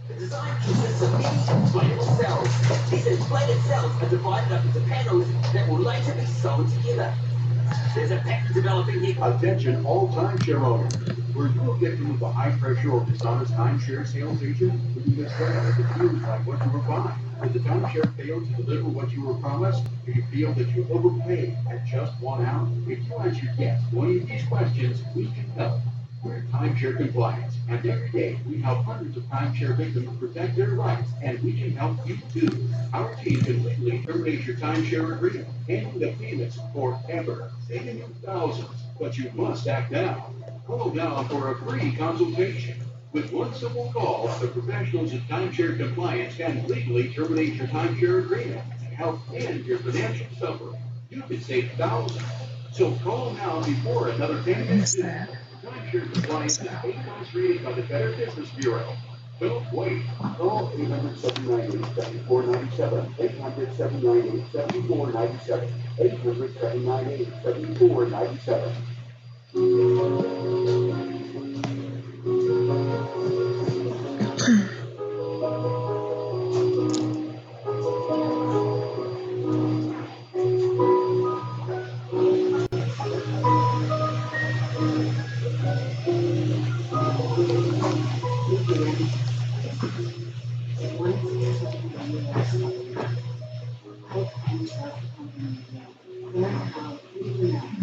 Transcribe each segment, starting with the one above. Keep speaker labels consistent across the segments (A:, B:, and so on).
A: The design consists of mini inflatable cells. These inflated cells are divided up into panels that will later be sewn together. There's a pattern developing here. Attention all timeshare owners. Were you a victim of a high-pressure or dishonest timeshare sales agent? Did you get straight up confused by what you were buying? Did the timeshare fail to deliver what you were promised? Do you feel that you overpaid and just won out? If you answered yes to any of these questions, we can help. We're Timeshare Compliance, and every day we help hundreds of timeshare victims protect their rights, and we can help you too. Our team can legally terminate your timeshare agreement, ending the payments forever, saving you thousands. But you must act now. Call now for a free consultation. With one simple call, the professionals at Timeshare Compliance can legally terminate your timeshare agreement and help end your financial suffering. You can save thousands. So call now before another payment is due. Timeshare Compliance is A-class by the Better Business Bureau. Don't wait. Call 800-798-7497, 800-798-7497, 800-798-7497.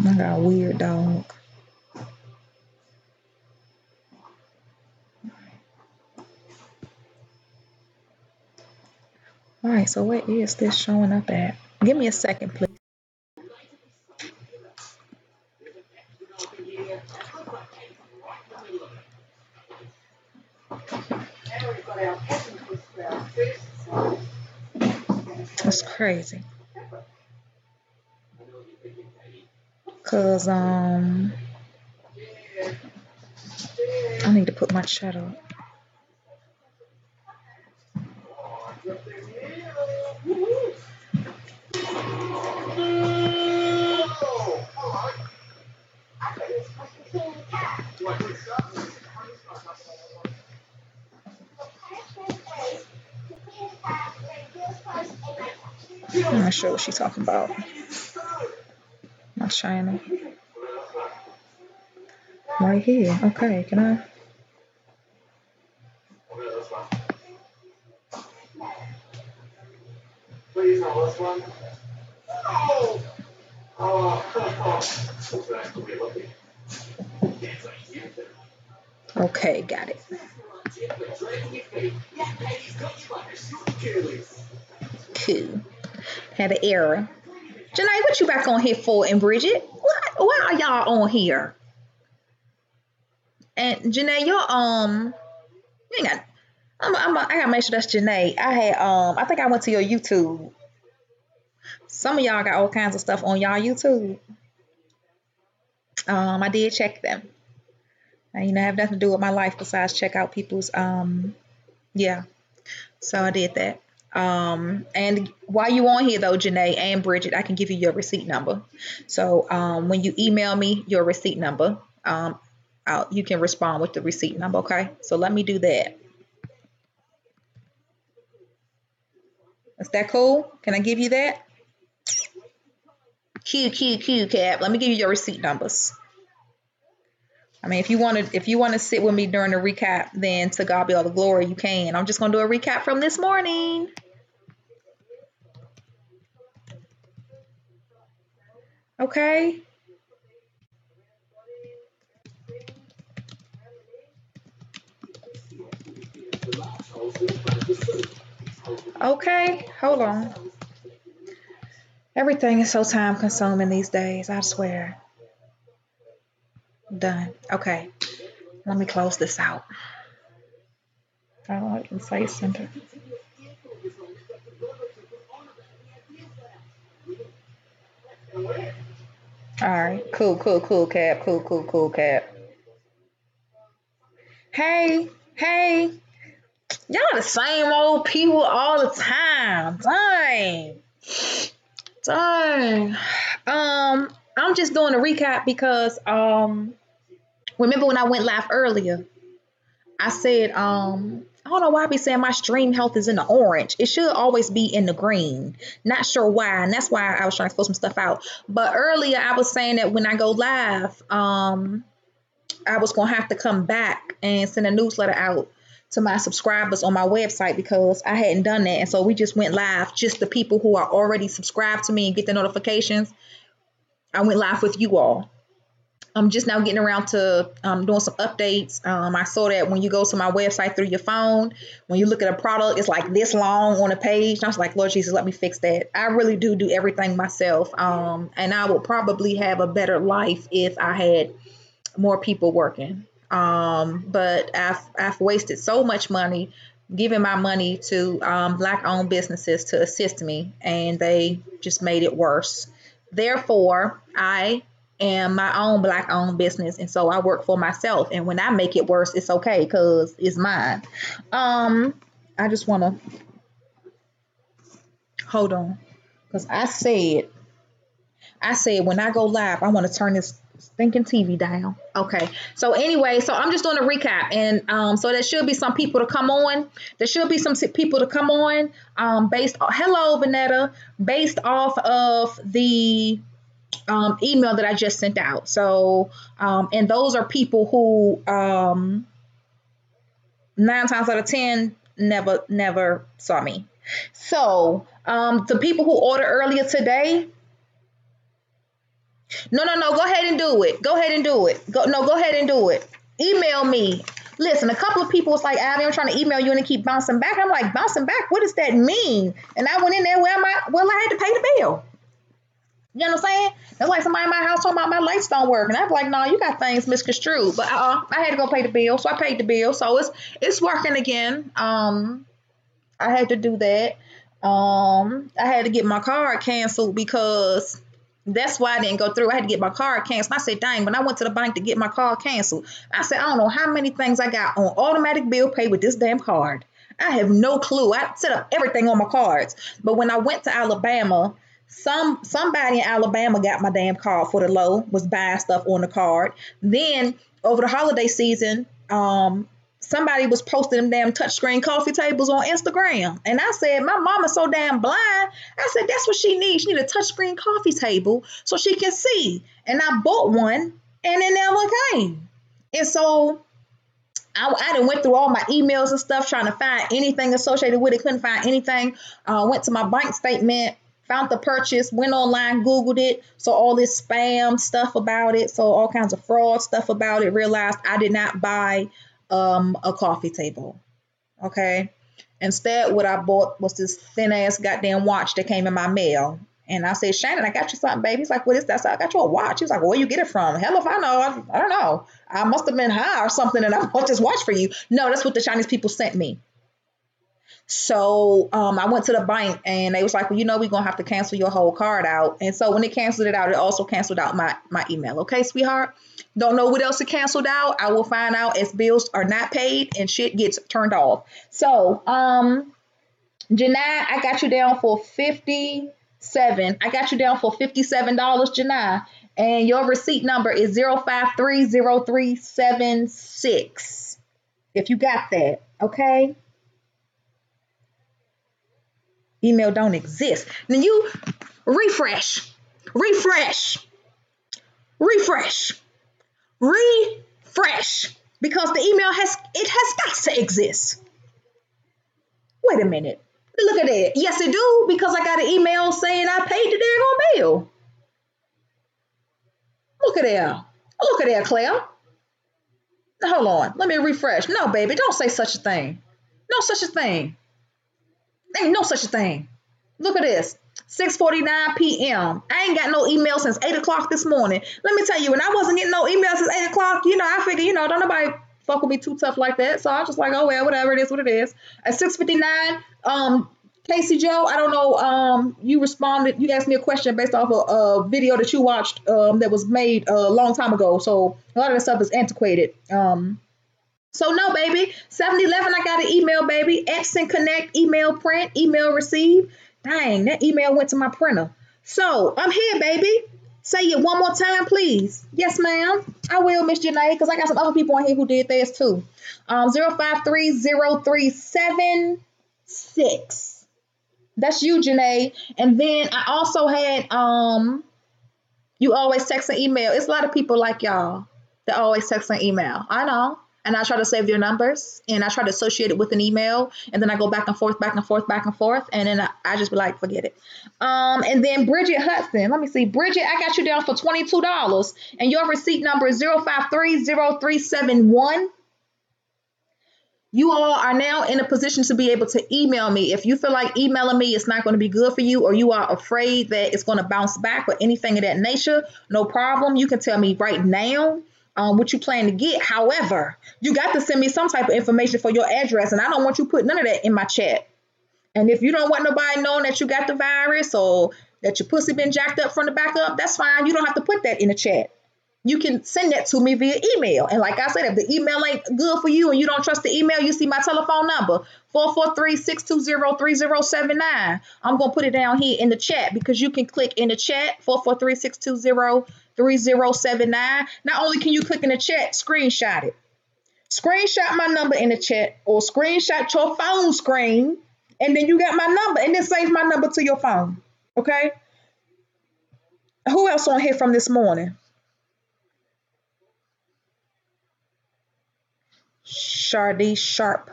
B: I got a weird dog. All right, so where is this showing up at? Give me a second, please. That's crazy. Cause I need to put my chat up. I'm not sure what she's talking about. My channel. Right here. Okay, can I?
A: Please, no, this one.
B: Okay, got it. Cool. Had an error. Janae, what you back on here for? And Bridget, why are y'all on here? And Janae, you ain't got. I gotta make sure that's Janae. I think I went to your YouTube. Some of y'all got all kinds of stuff on y'all YouTube. I did check them. And, I have nothing to do with my life besides check out people's yeah. So I did that. And while you on here though, Janae and Bridget, I can give you your receipt number. So when you email me your receipt number, you can respond with the receipt number. Okay. So let me do that. Is that cool? Can I give you that? Q Cap. Let me give you your receipt numbers. I mean, if you want to sit with me during the recap, then to God be all the glory, you can. I'm just gonna do a recap from this morning. Okay. Okay, hold on. Everything is so time consuming these days, I swear. Done. Okay. Let me close this out. I don't know what I can say center. All right. Cool, Cap. Cool, Cap. Hey. Y'all the same old people all the time. Dang. I'm just doing a recap because remember when I went live earlier, I said, I don't know why I be saying my stream health is in the orange. It should always be in the green. Not sure why, and that's why I was trying to fill some stuff out. But earlier I was saying that when I go live, I was gonna have to come back and send a newsletter out to my subscribers on my website because I hadn't done that. And so we just went live, just the people who are already subscribed to me and get the notifications. I went live with you all. I'm just now getting around to doing some updates. I saw that when you go to my website through your phone, when you look at a product, it's like this long on a page. And I was like, Lord Jesus, let me fix that. I really do everything myself. And I would probably have a better life if I had more people working. But I've wasted so much money giving my money to Black owned businesses to assist me, and they just made it worse. Therefore, I am my own Black owned business, and so I work for myself. And when I make it worse, it's okay because it's mine. I just want to hold on because I said when I go live, I want to turn this stinking TV down. Okay. So anyway, so I'm just doing a recap, and so there should be some people to come on. There should be some people to come on. Hello, Vanetta, based off of the email that I just sent out. So, and those are people who 9 times out of 10 never saw me. So, the people who ordered earlier today. No. Go ahead and do it. Go ahead and do it. Go ahead and do it. Email me. Listen, a couple of people was like, Abby, I'm trying to email you and it keep bouncing back. I'm like, bouncing back? What does that mean? And I went in there, where am I? Well, I had to pay the bill. You know what I'm saying? It's like somebody in my house talking about my lights don't work. And I'm like, no, you got things misconstrued. But I had to go pay the bill. So I paid the bill. So it's working again. I had to do that. I had to get my card canceled because that's why I didn't go through. I had to get my card canceled. I said, dang, when I went to the bank to get my card canceled, I said, I don't know how many things I got on automatic bill pay with this damn card. I have no clue. I set up everything on my cards. But when I went to Alabama, somebody in Alabama got my damn card for the low, was buying stuff on the card. Then over the holiday season, somebody was posting them damn touchscreen coffee tables on Instagram. And I said, my mama's so damn blind. I said, that's what she needs. She needs a touchscreen coffee table so she can see. And I bought one and it never came. And so I done went through all my emails and stuff trying to find anything associated with it. Couldn't find anything. Went to my bank statement, found the purchase, went online, Googled it. So all this spam stuff about it. So all kinds of fraud stuff about it. Realized I did not buy a coffee table. Okay. Instead, what I bought was this thin ass goddamn watch that came in my mail. And I said, Shannon, I got you something, baby. He's like, what is that? So I got you a watch. He's like, well, where you get it from? Hell if I know. I don't know. I must have been high or something and I bought this watch for you. No, that's what the Chinese people sent me. So I went to the bank and they was like, well, we're going to have to cancel your whole card out. And so when they canceled it out, it also canceled out my email. Okay, sweetheart? Don't know what else it canceled out. I will find out as bills are not paid and shit gets turned off. So, Janai, I got you down for 57. I got you down for $57, Janai. And your receipt number is 0530376. If you got that, okay? Email don't exist. Then you refresh, because the email has got to exist. Wait a minute. Look at that. Yes, it do, because I got an email saying I paid the daggone bill. Look at there, Claire. Hold on. Let me refresh. No, baby, don't say such a thing. No such a thing. Ain't no such a thing. Look at this. 6:49 p.m. I ain't got no email since 8 o'clock this morning. Let me tell you, when I wasn't getting no email since 8 o'clock, I figure, don't nobody fuck with me too tough like that. So I was just like, oh, well, whatever, it is what it is. At 6:59, Casey Joe, I don't know, you responded, you asked me a question based off a video that you watched that was made a long time ago. So a lot of that stuff is antiquated. So no, baby, 7-Eleven, I got an email, baby. Epson Connect, email print, email receive. Dang, that email went to my printer. So I'm here, baby. Say it one more time, please. Yes, ma'am. I will, Miss Janae, because I got some other people on here who did theirs too. 053037 That's you, Janae. And then I also had you always text and email. It's a lot of people like y'all that always text and email. I know. And I try to save your numbers and I try to associate it with an email. And then I go back and forth, back and forth, back and forth. And then I just be like, forget it. And then Bridget Hudson. Let me see. Bridget, I got you down for $22. And your receipt number is 053037. You all are now in a position to be able to email me. If you feel like emailing me is not going to be good for you, or you are afraid that it's going to bounce back or anything of that nature, no problem. You can tell me right now what you plan to get. However, you got to send me some type of information for your address, and I don't want you put none of that in my chat. And if you don't want nobody knowing that you got the virus or that your pussy been jacked up from the back up, that's fine. You don't have to put that in the chat. You can send that to me via email. And like I said, if the email ain't good for you and you don't trust the email, you see my telephone number, 443-620-3079. I'm going to put it down here in the chat because you can click in the chat, 443-620-3079. Not only can you click in the chat, screenshot it. Screenshot my number in the chat or screenshot your phone screen, and then you got my number, and then save my number to your phone. Okay? Who else on here from this morning? Shardy Sharp.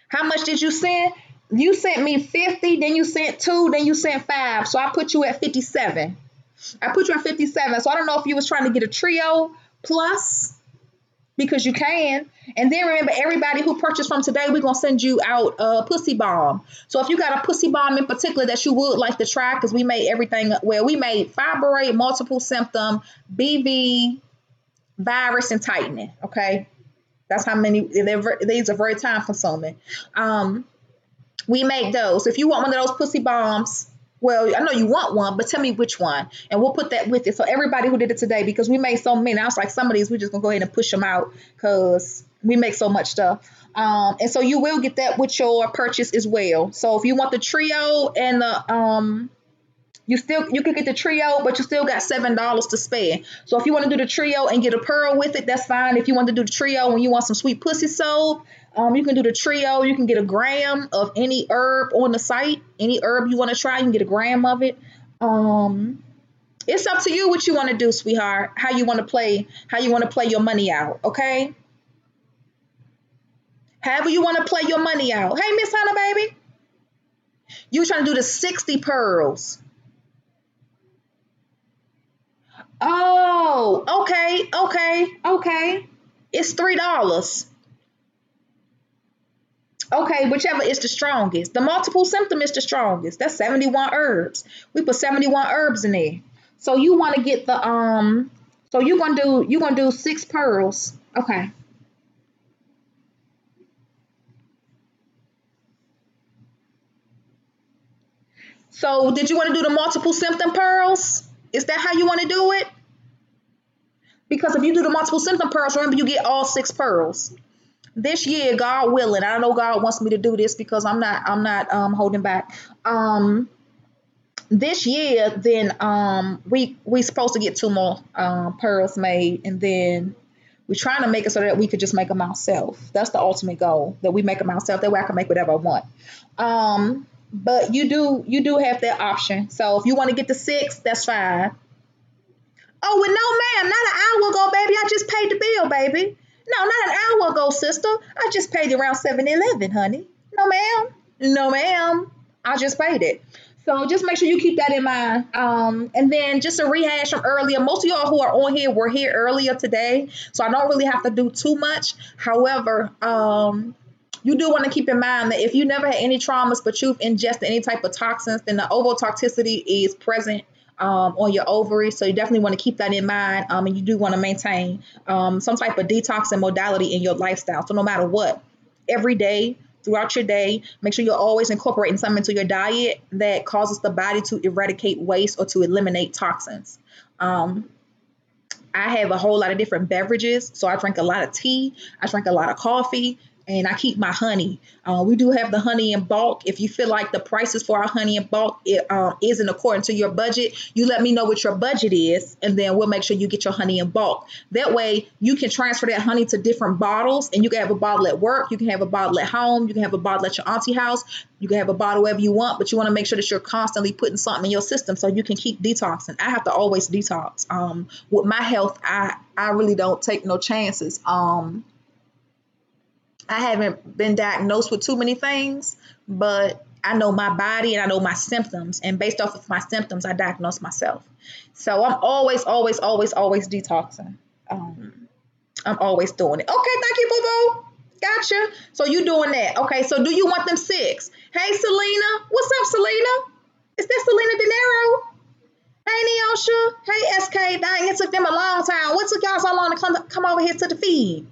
B: How much did you send? You sent me 50, then you sent 2, then you sent 5. So I put you at 57. I put you at 57. So I don't know if you was trying to get a trio plus, because you can. And then remember, everybody who purchased from today, we're going to send you out a pussy bomb. So if you got a pussy bomb in particular that you would like to try, because we made everything, well, we made fibroid, multiple symptom, BV, virus, and tightening. Okay. That's how many. These are very time consuming. We make those. If you want one of those pussy bombs, well, I know you want one, but tell me which one, and we'll put that with it. So everybody who did it today, because we made so many, I was like, some of these we're just gonna go ahead and push them out because we make so much stuff. And so you will get that with your purchase as well. So if you want the trio and the you can get the trio, but you still got $7 to spare. So if you want to do the trio and get a pearl with it, that's fine. If you want to do the trio and you want some sweet pussy soap, you can do the trio. You can get a gram of any herb on the site. Any herb you want to try, you can get a gram of it. It's up to you what you want to do, sweetheart. How you want to play your money out, okay? However you want to play your money out. Hey, Miss Hunter, baby. You trying to do the 60 pearls. Oh, okay. It's $3. Okay, whichever is the strongest. The multiple symptom is the strongest. That's 71 herbs. We put 71 herbs in there. So you want to get the so you're gonna do 6 pearls. Okay. So did you want to do the multiple symptom pearls? Is that how you want to do it? Because if you do the multiple symptom pearls, remember you get all 6 pearls. This year, God willing, I know God wants me to do this because I'm not holding back. This year, then we supposed to get 2 more pearls made, and then we're trying to make it so that we could just make them ourselves. That's the ultimate goal, that we make them ourselves. That way I can make whatever I want. But you do have that option. So if you want to get the 6, that's fine. Oh, well, no, ma'am, not an hour ago, baby. I just paid the bill, baby. No, not an hour ago, sister. I just paid around 7-Eleven, honey. No, ma'am. No, ma'am. I just paid it. So just make sure you keep that in mind. And then just a rehash from earlier. Most of y'all who are on here were here earlier today, so I don't really have to do too much. However, you do want to keep in mind that if you never had any traumas, but you've ingested any type of toxins, then the ovotoxicity is present on your ovaries. So you definitely want to keep that in mind. And you do want to maintain some type of detox and modality in your lifestyle. So no matter what, every day, throughout your day, make sure you're always incorporating something into your diet that causes the body to eradicate waste or to eliminate toxins. I have a whole lot of different beverages. So I drink a lot of tea. I drink a lot of coffee. and I keep my honey. We do have the honey in bulk. If you feel like the prices for our honey in bulk isn't according to your budget, you let me know what your budget is, and then we'll make sure you get your honey in bulk. That way, you can transfer that honey to different bottles, and you can have a bottle at work, you can have a bottle at home, you can have a bottle at your auntie house, you can have a bottle wherever you want, but you want to make sure that you're constantly putting something in your system so you can keep detoxing. I have to always detox. With my health, I really don't take no chances. I haven't been diagnosed with too many things, but I know my body and I know my symptoms. And based off of my symptoms, I diagnose myself. So I'm always, always, always, always detoxing. I'm always doing it. Okay, thank you, Boo Boo. Gotcha. So you doing that. Okay, so do you want them 6? Hey, Selena. What's up, Selena? Is that Selena De Niro? Hey, Neosha. Hey, SK. Dang, it took them a long time. What took y'all so long to come over here to the feed?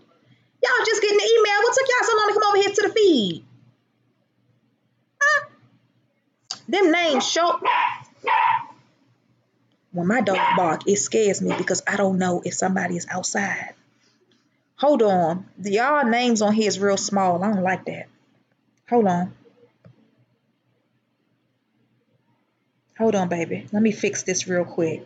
B: Y'all just getting the email. What took y'all so long to come over here to the feed? Huh? Them names show. When my dog bark, it scares me because I don't know if somebody is outside. Hold on. Y'all names on here is real small. I don't like that. Hold on. Hold on, baby. Let me fix this real quick.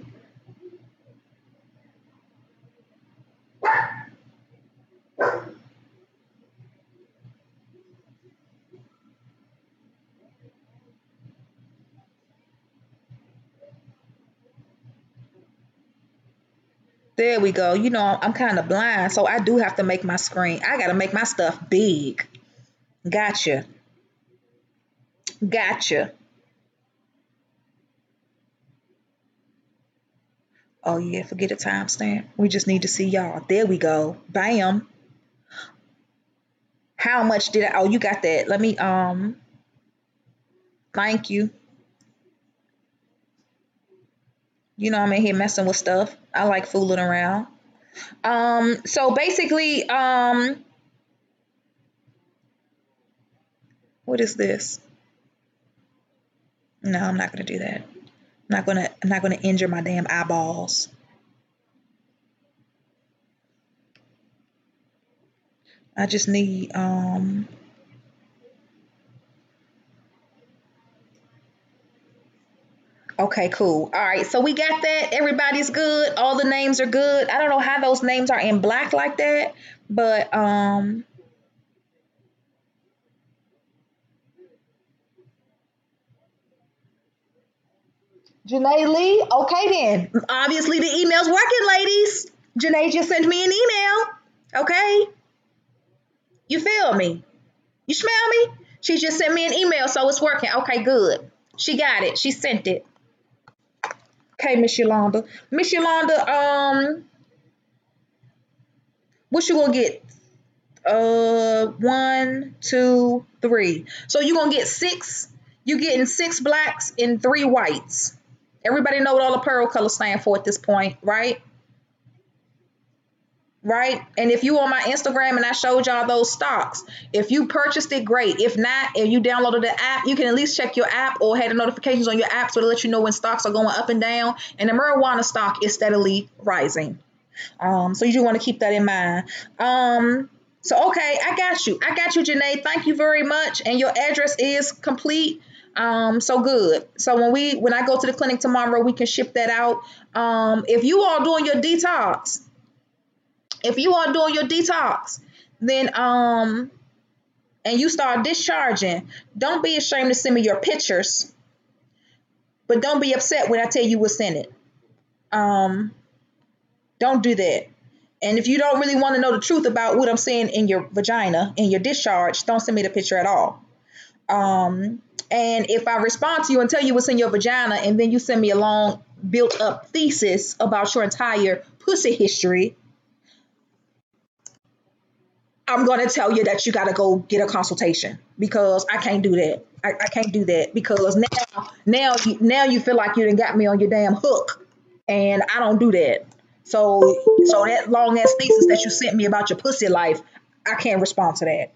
B: There we go. You know, I'm kind of blind, so I do have to make my screen. I got to make my stuff big. Gotcha. Gotcha. Oh, yeah, forget a timestamp. We just need to see y'all. There we go. Bam. How much did I? Oh, you got that. Let me, thank you. You know, I'm in here messing with stuff. I like fooling around. So basically, what is this? No, I'm not gonna do that. I'm not gonna injure my damn eyeballs. I just need okay, cool. All right, so we got that. Everybody's good. All the names are good. I don't know how those names are in black like that, but Janae Lee. Okay then. Obviously the email's working, ladies. Janae just sent me an email. Okay. You feel me? You smell me? She just sent me an email, so it's working. Okay, good. She got it. She sent it. Okay, Miss Yolanda. Miss Yolanda, what you gonna get? 1, 2, 3. So you gonna get 6. You getting 6 blacks and 3 whites. Everybody know what all the pearl colors stand for at this point, right? Right? And if you on my Instagram and I showed y'all those stocks, if you purchased it, great. If not, if you downloaded the app, you can at least check your app or had the notifications on your app so to let you know when stocks are going up and down. And the marijuana stock is steadily rising. So you do want to keep that in mind. So okay, I got you. I got you, Janae. Thank you very much. And your address is complete. So good. So when I go to the clinic tomorrow, we can ship that out. If you are doing your detox, then and you start discharging, don't be ashamed to send me your pictures, but don't be upset when I tell you what's in it. Don't do that. And if you don't really want to know the truth about what I'm saying in your vagina, in your discharge, don't send me the picture at all. And if I respond to you and tell you what's in your vagina, and then you send me a long built up thesis about your entire pussy history, I'm going to tell you that you got to go get a consultation because I can't do that. I can't do that because now you feel like you done got me on your damn hook, and I don't do that. So that long ass thesis that you sent me about your pussy life, I can't respond to that.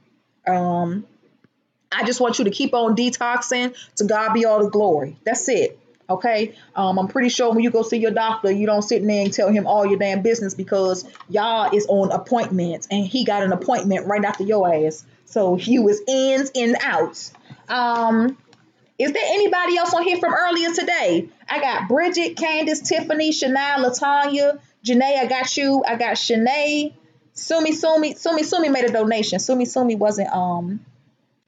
B: I just want you to keep on detoxing. To God be all the glory. That's it. Okay. I'm pretty sure when you go see your doctor, you don't sit there and tell him all your damn business because y'all is on appointments and he got an appointment right after your ass. So you was ins and outs. Is there anybody else on here from earlier today? I got Bridget, Candace, Tiffany, Shania, Latanya, Janae, I got you. I got Shanae. Sumi made a donation. Sumi wasn't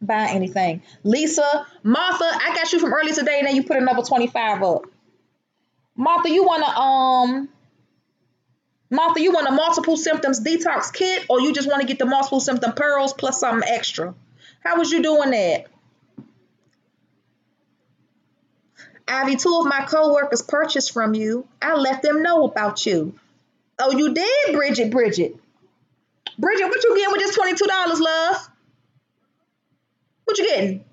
B: buying anything. Lisa, Martha, I got you from earlier today, and then you put another 25 up. Martha, you want a multiple symptoms detox kit, or you just want to get the multiple symptom pearls plus something extra? How was you doing that? Ivy, 2 of my co-workers purchased from you. I let them know about you. Oh, you did, Bridget. Bridget, what you getting with this $22, love? What you getting?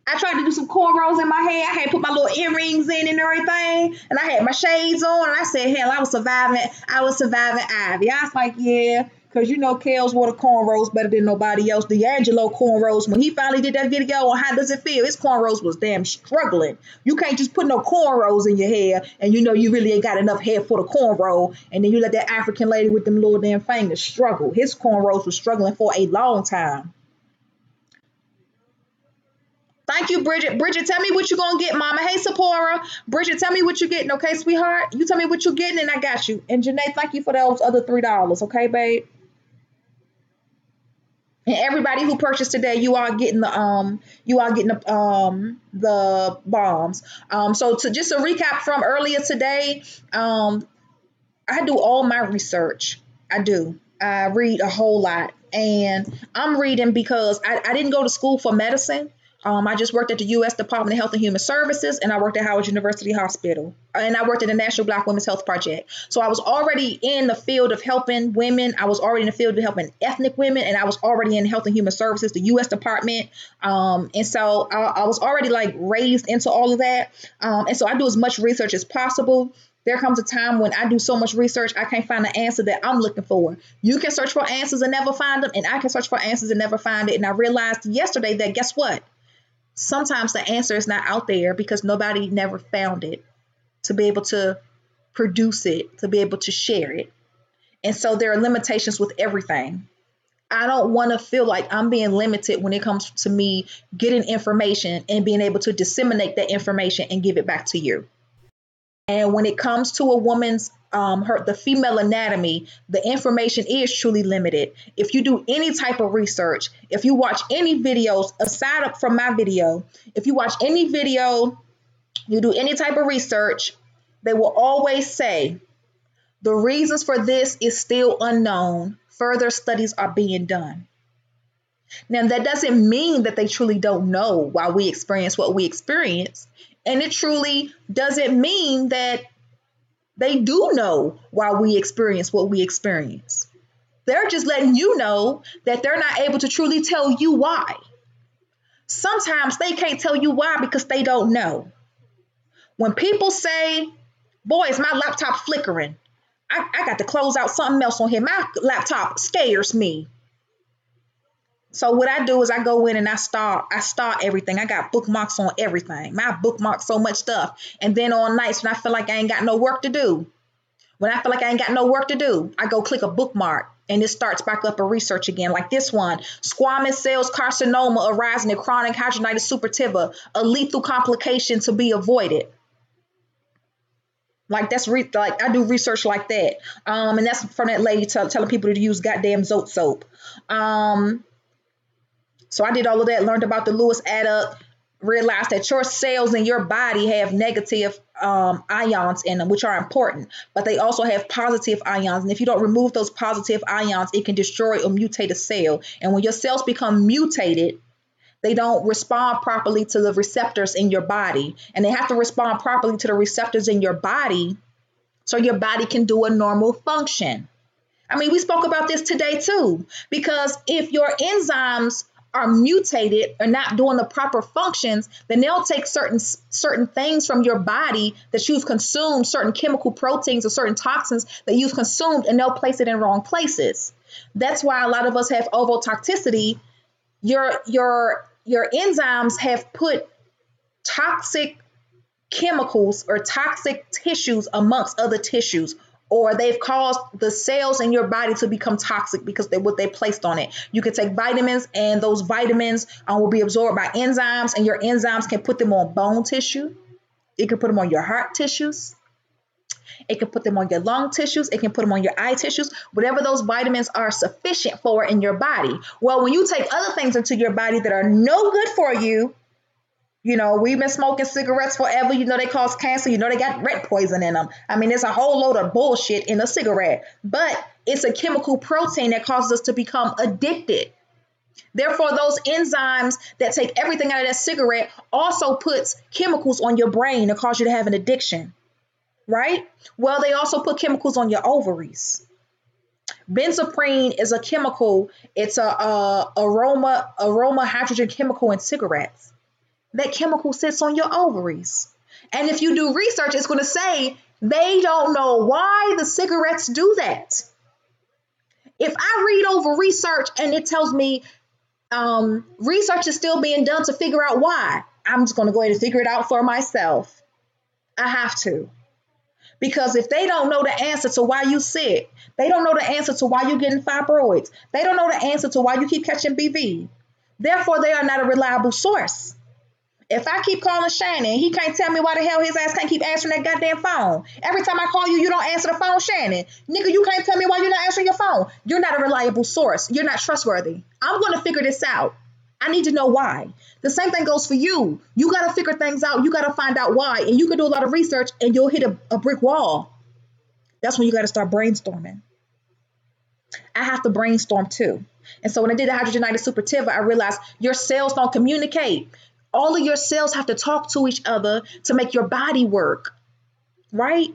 B: I tried to do some cornrows in my hair. I had put my little earrings in and everything, and I had my shades on. And I said, "Hell, I was surviving Ivy." I was like, "Yeah," because you know, Kels wore the cornrows better than nobody else. D'Angelo cornrows. When he finally did that video on how does it feel, his cornrows was damn struggling. You can't just put no cornrows in your hair, and you know you really ain't got enough hair for the cornrow, and then you let that African lady with them little damn fingers struggle. His cornrows was struggling for a long time. Thank you, Bridget. Bridget, tell me what you're going to get, Mama. Hey, Sephora. Bridget, tell me what you're getting, okay, sweetheart? You tell me what you're getting, and I got you. And Janae, thank you for those other $3, okay, babe? And everybody who purchased today, you are getting the bombs. So just a recap from earlier today, I do all my research. I do. I read a whole lot. And I'm reading because I didn't go to school for medicine. I just worked at the U.S. Department of Health and Human Services, and I worked at Howard University Hospital, and I worked at the National Black Women's Health Project. So I was already in the field of helping women. I was already in the field of helping ethnic women, and I was already in Health and Human Services, the U.S. Department. And so I was already like raised into all of that. And so I do as much research as possible. There comes a time when I do so much research, I can't find the answer that I'm looking for. You can search for answers and never find them, and I can search for answers and never find it. And I realized yesterday that guess what? Sometimes the answer is not out there because nobody never found it to be able to produce it, to be able to share it. And so there are limitations with everything. I don't want to feel like I'm being limited when it comes to me getting information and being able to disseminate that information and give it back to you. And when it comes to a woman's the female anatomy, the information is truly limited. If you do any type of research, if you watch any videos aside from my video, if you watch any video, you do any type of research, they will always say the reasons for this is still unknown. Further studies are being done. Now, that doesn't mean that they truly don't know why we experience what we experience. And it truly doesn't mean that they do know why we experience what we experience. They're just letting you know that they're not able to truly tell you why. Sometimes they can't tell you why because they don't know. When people say, boy, is my laptop flickering, I got to close out something else on here. My laptop scares me. So what I do is I go in and I start everything. I got bookmarks on everything. My bookmarks so much stuff. And then on nights when I feel like I ain't got no work to do, I go click a bookmark and it starts back up a research again. Like this one, squamous cells carcinoma arising in chronic hidradenitis suppurativa, a lethal complication to be avoided. Like like I do research like that. And that's from that lady telling people to use goddamn Zote soap. So I did all of that, learned about the Lewis adduct, realized that your cells in your body have negative ions in them, which are important, but they also have positive ions. And if you don't remove those positive ions, it can destroy or mutate a cell. And when your cells become mutated, they don't respond properly to the receptors in your body. And they have to respond properly to the receptors in your body so your body can do a normal function. I mean, we spoke about this today too, because if your enzymes are mutated or not doing the proper functions, then they'll take certain things from your body that you've consumed, certain chemical proteins or certain toxins that you've consumed, and they'll place it in wrong places. That's why a lot of us have ovotoxicity. Your enzymes have put toxic chemicals or toxic tissues amongst other tissues or they've caused the cells in your body to become toxic because they what they placed on it. You can take vitamins, and those vitamins will be absorbed by enzymes, and your enzymes can put them on bone tissue. It can put them on your heart tissues. It can put them on your lung tissues. It can put them on your eye tissues, whatever those vitamins are sufficient for in your body. Well, when you take other things into your body that are no good for you, we've been smoking cigarettes forever. They cause cancer. They got rat poison in them. I mean, there's a whole load of bullshit in a cigarette, but it's a chemical protein that causes us to become addicted. Therefore, those enzymes that take everything out of that cigarette also puts chemicals on your brain that cause you to have an addiction, right? Well, they also put chemicals on your ovaries. Benzoprine is a chemical. It's a aroma hydrogen chemical in cigarettes. That chemical sits on your ovaries. And if you do research, it's going to say they don't know why the cigarettes do that. If I read over research and it tells me research is still being done to figure out why, I'm just going to go ahead and figure it out for myself. I have to. Because if they don't know the answer to why you sick, they don't know the answer to why you're getting fibroids, they don't know the answer to why you keep catching BV. Therefore, they are not a reliable source. If I keep calling Shannon, he can't tell me why the hell his ass can't keep answering that goddamn phone. Every time I call you, you don't answer the phone, Shannon. Nigga, you can't tell me why you're not answering your phone. You're not a reliable source. You're not trustworthy. I'm going to figure this out. I need to know why. The same thing goes for you. You got to figure things out. You got to find out why. And you can do a lot of research and you'll hit a brick wall. That's when you got to start brainstorming. I have to brainstorm too. And so when I did the hydrogenated supertiva, I realized your cells don't communicate. All of your cells have to talk to each other to make your body work, right?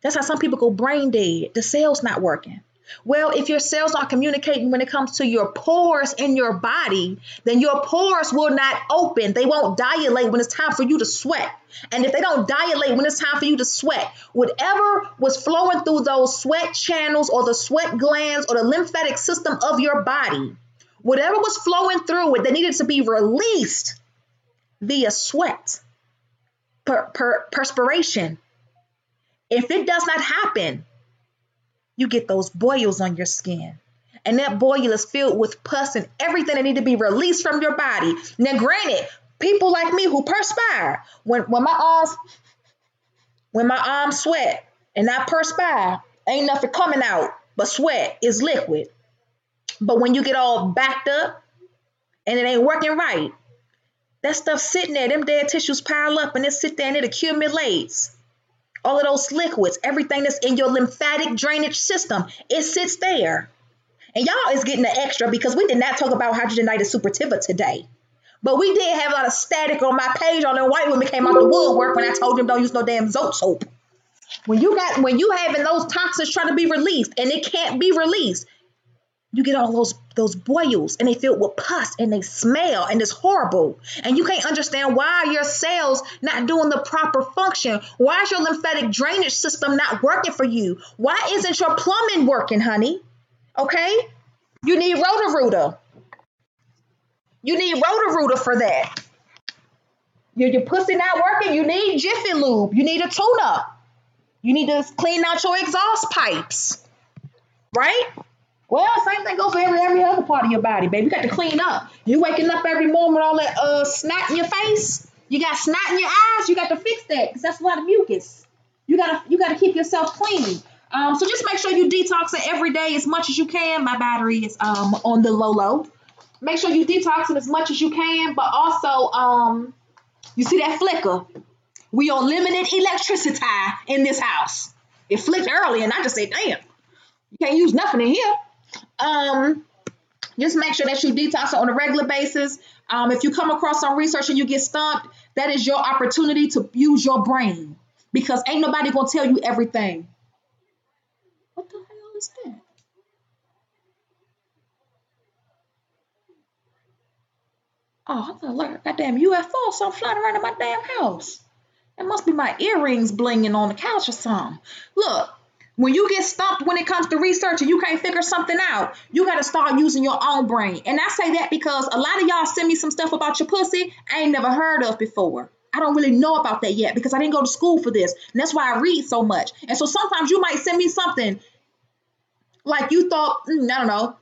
B: That's how some people go brain dead. The cell's not working. Well, if your cells aren't communicating when it comes to your pores in your body, then your pores will not open. They won't dilate when it's time for you to sweat. And if they don't dilate when it's time for you to sweat, whatever was flowing through those sweat channels or the sweat glands or the lymphatic system of your body, whatever was flowing through it that needed to be released via sweat, perspiration. If it does not happen, you get those boils on your skin. And that boil is filled with pus and everything that need to be released from your body. Now, granted, people like me who perspire, when my arms sweat and I perspire, ain't nothing coming out but sweat is liquid. But when you get all backed up and it ain't working right, that stuff sitting there, them dead tissues pile up and it sit there and it accumulates. All of those liquids, everything that's in your lymphatic drainage system, it sits there. And y'all is getting the extra because we did not talk about hydrogenated supertiva today. But we did have a lot of static on my page on them white women came out the woodwork when I told them don't use no damn Zote soap. When you having those toxins trying to be released and it can't be released, you get all those boils and they filled with pus and they smell and it's horrible. And you can't understand why your cells not doing the proper function. Why is your lymphatic drainage system not working for you? Why isn't your plumbing working, honey? Okay? You need Roto-Rooter. You need Roto-Rooter for that. Your pussy not working, you need Jiffy Lube. You need a tune-up. You need to clean out your exhaust pipes. Right? Well, same thing goes for every other part of your body, baby. You got to clean up. You waking up every morning with all that snot in your face. You got snot in your eyes. You got to fix that because that's a lot of mucus. You gotta keep yourself clean. So just make sure you detox it every day as much as you can. My battery is on the low. Make sure you detox it as much as you can, but also you see that flicker? We on limited electricity in this house. It flicked early, and I just said, damn, you can't use nothing in here. Just make sure that you detox it on a regular basis. If you come across some research and you get stumped, that is your opportunity to use your brain because ain't nobody gonna tell you everything. What the hell is that? Oh, I thought like a goddamn UFO, something flying around in my damn house. It must be my earrings blinging on the couch or something. Look. When you get stumped when it comes to research and you can't figure something out, you got to start using your own brain. And I say that because a lot of y'all send me some stuff about your pussy I ain't never heard of before. I don't really know about that yet because I didn't go to school for this. And that's why I read so much. And so sometimes you might send me something like you thought, I don't know,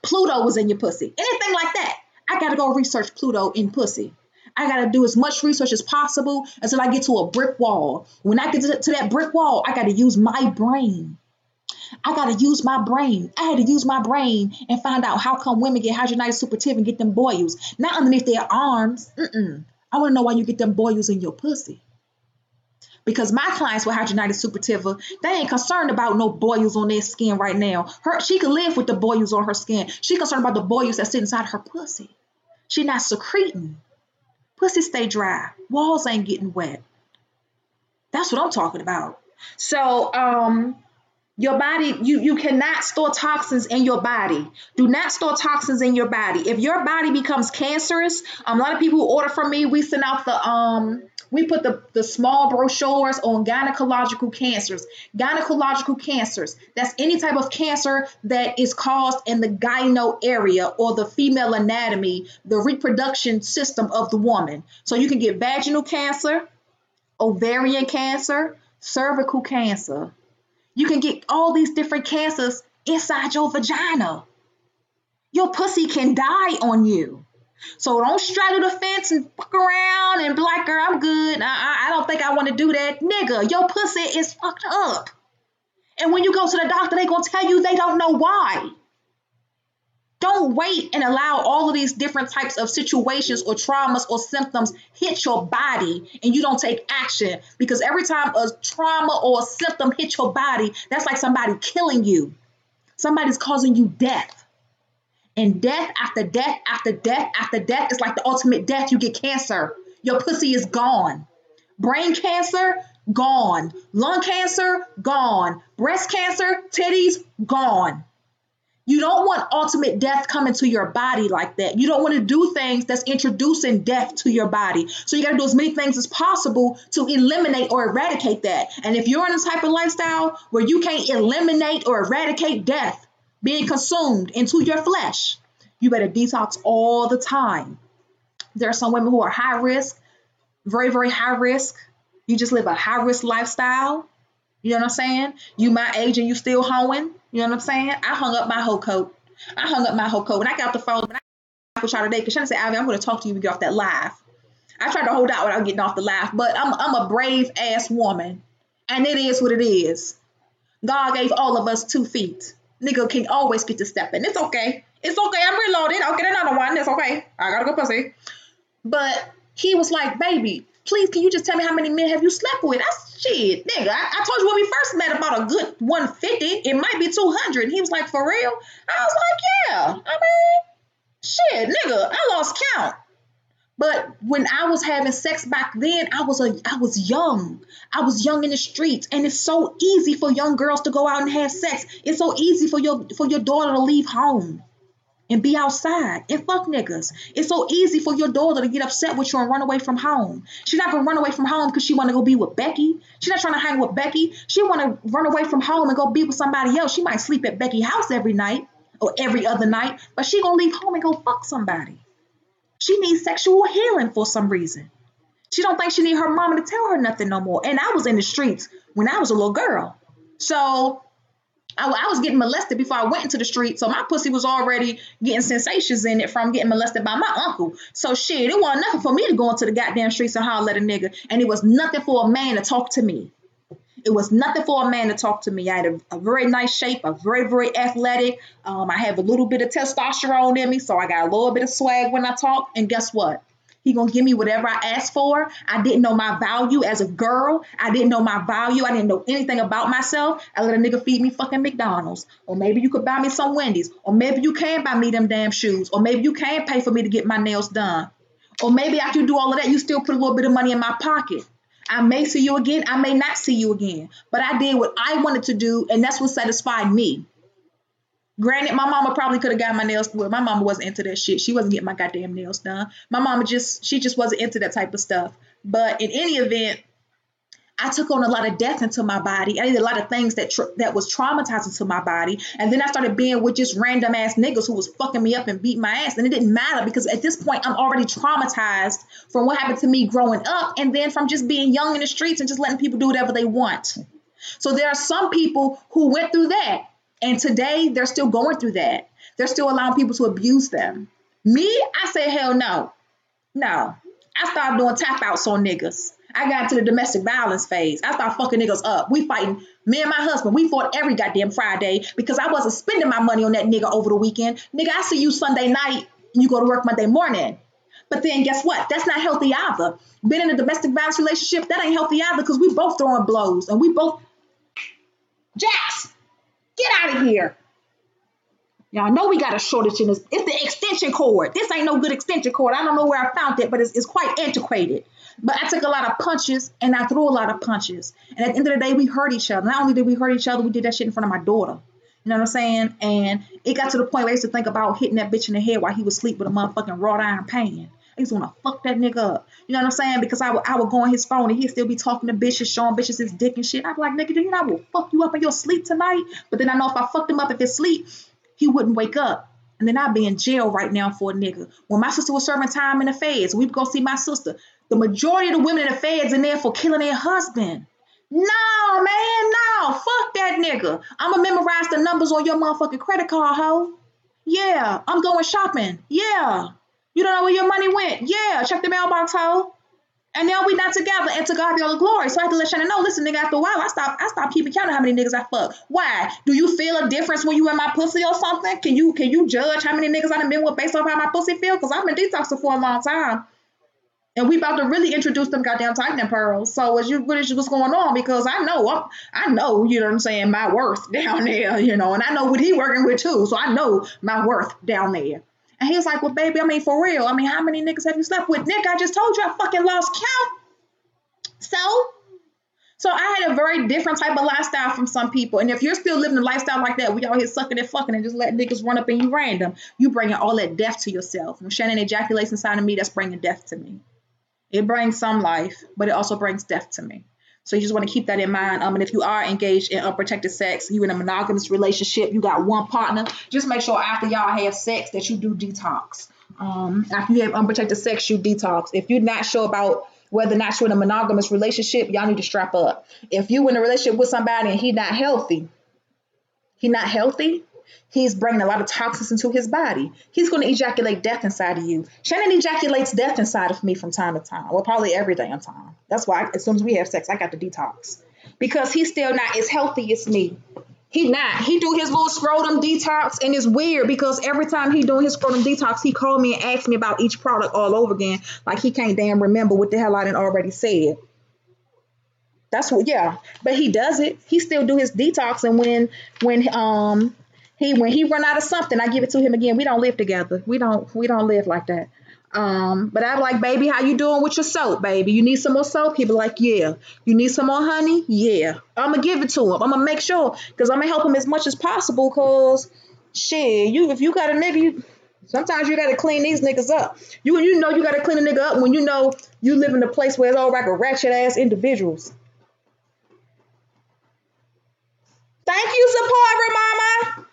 B: Pluto was in your pussy. Anything like that. I got to go research Pluto in pussy. I got to do as much research as possible until I get to a brick wall. When I get to that brick wall, I got to use my brain. I got to use my brain. I had to use my brain and find out how come women get hydrogenated suppurative and get them boils. Not underneath their arms. I want to know why you get them boils in your pussy. Because my clients with hydrogenated suppurativa, they ain't concerned about no boils on their skin right now. She can live with the boils on her skin. She concerned about the boils that sit inside her pussy. She not secreting. Pussy stay dry. Walls ain't getting wet. That's what I'm talking about. So, your body, you cannot store toxins in your body. Do not store toxins in your body. If your body becomes cancerous, a lot of people who order from me, we send out we put the small brochures on gynecological cancers. Gynecological cancers, that's any type of cancer that is caused in the gyno area or the female anatomy, the reproduction system of the woman. So you can get vaginal cancer, ovarian cancer, cervical cancer. You can get all these different cancers inside your vagina. Your pussy can die on you. So don't straddle the fence and fuck around and be like, girl, I'm good. I don't think I want to do that. Nigga, your pussy is fucked up. And when you go to the doctor, they going to tell you they don't know why. Don't wait and allow all of these different types of situations or traumas or symptoms hit your body and you don't take action. Because every time a trauma or a symptom hits your body, that's like somebody killing you. Somebody's causing you death. And death after death after death after death is like the ultimate death. You get cancer. Your pussy is gone. Brain cancer, gone. Lung cancer, gone. Breast cancer, titties, gone. You don't want ultimate death coming to your body like that. You don't want to do things that's introducing death to your body. So you got to do as many things as possible to eliminate or eradicate that. And if you're in this type of lifestyle where you can't eliminate or eradicate death being consumed into your flesh, you better detox all the time. There are some women who are high risk, very, very high risk. You just live a high risk lifestyle. You know what I'm saying? You my age and you still hoeing. You know what I'm saying? I hung up my whole coat. When I got off the phone, when I with y'all today, because Shannon said, Ivy, I'm going to talk to you when we get off that live. I tried to hold out without getting off the live, but I'm a brave ass woman. And it is what it is. God gave all of us 2 feet. Nigga can always get to stepping. It's okay. It's okay. I'm reloaded. I'll get another one. It's okay. I gotta go pussy. But he was like, baby, please, can you just tell me how many men have you slept with? That's shit, nigga. I told you when we first met about a good 150. It might be 200. And he was like, for real? I was like, yeah. I mean, shit, nigga. I lost count. But when I was having sex back then, I was young. I was young in the streets, and it's so easy for young girls to go out and have sex. It's so easy for your daughter to leave home and be outside and fuck niggas. It's so easy for your daughter to get upset with you and run away from home. She's not gonna run away from home because she want to go be with Becky. She's not trying to hang with Becky. She want to run away from home and go be with somebody else. She might sleep at Becky's house every night or every other night, but she gonna leave home and go fuck somebody. She needs sexual healing for some reason. She don't think she need her mama to tell her nothing no more. And I was in the streets when I was a little girl. So I was getting molested before I went into the street. So my pussy was already getting sensations in it from getting molested by my uncle. So shit, it wasn't nothing for me to go into the goddamn streets and holler at a nigga. And it was nothing for a man to talk to me. It was nothing for a man to talk to me. I had a very nice shape, a very, very athletic. I have a little bit of testosterone in me, so I got a little bit of swag when I talk. And guess what? He gonna give me whatever I asked for. I didn't know my value as a girl. I didn't know my value. I didn't know anything about myself. I let a nigga feed me fucking McDonald's. Or maybe you could buy me some Wendy's. Or maybe you can buy me them damn shoes. Or maybe you can pay for me to get my nails done. Or maybe after you do all of that, you still put a little bit of money in my pocket. I may see you again. I may not see you again. But I did what I wanted to do, and that's what satisfied me. Granted, my mama probably could have got my nails. Well, my mama wasn't into that shit. She wasn't getting my goddamn nails done. My mama just wasn't into that type of stuff. But in any event, I took on a lot of death into my body. I did a lot of things that was traumatizing to my body. And then I started being with just random ass niggas who was fucking me up and beating my ass. And it didn't matter because at this point I'm already traumatized from what happened to me growing up and then from just being young in the streets and just letting people do whatever they want. So there are some people who went through that. And today they're still going through that. They're still allowing people to abuse them. Me, I say hell no. No. I started doing tap outs on niggas. I got into the domestic violence phase. I started fucking niggas up. We fighting, me and my husband, we fought every goddamn Friday because I wasn't spending my money on that nigga over the weekend. Nigga, I see you Sunday night and you go to work Monday morning. But then guess what? That's not healthy either. Being in a domestic violence relationship, that ain't healthy either because we both throwing blows and we both, Jax, get out of here. Y'all know we got a shortage in this. It's the extension cord. This ain't no good extension cord. I don't know where I found it, but it's quite antiquated. But I took a lot of punches and I threw a lot of punches. And at the end of the day, we hurt each other. Not only did we hurt each other, we did that shit in front of my daughter. You know what I'm saying? And it got to the point where I used to think about hitting that bitch in the head while he was asleep with a motherfucking wrought iron pan. I used to want to fuck that nigga up. You know what I'm saying? Because I would go on his phone and he'd still be talking to bitches, showing bitches his dick and shit. I'd be like, nigga, do you know I will fuck you up in your sleep tonight? But then I know if I fucked him up in his sleep, he wouldn't wake up. And then I'd be in jail right now for a nigga. When my sister was serving time in the feds, we'd go see my sister. The majority of the women in the feds in there for killing their husband. No, man, no. Fuck that nigga. I'ma memorize the numbers on your motherfucking credit card, hoe. Yeah, I'm going shopping. Yeah. You don't know where your money went. Yeah, check the mailbox, hoe. And now we not together, and to God be all the glory. So I had to let Shannon know, listen, nigga, after a while, I stopped keeping count of how many niggas I fuck. Why? Do you feel a difference when you in my pussy or something? Can you judge how many niggas I done been with based off how my pussy feel? Because I've been detoxing for a long time. And we about to really introduce them goddamn tightening pearls. So what's going on? Because I know, you know what I'm saying, my worth down there, you know, and I know what he working with too. So I know my worth down there. And he was like, well, baby, I mean, for real. I mean, how many niggas have you slept with? Nick, I just told you I fucking lost count. So I had a very different type of lifestyle from some people. And if you're still living a lifestyle like that, we all here sucking and fucking and just let niggas run up in you random, you bringing all that death to yourself. When Shannon ejaculates inside of me, that's bringing death to me. It brings some life, but it also brings death to me. So you just want to keep that in mind. And if you are engaged in unprotected sex, you in a monogamous relationship, you got one partner, just make sure after y'all have sex that you do detox. After you have unprotected sex, you detox. If you're not sure about whether or not you're in a monogamous relationship, y'all need to strap up. If you in a relationship with somebody and he's not healthy, he's bringing a lot of toxins into his body. He's going to ejaculate death inside of you. Shannon ejaculates death inside of me from time to time. Well, probably every day on time. That's why as soon as we have sex, I got to detox. Because he's still not as healthy as me. He not. He do his little scrotum detox, and it's weird because every time he doing his scrotum detox, he called me and asked me about each product all over again. Like he can't damn remember what the hell I done already said. That's what, yeah. But he does it. He still do his detox, and when he run out of something, I give it to him again. We don't live together. We don't live like that. But I'm like, baby, how you doing with your soap, baby? You need some more soap? He be like, yeah. You need some more honey? Yeah. I'm gonna give it to him. I'm gonna make sure, because I'm gonna help him as much as possible. Cause shit, if you got a nigga, sometimes you gotta clean these niggas up. You know you gotta clean a nigga up when you know you live in a place where it's all like a ratchet ass individuals. Thank you, Sephora Mama.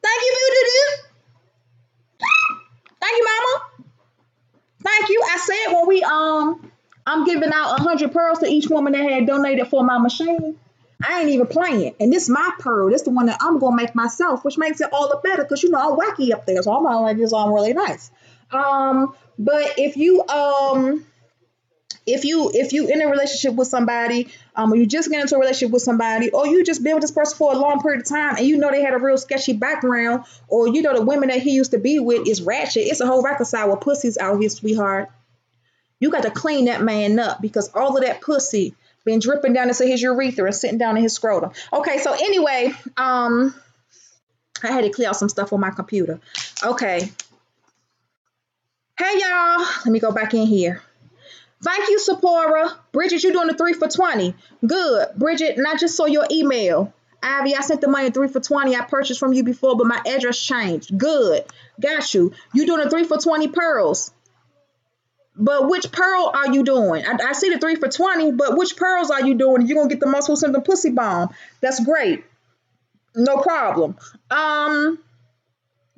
B: Thank you, Voodoo. Thank you, Mama. Thank you. I said when I'm giving out 100 pearls to each woman that had donated for my machine. I ain't even playing. And this is my pearl. This is the one that I'm gonna make myself, which makes it all the better because you know I'm wacky up there, so I'm not like this on really nice. But if you in a relationship with somebody, or you just get into a relationship with somebody, or you just been with this person for a long period of time and you know they had a real sketchy background, or you know the women that he used to be with is ratchet, it's a whole rack of sour pussies out here, sweetheart. You got to clean that man up because all of that pussy been dripping down into his urethra and sitting down in his scrotum. Okay, so anyway, I had to clear out some stuff on my computer. Okay. Hey y'all, let me go back in here. Thank you, Sephora. Bridget, you doing the 3 for 20. Good. Bridget, and I just saw your email. Ivy, I sent the money 3 for 20. I purchased from you before, but my address changed. Good. Got you. You doing the 3 for 20 pearls. But which pearl are you doing? I see the 3 for 20, but which pearls are you doing? You're gonna get the muscle symptom pussy bomb. That's great. No problem.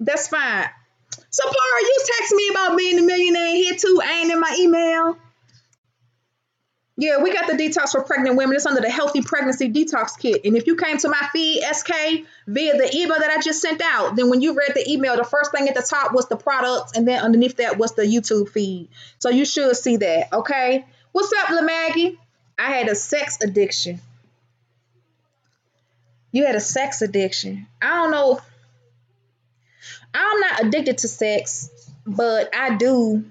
B: That's fine. So Para, you text me about being a millionaire here too, ain't in my email. Yeah, we got the detox for pregnant women. It's under the healthy pregnancy detox kit. And if you came to my feed, SK, via the email that I just sent out, then when you read the email, the first thing at the top was the products, and then underneath that was the YouTube feed. So you should see that. Okay. What's up, La Maggie? I had a sex addiction. You had a sex addiction. I don't know. I'm not addicted to sex, but I do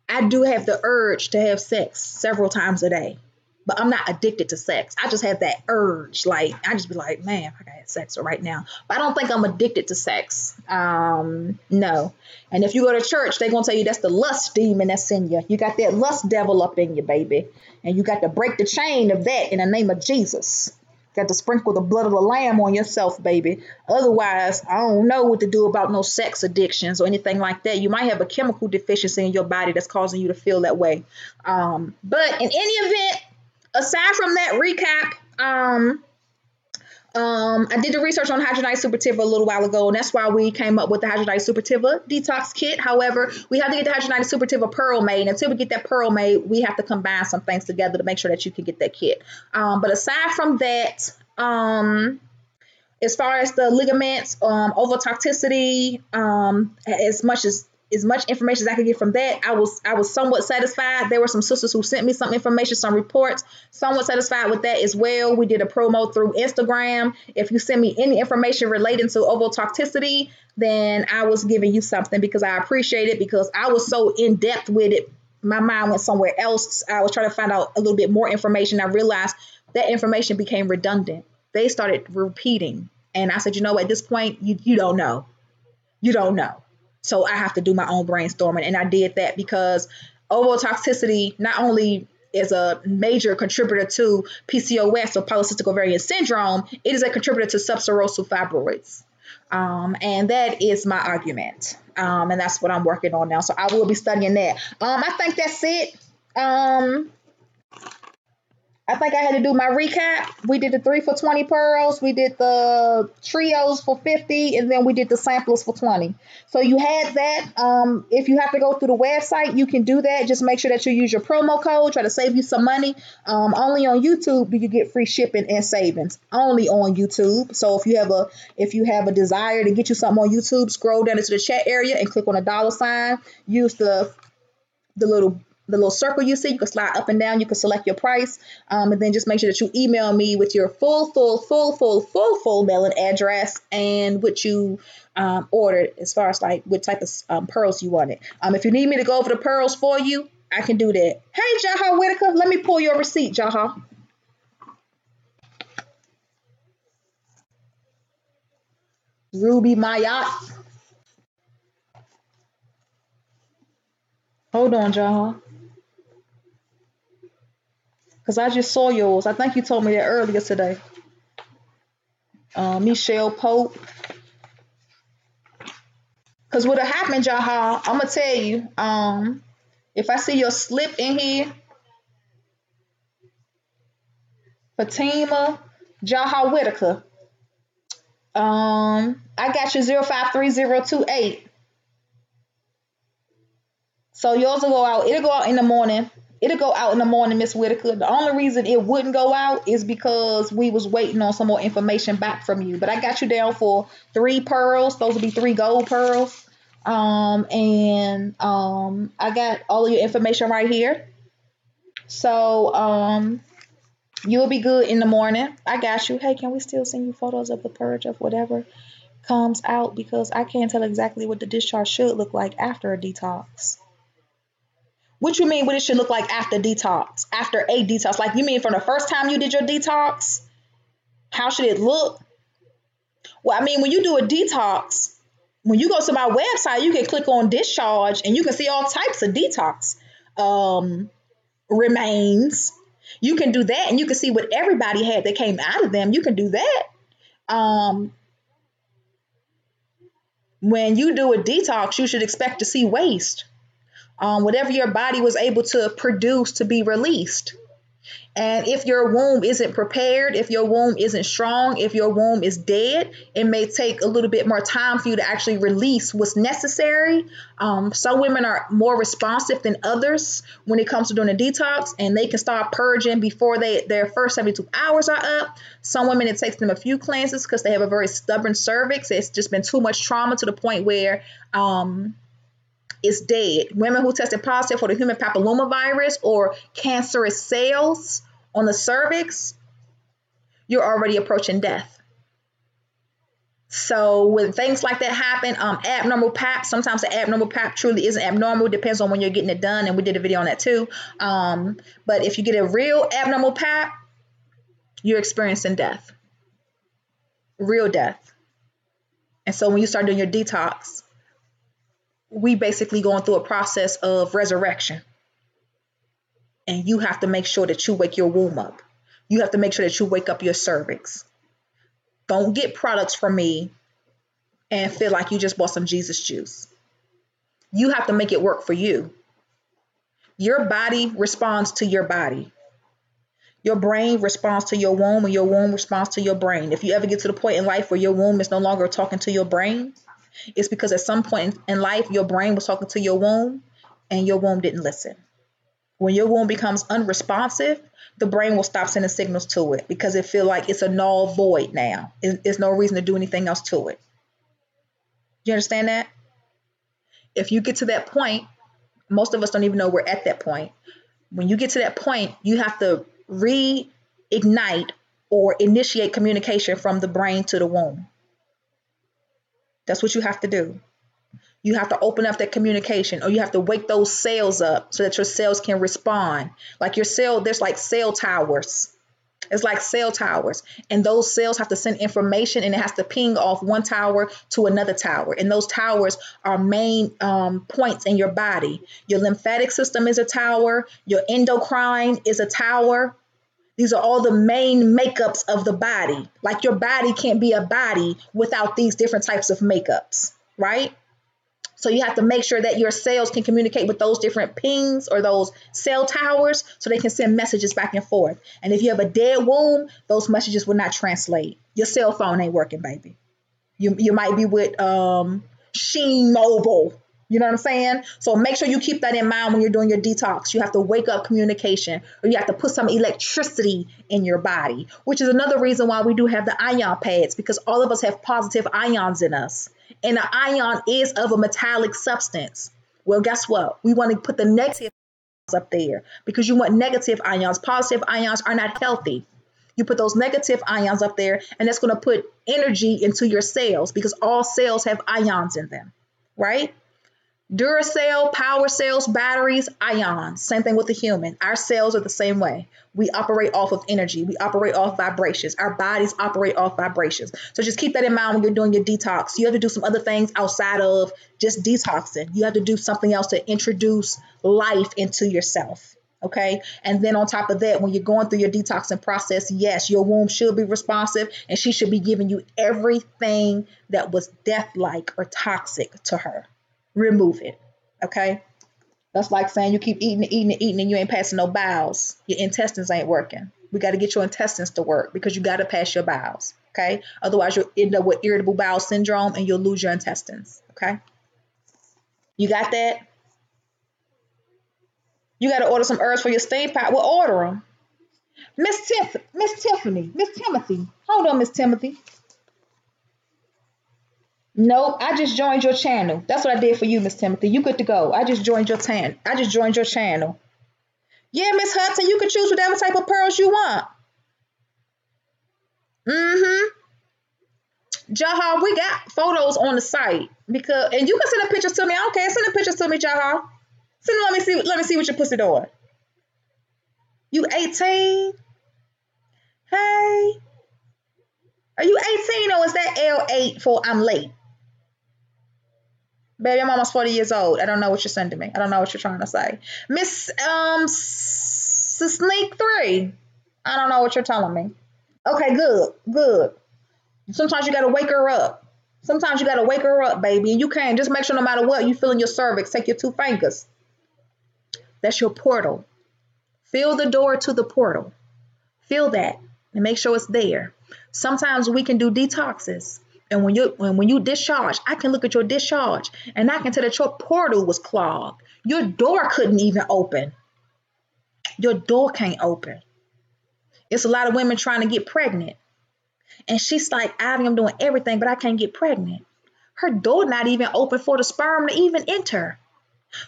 B: have the urge to have sex several times a day, but I'm not addicted to sex. I just have that urge. Like, I just be like, man, I gotta have sex right now. But I don't think I'm addicted to sex. No. And if you go to church, they're gonna tell you that's the lust demon that's in you. You got that lust devil up in you, baby. And you got to break the chain of that in the name of Jesus. Got to sprinkle the blood of the lamb on yourself, baby. Otherwise, I don't know what to do about no sex addictions or anything like that. You might have a chemical deficiency in your body that's causing you to feel that way. But in any event, aside from that recap, I did the research on hydrogenated supertiva a little while ago, and that's why we came up with the hydrogenated supertiva detox kit. However, we have to get the hydrogenated supertiva pearl made. And until we get that pearl made, we have to combine some things together to make sure that you can get that kit. But aside from that, as far as the ligaments, ovotoxicity, as much information as I could get from that, I was somewhat satisfied. There were some sisters who sent me some information, some reports, somewhat satisfied with that as well. We did a promo through Instagram. If you send me any information relating to ovotoxicity, then I was giving you something because I appreciate it, because I was so in depth with it. My mind went somewhere else. I was trying to find out a little bit more information. I realized that information became redundant. They started repeating. And I said, you know, at this point, you don't know. You don't know. So I have to do my own brainstorming. And I did that because ovotoxicity not only is a major contributor to PCOS, or polycystic ovarian syndrome, it is a contributor to subserosal fibroids. And that is my argument. And that's what I'm working on now. So I will be studying that. I think that's it. I think I had to do my recap. We did the 3 for 20 pearls. We did the trios for 50, and then we did the samplers for 20. So you had that. If you have to go through the website, you can do that. Just make sure that you use your promo code. Try to save you some money. Only on YouTube do you get free shipping and savings. Only on YouTube. So if you have a desire to get you something on YouTube, scroll down into the chat area and click on a $sign. Use the little circle you see. You can slide up and down. You can select your price, and then just make sure that you email me with your full mailing address and what you ordered, as far as like what type of pearls you wanted. If you need me to go over the pearls for you, I can do that. Hey, Jaha Whitaker, let me pull your receipt, Jaha. Ruby Mayat. Hold on, Jaha. Because I just saw yours. I think you told me that earlier today. Michelle Pope. Because what'll happen, Jaha, I'm going to tell you, if I see your slip in here, Fatima Jaha Whitaker, I got you 053028. So yours will go out. It'll go out in the morning. It'll go out in the morning, Miss Whitaker. The only reason it wouldn't go out is because we was waiting on some more information back from you. But I got you down for 3 pearls. Those will be 3 gold pearls. I got all of your information right here. So you'll be good in the morning. I got you. Hey, can we still send you photos of the purge of whatever comes out? Because I can't tell exactly what the discharge should look like after a detox. What you mean what it should look like after detox? After a detox? Like, you mean from the first time you did your detox? How should it look? Well, I mean, when you do a detox, when you go to my website, you can click on discharge and you can see all types of detox remains. You can do that and you can see what everybody had that came out of them. You can do that. When you do a detox, you should expect to see waste. whatever your body was able to produce to be released. And if your womb isn't prepared, if your womb isn't strong, if your womb is dead, it may take a little bit more time for you to actually release what's necessary. Some women are more responsive than others when it comes to doing a detox, and they can start purging before their first 72 hours are up. Some women, it takes them a few cleanses because they have a very stubborn cervix. It's just been too much trauma to the point where it's dead. Women who tested positive for the human papillomavirus or cancerous cells on the cervix, you're already approaching death. So when things like that happen, abnormal pap, sometimes the abnormal pap truly isn't abnormal. Depends on when you're getting it done, and we did a video on that too. But if you get a real abnormal pap, you're experiencing death, real death. And so when you start doing your detox, we basically going through a process of resurrection. And you have to make sure that you wake your womb up. You have to make sure that you wake up your cervix. Don't get products from me and feel like you just bought some Jesus juice. You have to make it work for you. Your body responds to your body. Your brain responds to your womb, and your womb responds to your brain. If you ever get to the point in life where your womb is no longer talking to your brain, it's because at some point in life, your brain was talking to your womb and your womb didn't listen. When your womb becomes unresponsive, the brain will stop sending signals to it because it feels like it's a null void now. There's no reason to do anything else to it. Do you understand that? If you get to that point, most of us don't even know we're at that point. When you get to that point, you have to reignite or initiate communication from the brain to the womb. That's what you have to do. You have to open up that communication, or you have to wake those cells up so that your cells can respond. Like your cell, there's like cell towers. It's like cell towers. And those cells have to send information, and it has to ping off one tower to another tower. And those towers are main points in your body. Your lymphatic system is a tower. Your endocrine is a tower. These are all the main makeups of the body. Like your body can't be a body without these different types of makeups, right? So you have to make sure that your cells can communicate with those different pings or those cell towers so they can send messages back and forth. And if you have a dead womb, those messages will not translate. Your cell phone ain't working, baby. You might be with Sheen Mobile. You know what I'm saying? So make sure you keep that in mind when you're doing your detox. You have to wake up communication, or you have to put some electricity in your body, which is another reason why we do have the ion pads, because all of us have positive ions in us. And the ion is of a metallic substance. Well, guess what? We want to put the negative ions up there because you want negative ions. Positive ions are not healthy. You put those negative ions up there, and that's going to put energy into your cells because all cells have ions in them, right? Duracell, power cells, batteries, ions. Same thing with the human. Our cells are the same way. We operate off of energy. We operate off vibrations. Our bodies operate off vibrations. So just keep that in mind when you're doing your detox. You have to do some other things outside of just detoxing. You have to do something else to introduce life into yourself. Okay. And then on top of that, when you're going through your detoxing process, yes, your womb should be responsive, and she should be giving you everything that was death-like or toxic to her. Remove it. Okay. That's like saying you keep eating and eating and eating and you ain't passing no bowels. Your intestines ain't working. We got to get your intestines to work because you got to pass your bowels. Okay. Otherwise, you'll end up with irritable bowel syndrome and you'll lose your intestines. Okay. You got that? You got to order some herbs for your steam pot. We'll order them. Miss Timothy. Hold on, Miss Timothy. Nope, I just joined your channel. That's what I did for you, Miss Timothy. You good to go. I just joined your channel. Yeah, Miss Hudson, you can choose whatever type of pearls you want. Jahar, we got photos on the site and you can send the pictures to me. Okay, send the pictures to me, Jahar. Let me see what your pussy doing. You 18? Hey. Are you 18 or is that L8 for I'm late? Baby, I'm almost 40 years old. I don't know what you're sending me. I don't know what you're trying to say. Miss Sneak 3. I don't know what you're telling me. Okay, good. Sometimes you got to wake her up. Baby. And you can. Just make sure no matter what, you feel in your cervix. Take your 2 fingers. That's your portal. Feel the door to the portal. Feel that and make sure it's there. Sometimes we can do detoxes. And when you discharge, I can look at your discharge and I can tell that your portal was clogged. Your door couldn't even open. Your door can't open. It's a lot of women trying to get pregnant. And she's like, Ivy, I'm doing everything, but I can't get pregnant. Her door not even open for the sperm to even enter.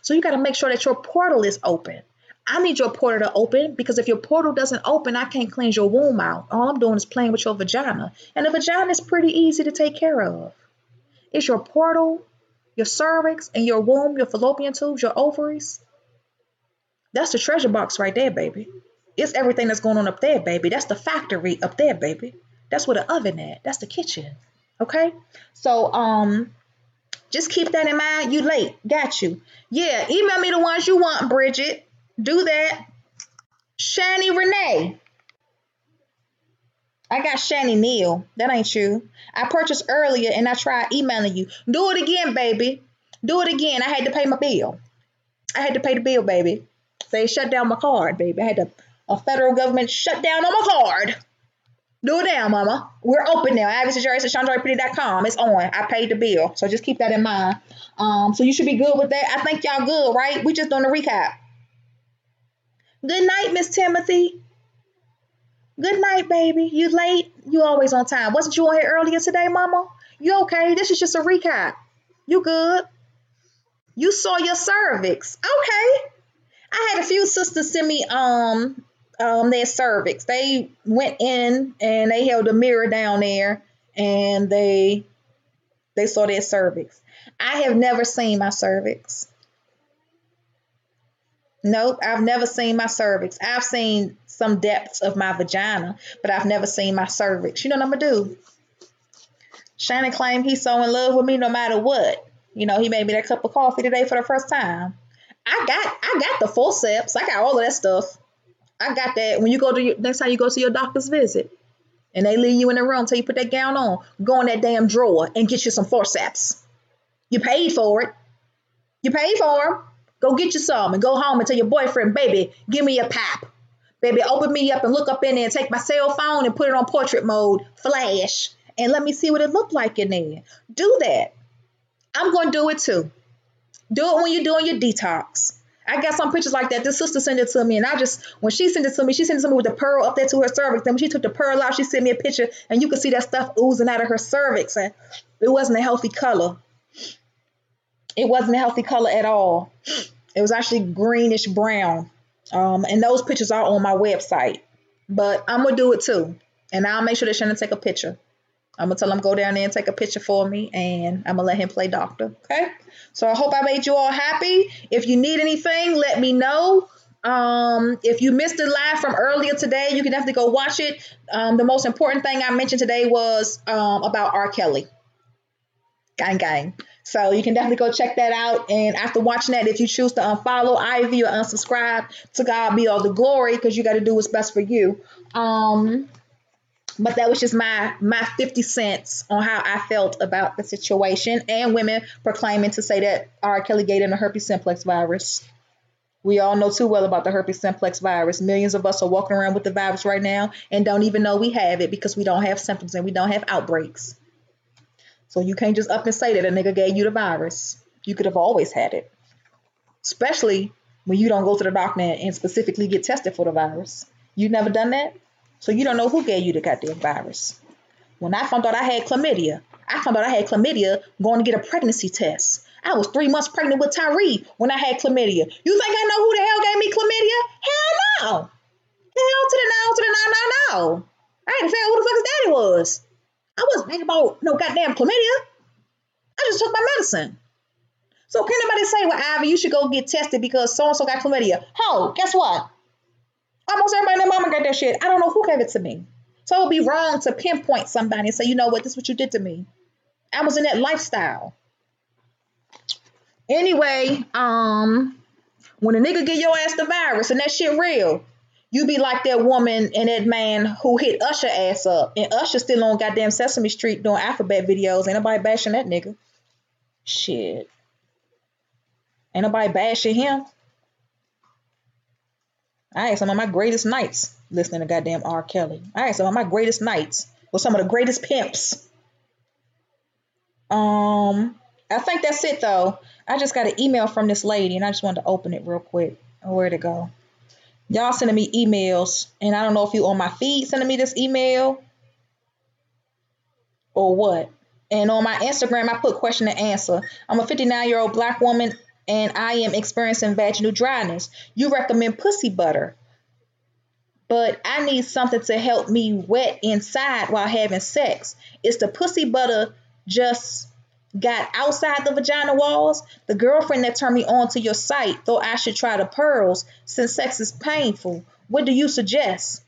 B: So you got to make sure that your portal is open. I need your portal to open because if your portal doesn't open, I can't cleanse your womb out. All I'm doing is playing with your vagina. And the vagina is pretty easy to take care of. It's your portal, your cervix, and your womb, your fallopian tubes, your ovaries. That's the treasure box right there, baby. It's everything that's going on up there, baby. That's the factory up there, baby. That's where the oven at. That's the kitchen. Okay? So, just keep that in mind. You late. Got you. Yeah, email me the ones you want, Bridget. Do that. Shani Renee. I got Shani Neal. That ain't you. I purchased earlier and I tried emailing you. Do it again, baby. Do it again. I had to pay my bill. I had to pay the bill, baby. They shut down my card, baby. I had a federal government shut down on my card. Do it now, mama. We're open now. AvidSuggestions@ShanJoyPretty.com. It's on. I paid the bill. So just keep that in mind. So you should be good with that. I think y'all good, right? We just doing a recap. Good night, Miss Timothy. Good night, baby. You late? You always on time. Wasn't you on here earlier today, mama? You okay? This is just a recap. You good? You saw your cervix. Okay. I had a few sisters send me their cervix. They went in and they held a mirror down there and they saw their cervix. I have never seen my cervix. Nope, I've never seen my cervix. I've seen some depths of my vagina, but I've never seen my cervix. You know what I'm gonna do? Shannon claimed he's so in love with me no matter what. You know, he made me that cup of coffee today for the first time. I got the forceps. I got all of that stuff. I got that. When you go to next time you go to your doctor's visit, and they leave you in the room till you put that gown on, go in that damn drawer and get you some forceps. You paid for it. You paid for them. Go get you some and go home and tell your boyfriend, baby, give me a pap. Baby, open me up and look up in there and take my cell phone and put it on portrait mode, flash, and let me see what it looked like in there. Do that. I'm going to do it too. Do it when you're doing your detox. I got some pictures like that. This sister sent it to me, and when she sent it to me with the pearl up there to her cervix. Then when she took the pearl out, she sent me a picture, and you could see that stuff oozing out of her cervix, and it wasn't a healthy color. It wasn't a healthy color at all. It was actually greenish brown. And those pictures are on my website. But I'm going to do it too. And I'll make sure that Shannon take a picture. I'm going to tell him go down there and take a picture for me. And I'm going to let him play doctor. Okay? So I hope I made you all happy. If you need anything, let me know. If you missed the live from earlier today, you can definitely go watch it. The most important thing I mentioned today was about R. Kelly. Gang, gang. So you can definitely go check that out. And after watching that, if you choose to unfollow Ivy or unsubscribe, to God be all the glory, because you got to do what's best for you. But that was just my 50 cents on how I felt about the situation and women proclaiming to say that R. Kelly gave them the herpes simplex virus. We all know too well about the herpes simplex virus. Millions of us are walking around with the virus right now and don't even know we have it because we don't have symptoms and we don't have outbreaks. So you can't just up and say that a nigga gave you the virus. You could have always had it. Especially when you don't go to the doctor and specifically get tested for the virus. You never done that? So you don't know who gave you the goddamn virus. When I found out I had chlamydia, going to get a pregnancy test. I was 3 months pregnant with Tyree when I had chlamydia. You think I know who the hell gave me chlamydia? Hell no. Hell to the no. I had to figure out who the fuck his daddy was. I wasn't thinking about no goddamn chlamydia. I just took my medicine. So can anybody say, well, Ivy, you should go get tested because so-and-so got chlamydia? Ho, guess what? Almost everybody in their mama got that shit. I don't know who gave it to me. So it would be wrong to pinpoint somebody and say, you know what, this is what you did to me. I was in that lifestyle. Anyway, when a nigga get your ass the virus and that shit real, you be like that woman and that man who hit Usher ass up. And Usher still on goddamn Sesame Street doing alphabet videos. Ain't nobody bashing that nigga. Shit. Ain't nobody bashing him. I had some of my greatest nights listening to goddamn R. Kelly. I had some of my greatest nights with some of the greatest pimps. I think that's it though. I just got an email from this lady and I just wanted to open it real quick. Where'd it go? Y'all sending me emails, and I don't know if you on my feed sending me this email or what. And on my Instagram, I put question and answer. I'm a 59-year-old black woman and I am experiencing vaginal dryness. You recommend pussy butter, but I need something to help me wet inside while having sex. Is the pussy butter just got outside the vagina walls? The girlfriend that turned me on to your site thought I should try the pearls since sex is painful. What do you suggest?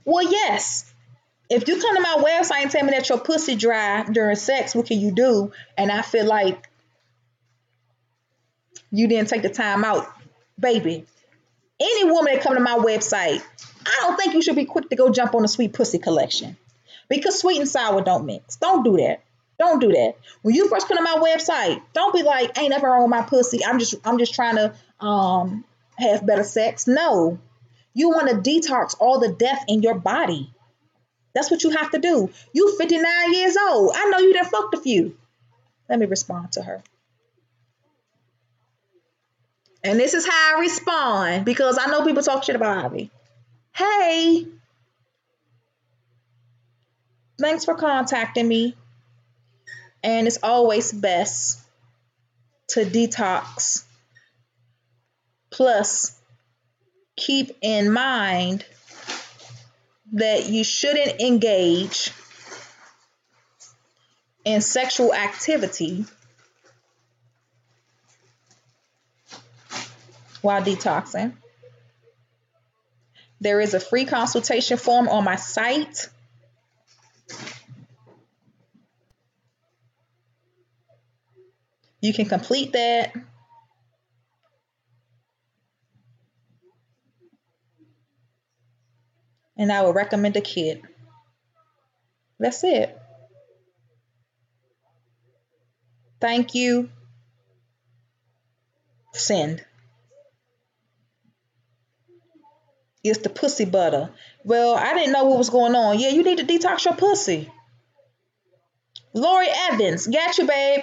B: Well, yes. If you come to my website and tell me that your pussy dry during sex, what can you do? And I feel like you didn't take the time out, baby. Any woman that come to my website, I don't think you should be quick to go jump on the sweet pussy collection because sweet and sour don't mix. Don't do that. Don't do that. When you first come to my website, don't be like, ain't nothing wrong with my pussy. I'm just trying to have better sex. No, you want to detox all the death in your body. That's what you have to do. You 59 years old. I know you done fucked a few. Let me respond to her. And this is how I respond because I know people talk shit about Ivy. Hey, thanks for contacting me. And it's always best to detox. Plus, keep in mind that you shouldn't engage in sexual activity while detoxing. There is a free consultation form on my site. You can complete that. And I would recommend a kit. That's it. Thank you. Send. It's the pussy butter. Well, I didn't know what was going on. Yeah, you need to detox your pussy. Lori Evans, got you, babe.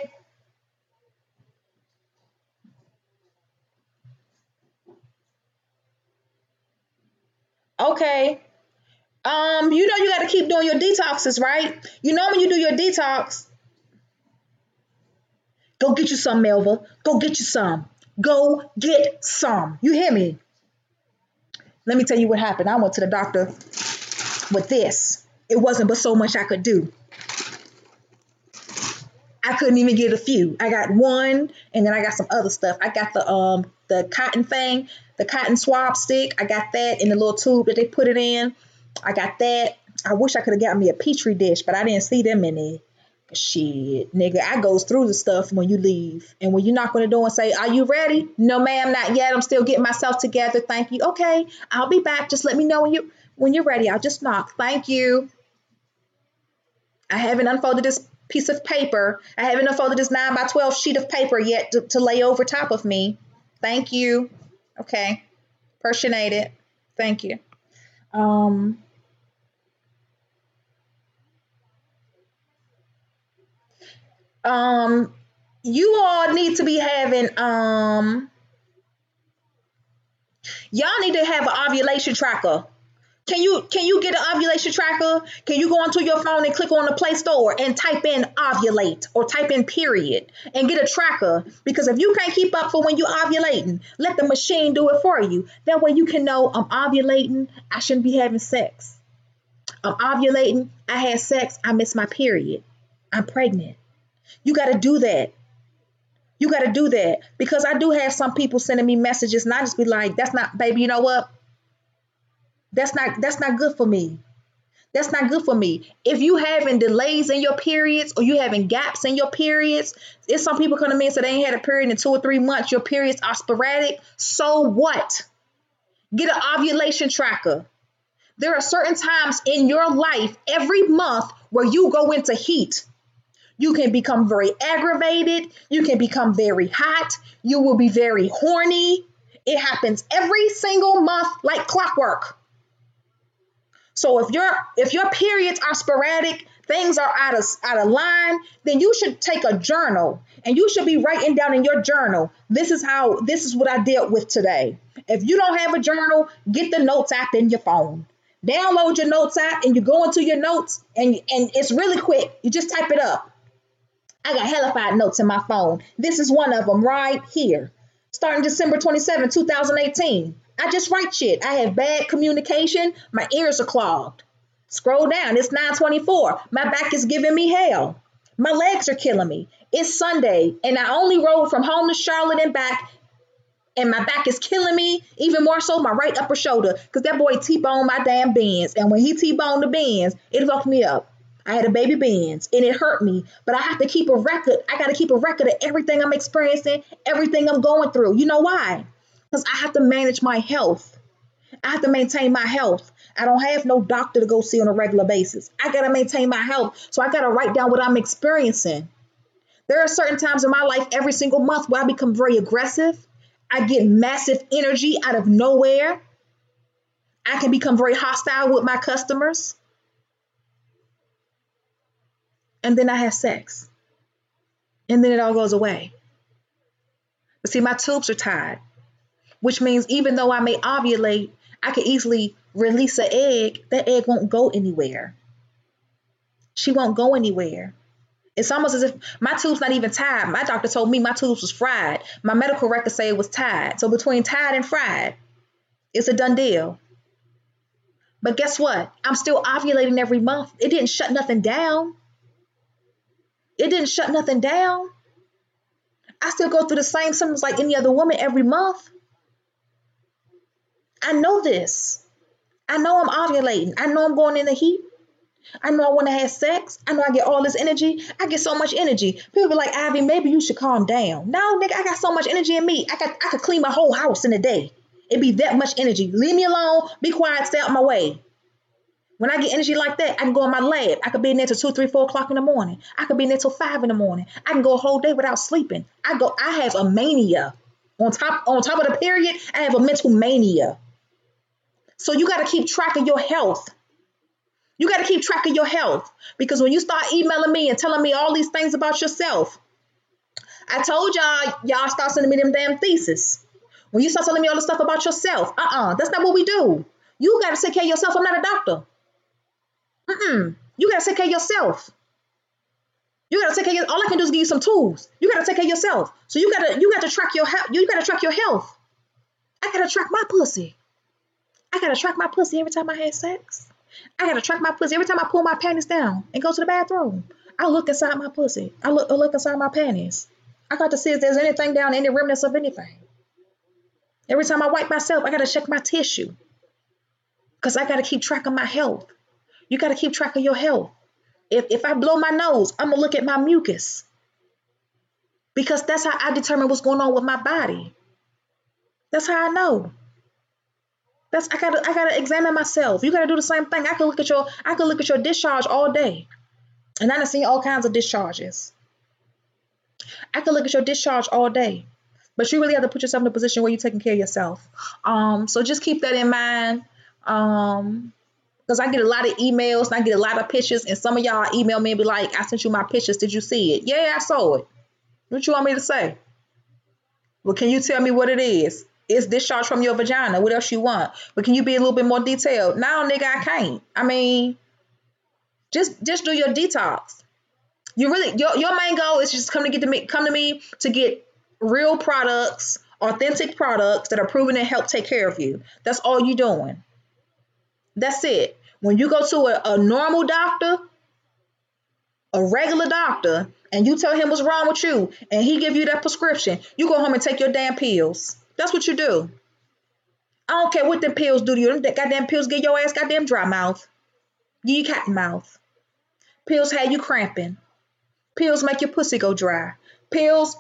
B: Okay. You got to keep doing your detoxes, right? You know when you do your detox, go get you some, Melva. Go get you some. Go get some. You hear me? Let me tell you what happened. I went to the doctor with this. It wasn't but so much I could do. I couldn't even get a few. I got one, and then I got some other stuff. I got the cotton thing, the cotton swab stick. I got that in the little tube that they put it in. I got that. I wish I could have got me a petri dish, but I didn't see them in there. Shit, nigga, I goes through the stuff when you leave. And when you knock on the door and say, are you ready? No, ma'am, not yet. I'm still getting myself together. Thank you. Okay, I'll be back. Just let me know when you're ready. I'll just knock. Thank you. I haven't unfolded this piece of paper. I haven't unfolded this 9 by 12 sheet of paper yet to lay over top of me. Thank you. Okay. Personated. Thank you. You all need to be having y'all need to have an ovulation tracker. Can you get an ovulation tracker? Can you go onto your phone and click on the Play Store and type in ovulate or type in period and get a tracker? Because if you can't keep up for when you're ovulating, let the machine do it for you. That way you can know I'm ovulating, I shouldn't be having sex. I'm ovulating, I had sex, I missed my period. I'm pregnant. You got to do that. You got to do that because I do have some people sending me messages and I just be like, that's not, baby, you know what? That's not good for me. That's not good for me. If you having delays in your periods or you having gaps in your periods, it's some people come to me and say they ain't had a period in 2 or 3 months. Your periods are sporadic. So what? Get an ovulation tracker. There are certain times in your life every month where you go into heat. You can become very aggravated. You can become very hot. You will be very horny. It happens every single month like clockwork. So if your periods are sporadic, things are out of line, then you should take a journal and you should be writing down in your journal, this is what I dealt with today. If you don't have a journal, get the notes app in your phone. Download your notes app and you go into your notes and it's really quick. You just type it up. I got hellified notes in my phone. This is one of them right here. Starting December 2018. I just write shit. I have bad communication. My ears are clogged. Scroll down. It's 9:24. My back is giving me hell. My legs are killing me. It's Sunday, and I only rode from home to Charlotte and back, and my back is killing me. Even more so, my right upper shoulder, because that boy T-boned my damn Benz. And when he T-boned the Benz, it fucked me up. I had a baby Benz, and it hurt me. But I have to keep a record. I got to keep a record of everything I'm experiencing, everything I'm going through. You know why? Because I have to manage my health. I have to maintain my health. I don't have no doctor to go see on a regular basis. I got to maintain my health. So I got to write down what I'm experiencing. There are certain times in my life every single month where I become very aggressive. I get massive energy out of nowhere. I can become very hostile with my customers. And then I have sex. And then it all goes away. But see, my tubes are tied, which means even though I may ovulate, I can easily release an egg. That egg won't go anywhere. She won't go anywhere. It's almost as if my tube's not even tied. My doctor told me my tubes was fried. My medical records say it was tied. So between tied and fried, it's a done deal. But guess what? I'm still ovulating every month. It didn't shut nothing down. It didn't shut nothing down. I still go through the same symptoms like any other woman every month. I know this. I know I'm ovulating. I know I'm going in the heat. I know I want to have sex. I know I get all this energy. I get so much energy. People be like, Ivy, maybe you should calm down. No, nigga, I got so much energy in me. I could clean my whole house in a day. It'd be that much energy. Leave me alone. Be quiet. Stay out my way. When I get energy like that, I can go in my lab. I could be in there till 2, 3, 4 o'clock in the morning. I could be in there till 5 in the morning. I can go a whole day without sleeping. I have a mania. On top of the period, I have a mental mania. So you got to keep track of your health. You got to keep track of your health, because when you start emailing me and telling me all these things about yourself, I told y'all start sending me them damn thesis. When you start telling me all the stuff about yourself, that's not what we do. You got to take care of yourself. I'm not a doctor. You got to take care of yourself. You got to take care of all I can do is give you some tools. You got to take care of yourself. So you got to track your health. You got to track your health. I got to track my pussy. I got to track my pussy every time I have sex. I got to track my pussy every time I pull my panties down and go to the bathroom. I look inside my pussy. I look inside my panties. I got to see if there's anything down, any remnants of anything. Every time I wipe myself, I got to check my tissue, because I got to keep track of my health. You got to keep track of your health. If I blow my nose, I'm going to look at my mucus, because that's how I determine what's going on with my body. That's how I know. I gotta examine myself. You gotta do the same thing. I can look at your discharge all day. And I done seen all kinds of discharges. I can look at your discharge all day. But you really have to put yourself in a position where you're taking care of yourself. So just keep that in mind. Because I get a lot of emails and I get a lot of pictures, and some of y'all email me and be like, I sent you my pictures. Did you see it? Yeah, I saw it. What you want me to say? Well, can you tell me what it is? It's discharge from your vagina. What else you want? But can you be a little bit more detailed? No, nigga, I can't. I mean, just do your detox. You really your main goal is just come to me to get real products, authentic products that are proven to help take care of you. That's all you're doing. That's it. When you go to a normal doctor, a regular doctor, and you tell him what's wrong with you, and he give you that prescription, you go home and take your damn pills. That's what you do. I don't care what them pills do to you. Them goddamn pills give your ass goddamn dry mouth. Give you cotton mouth. Pills have you cramping. Pills make your pussy go dry. Pills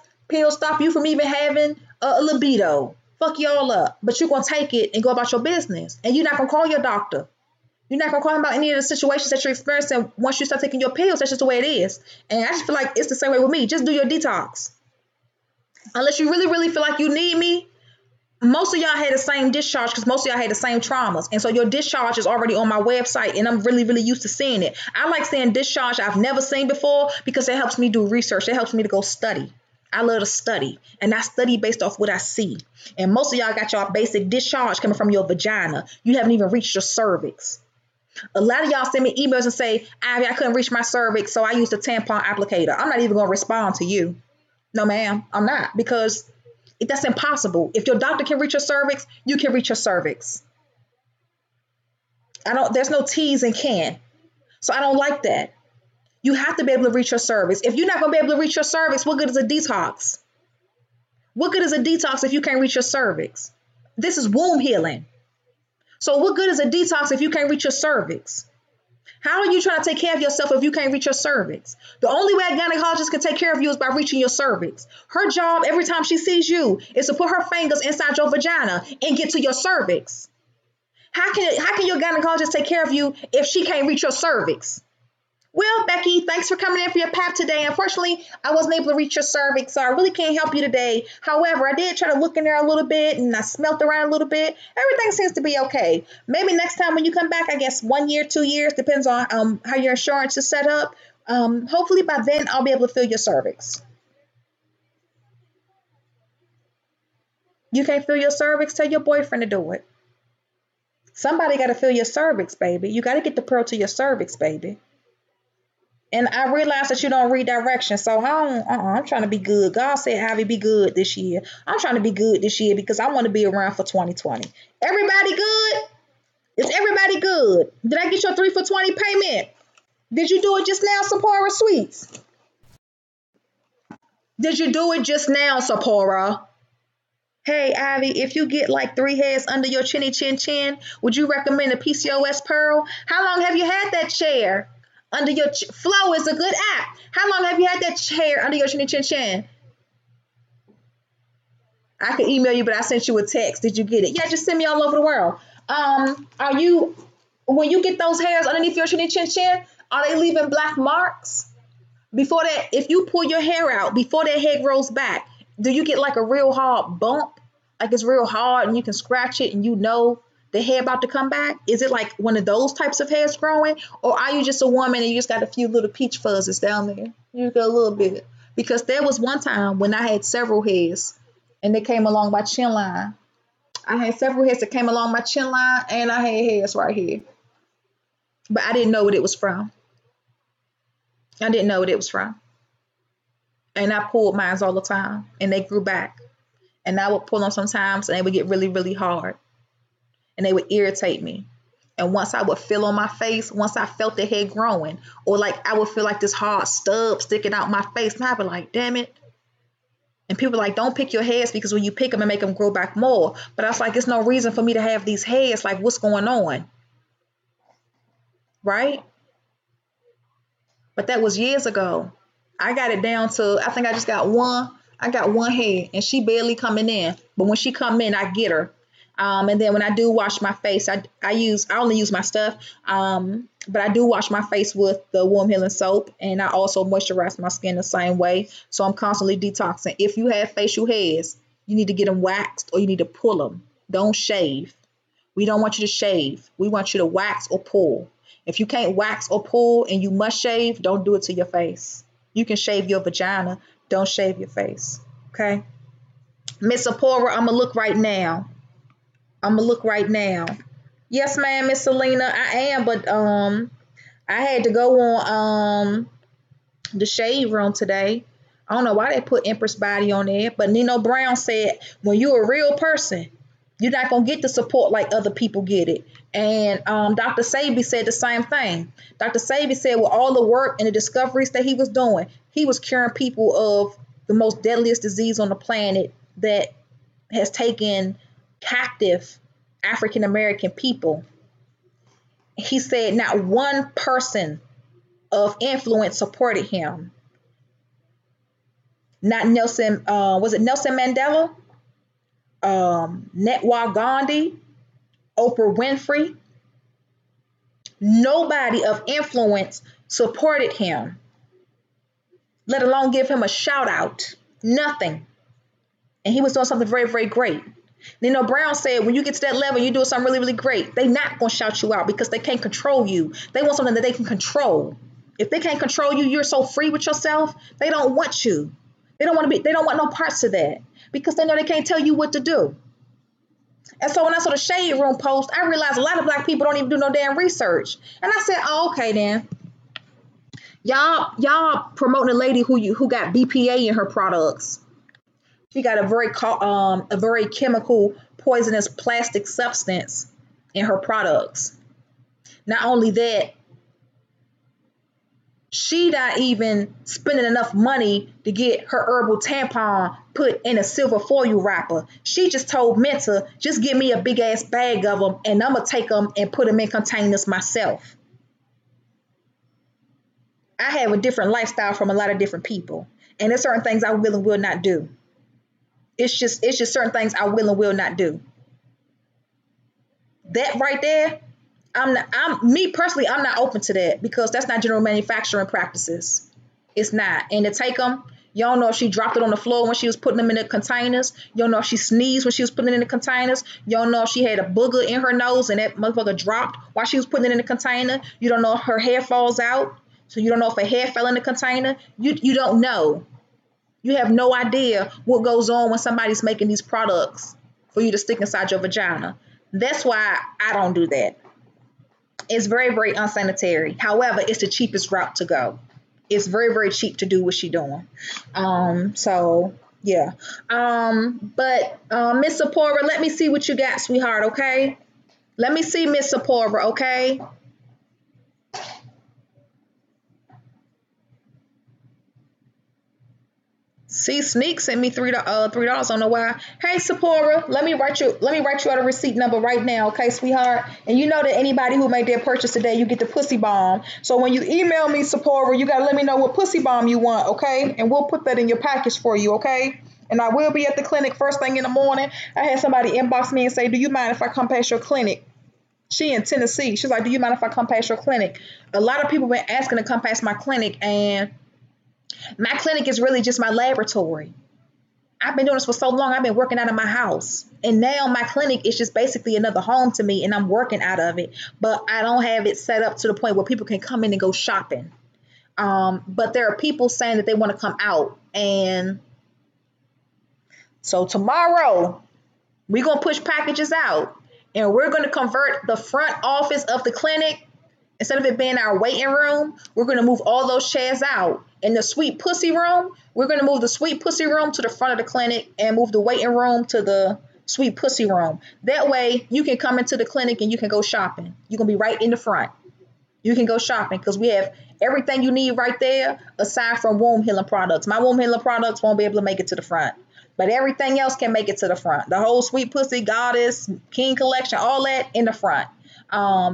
B: stop you from even having a libido. Fuck you all up. But you're going to take it and go about your business. And you're not going to call your doctor. You're not going to call him about any of the situations that you're experiencing once you start taking your pills. That's just the way it is. And I just feel like it's the same way with me. Just do your detox. Unless you really, really feel like you need me, Most of y'all had the same discharge because most of y'all had the same traumas. And so your discharge is already on my website and I'm really, really used to seeing it. I like seeing discharge I've never seen before because it helps me do research. It helps me to go study. I love to study and I study based off what I see. And most of y'all got y'all basic discharge coming from your vagina. You haven't even reached your cervix. A lot of y'all send me emails and say, Ivy, I couldn't reach my cervix, so I used a tampon applicator. I'm not even going to respond to you. No, ma'am, I'm not, because that's impossible. If your doctor can reach your cervix, you can reach your cervix. There's no T's and can. So I don't like that. You have to be able to reach your cervix. If you're not going to be able to reach your cervix, what good is a detox? What good is a detox if you can't reach your cervix? This is womb healing. So what good is a detox if you can't reach your cervix? How are you trying to take care of yourself if you can't reach your cervix? The only way a gynecologist can take care of you is by reaching your cervix. Her job every time she sees you is to put her fingers inside your vagina and get to your cervix. How can your gynecologist take care of you if she can't reach your cervix? Well, Becky, thanks for coming in for your PAP today. Unfortunately, I wasn't able to reach your cervix, so I really can't help you today. However, I did try to look in there a little bit, and I smelt around a little bit. Everything seems to be okay. Maybe next time when you come back, I guess 1 year, 2 years, depends on how your insurance is set up. Hopefully by then, I'll be able to fill your cervix. You can't fill your cervix? Tell your boyfriend to do it. Somebody got to fill your cervix, baby. You got to get the pearl to your cervix, baby. And I realize that you don't read directions, so I'm trying to be good. God said, Ivy, be good this year. I'm trying to be good this year because I want to be around for 2020. Everybody good? Is everybody good? Did I get your 3 for 20 payment? Did you do it just now, Sapporo Sweets? Did you do it just now, Sapporo? Hey, Ivy, if you get like 3 hairs under your chinny chin chin, would you recommend a PCOS Pearl? How long have you had that chair? Under your Flow is a good app. How long have you had that chair under your chinny chin chin? I could email you, but I sent you a text. Did you get it? Yeah, just send me all over the world. Are you, when you get those hairs underneath your chinny chin chin, are they leaving black marks? Before that, if you pull your hair out, before that hair grows back, do you get like a real hard bump? Like it's real hard and you can scratch it and you know the hair about to come back? Is it like one of those types of hairs growing? Or are you just a woman and you just got a few little peach fuzzes down there? You got a little bit. Because there was one time when I had several hairs and they came along my chin line. I had several hairs that came along my chin line and I had hairs right here. But I didn't know what it was from. I didn't know what it was from. And I pulled mine all the time and they grew back. And I would pull them sometimes and they would get really, really hard. And they would irritate me. And once I would feel on my face, once I felt the hair growing, or like I would feel like this hard stub sticking out my face, and I'd be like, damn it. And people are like, don't pick your hairs because when you pick them, it make them grow back more. But I was like, there's no reason for me to have these hairs. Like, what's going on? Right? But that was years ago. I got it down to, I think I just got one. I got one hair and she barely coming in. But when she come in, I get her. And then when I do wash my face, I only use my stuff. But I do wash my face with the warm healing soap. And I also moisturize my skin the same way. So I'm constantly detoxing. If you have facial hairs, you need to get them waxed or you need to pull them. Don't shave. We don't want you to shave. We want you to wax or pull. If you can't wax or pull and you must shave, don't do it to your face. You can shave your vagina. Don't shave your face. Okay? Miss Apora, I'm going to look right now. Yes, ma'am, Miss Selena, I am, but I had to go on the Shade Room today. I don't know why they put Empress Body on there, but Nino Brown said when you're a real person, you're not going to get the support like other people get it. And Dr. Sabi said the same thing. Dr. Sabi said with all the work and the discoveries that he was doing, he was curing people of the most deadliest disease on the planet that has taken captive African American people. He said not one person of influence supported him. Not Nelson, was it Nelson Mandela? Netwa Gandhi, Oprah Winfrey. Nobody of influence supported him, let alone give him a shout out. Nothing. And he was doing something very, very great. Nino Brown said, when you get to that level, you do something really, really great. They not gonna shout you out because they can't control you. They want something that they can control. If they can't control you, you're so free with yourself. They don't want you. They don't want to be. They don't want no parts of that because they know they can't tell you what to do. And so when I saw the shade room post, I realized a lot of black people don't even do no damn research. And I said, oh, okay then. Y'all promoting a lady who got BPA in her products. She got a very chemical poisonous plastic substance in her products. Not only that, she not even spending enough money to get her herbal tampon put in a silver foil wrapper. She just told Menta, just give me a big ass bag of them and I'm gonna take them and put them in containers myself. I have a different lifestyle from a lot of different people, and there's certain things I will and will not do. It's just certain things I will and will not do. That right there, I'm me personally, I'm not open to that because that's not general manufacturing practices. It's not. And to take them, you don't know if she dropped it on the floor when she was putting them in the containers. You don't know if she sneezed when she was putting it in the containers. You don't know if she had a booger in her nose and that motherfucker dropped while she was putting it in the container. You don't know if her hair falls out. So you don't know if her hair fell in the container. You don't know. You have no idea what goes on when somebody's making these products for you to stick inside your vagina. That's why I don't do that. It's very, very unsanitary. However, it's the cheapest route to go. It's very, very cheap to do what she's doing. So yeah. But Miss Sapora, let me see what you got, sweetheart, okay? Let me see Miss Sapora, okay? See, Sneak sent me $3. Don't know why. Hey, Sephora, let me write you out a receipt number right now, okay, sweetheart? And you know that anybody who made their purchase today, you get the pussy bomb. So when you email me, Sephora, you gotta let me know what pussy bomb you want, okay? And we'll put that in your package for you, okay? And I will be at the clinic first thing in the morning. I had somebody inbox me and say, "Do you mind if I come past your clinic?" She in Tennessee. She's like, "Do you mind if I come past your clinic?" A lot of people been asking to come past my clinic, and my clinic is really just my laboratory. I've been doing this for so long. I've been working out of my house. And now my clinic is just basically another home to me and I'm working out of it. But I don't have it set up to the point where people can come in and go shopping. But there are people saying that they want to come out. And so tomorrow we're going to push packages out and we're going to convert the front office of the clinic. Instead of it being our waiting room, we're going to move all those chairs out. In the sweet pussy room, we're going to move the sweet pussy room to the front of the clinic and move the waiting room to the sweet pussy room. That way, you can come into the clinic and you can go shopping. You're going to be right in the front. You can go shopping because we have everything you need right there aside from womb healing products. My womb healing products won't be able to make it to the front. But everything else can make it to the front. The whole sweet pussy, goddess, king collection, all that in the front.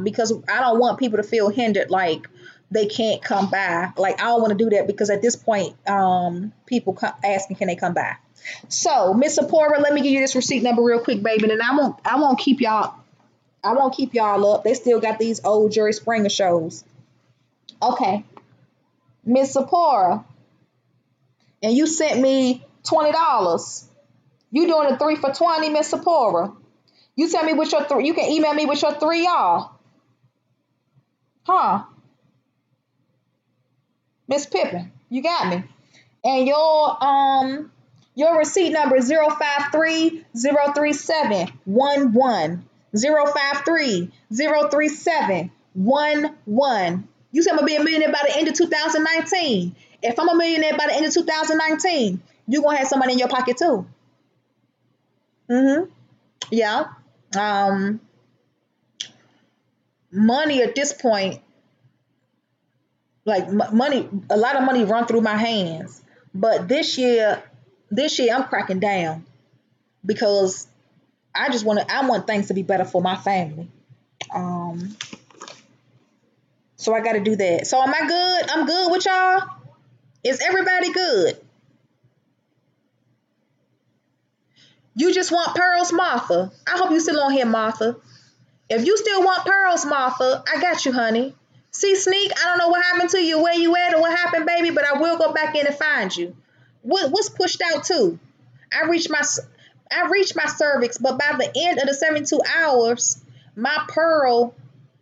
B: Because I don't want people to feel hindered like they can't come by. Like I don't want to do that because at this point, people asking can they come by. So Miss Sapora, let me give you this receipt number real quick, baby, and I won't keep y'all up. They still got these old Jerry Springer shows. Okay, Miss Sapora, and you sent me $20. You doing a 3 for 20, Miss Sapora? You tell me with your three. You can email me with your three, y'all. Huh? Miss Pippin, you got me. And your receipt number is 053-037-11. 053-037-11. You said I'm gonna be a millionaire by the end of 2019. If I'm a millionaire by the end of 2019, you're gonna have some money in your pocket too. Mm-hmm. Yeah. Money at this point, like money, a lot of money run through my hands. But this year I'm cracking down because I want things to be better for my family. So I got to do that. So am I good? I'm good with y'all. Is everybody good? You just want pearls, Martha. I hope you still on here, Martha. If you still want pearls, Martha, I got you, honey. See, Sneak, I don't know what happened to you, where you at, or what happened, baby, but I will go back in and find you. What's pushed out too? I reached my cervix, but by the end of the 72 hours, my pearl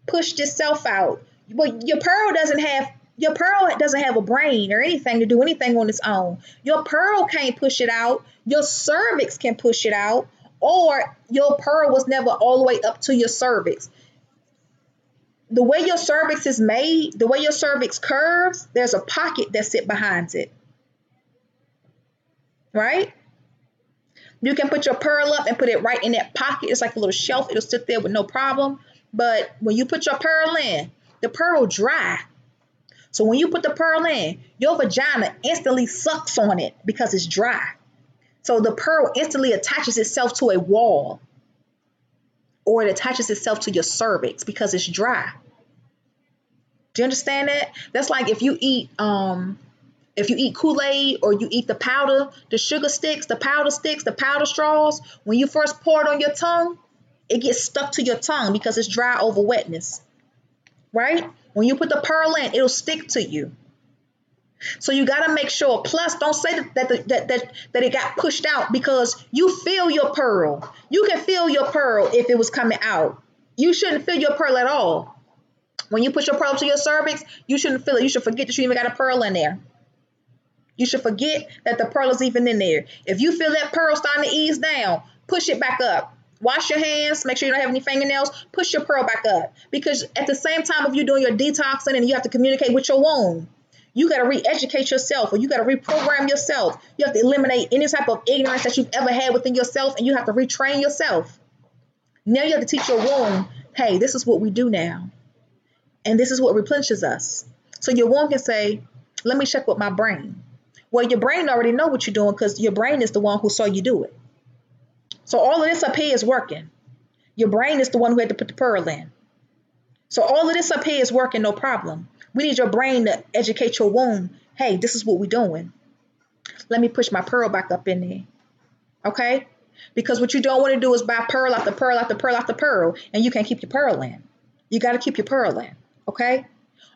B: pushed itself out. But your pearl doesn't have a brain or anything to do anything on its own. Your pearl can't push it out. Your cervix can push it out, or your pearl was never all the way up to your cervix. The way your cervix is made, the way your cervix curves, there's a pocket that sits behind it, right? You can put your pearl up and put it right in that pocket. It's like a little shelf. It'll sit there with no problem. But when you put your pearl in, the pearl dry. So when you put the pearl in, your vagina instantly sucks on it because it's dry. So the pearl instantly attaches itself to a wall, or it attaches itself to your cervix because it's dry. Do you understand that? That's like if you eat Kool-Aid, or you eat the powder, the sugar sticks, the powder straws, when you first pour it on your tongue, it gets stuck to your tongue because it's dry over wetness, right? When you put the pearl in, it'll stick to you. So you got to make sure. Plus, don't say that it got pushed out, because you feel your pearl. You can feel your pearl if it was coming out. You shouldn't feel your pearl at all. When you push your pearl to your cervix, you shouldn't feel it. You should forget that you even got a pearl in there. You should forget that the pearl is even in there. If you feel that pearl starting to ease down, push it back up. Wash your hands. Make sure you don't have any fingernails. Push your pearl back up. Because at the same time of you doing your detoxing and you have to communicate with your womb, you got to re-educate yourself, or you got to reprogram yourself. You have to eliminate any type of ignorance that you've ever had within yourself, and you have to retrain yourself. Now you have to teach your womb, hey, this is what we do now. And this is what replenishes us. So your womb can say, let me check with my brain. Well, your brain already know what you're doing, because your brain is the one who saw you do it. So all of this up here is working. Your brain is the one who had to put the pearl in. So all of this up here is working, no problem. We need your brain to educate your womb. Hey, this is what we're doing. Let me push my pearl back up in there. Okay? Because what you don't want to do is buy pearl after pearl after pearl after pearl, and you can't keep your pearl in. You got to keep your pearl in. Okay?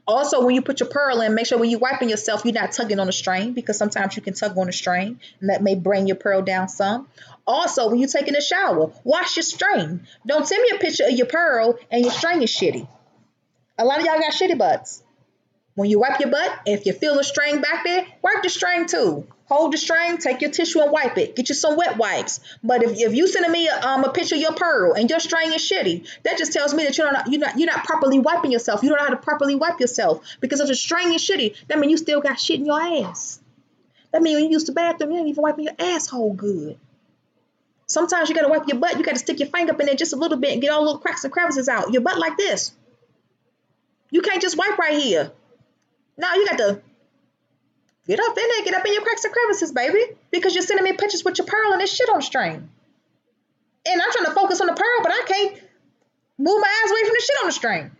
B: Also, when you put your pearl in, make sure when you're wiping yourself, you're not tugging on a string, because sometimes you can tug on a string, and that may bring your pearl down some. Also, when you're taking a shower, wash your string. Don't send me a picture of your pearl and your string is shitty. A lot of y'all got shitty butts. When you wipe your butt, if you feel the string back there, wipe the string too. Hold the string, take your tissue and wipe it. Get you some wet wipes. But if you sending me a picture of your pearl and your string is shitty, that just tells me that you're not properly wiping yourself. You don't know how to properly wipe yourself. Because if the string is shitty, that means you still got shit in your ass. That means when you use the bathroom, you ain't even wiping your asshole good. Sometimes you got to wipe your butt. You got to stick your finger up in there just a little bit and get all the little cracks and crevices out. Your butt like this. You can't just wipe right here. No, you got to get up in there, get up in your cracks and crevices, baby. Because you're sending me pictures with your pearl and this shit on the string. And I'm trying to focus on the pearl, but I can't move my eyes away from the shit on the string.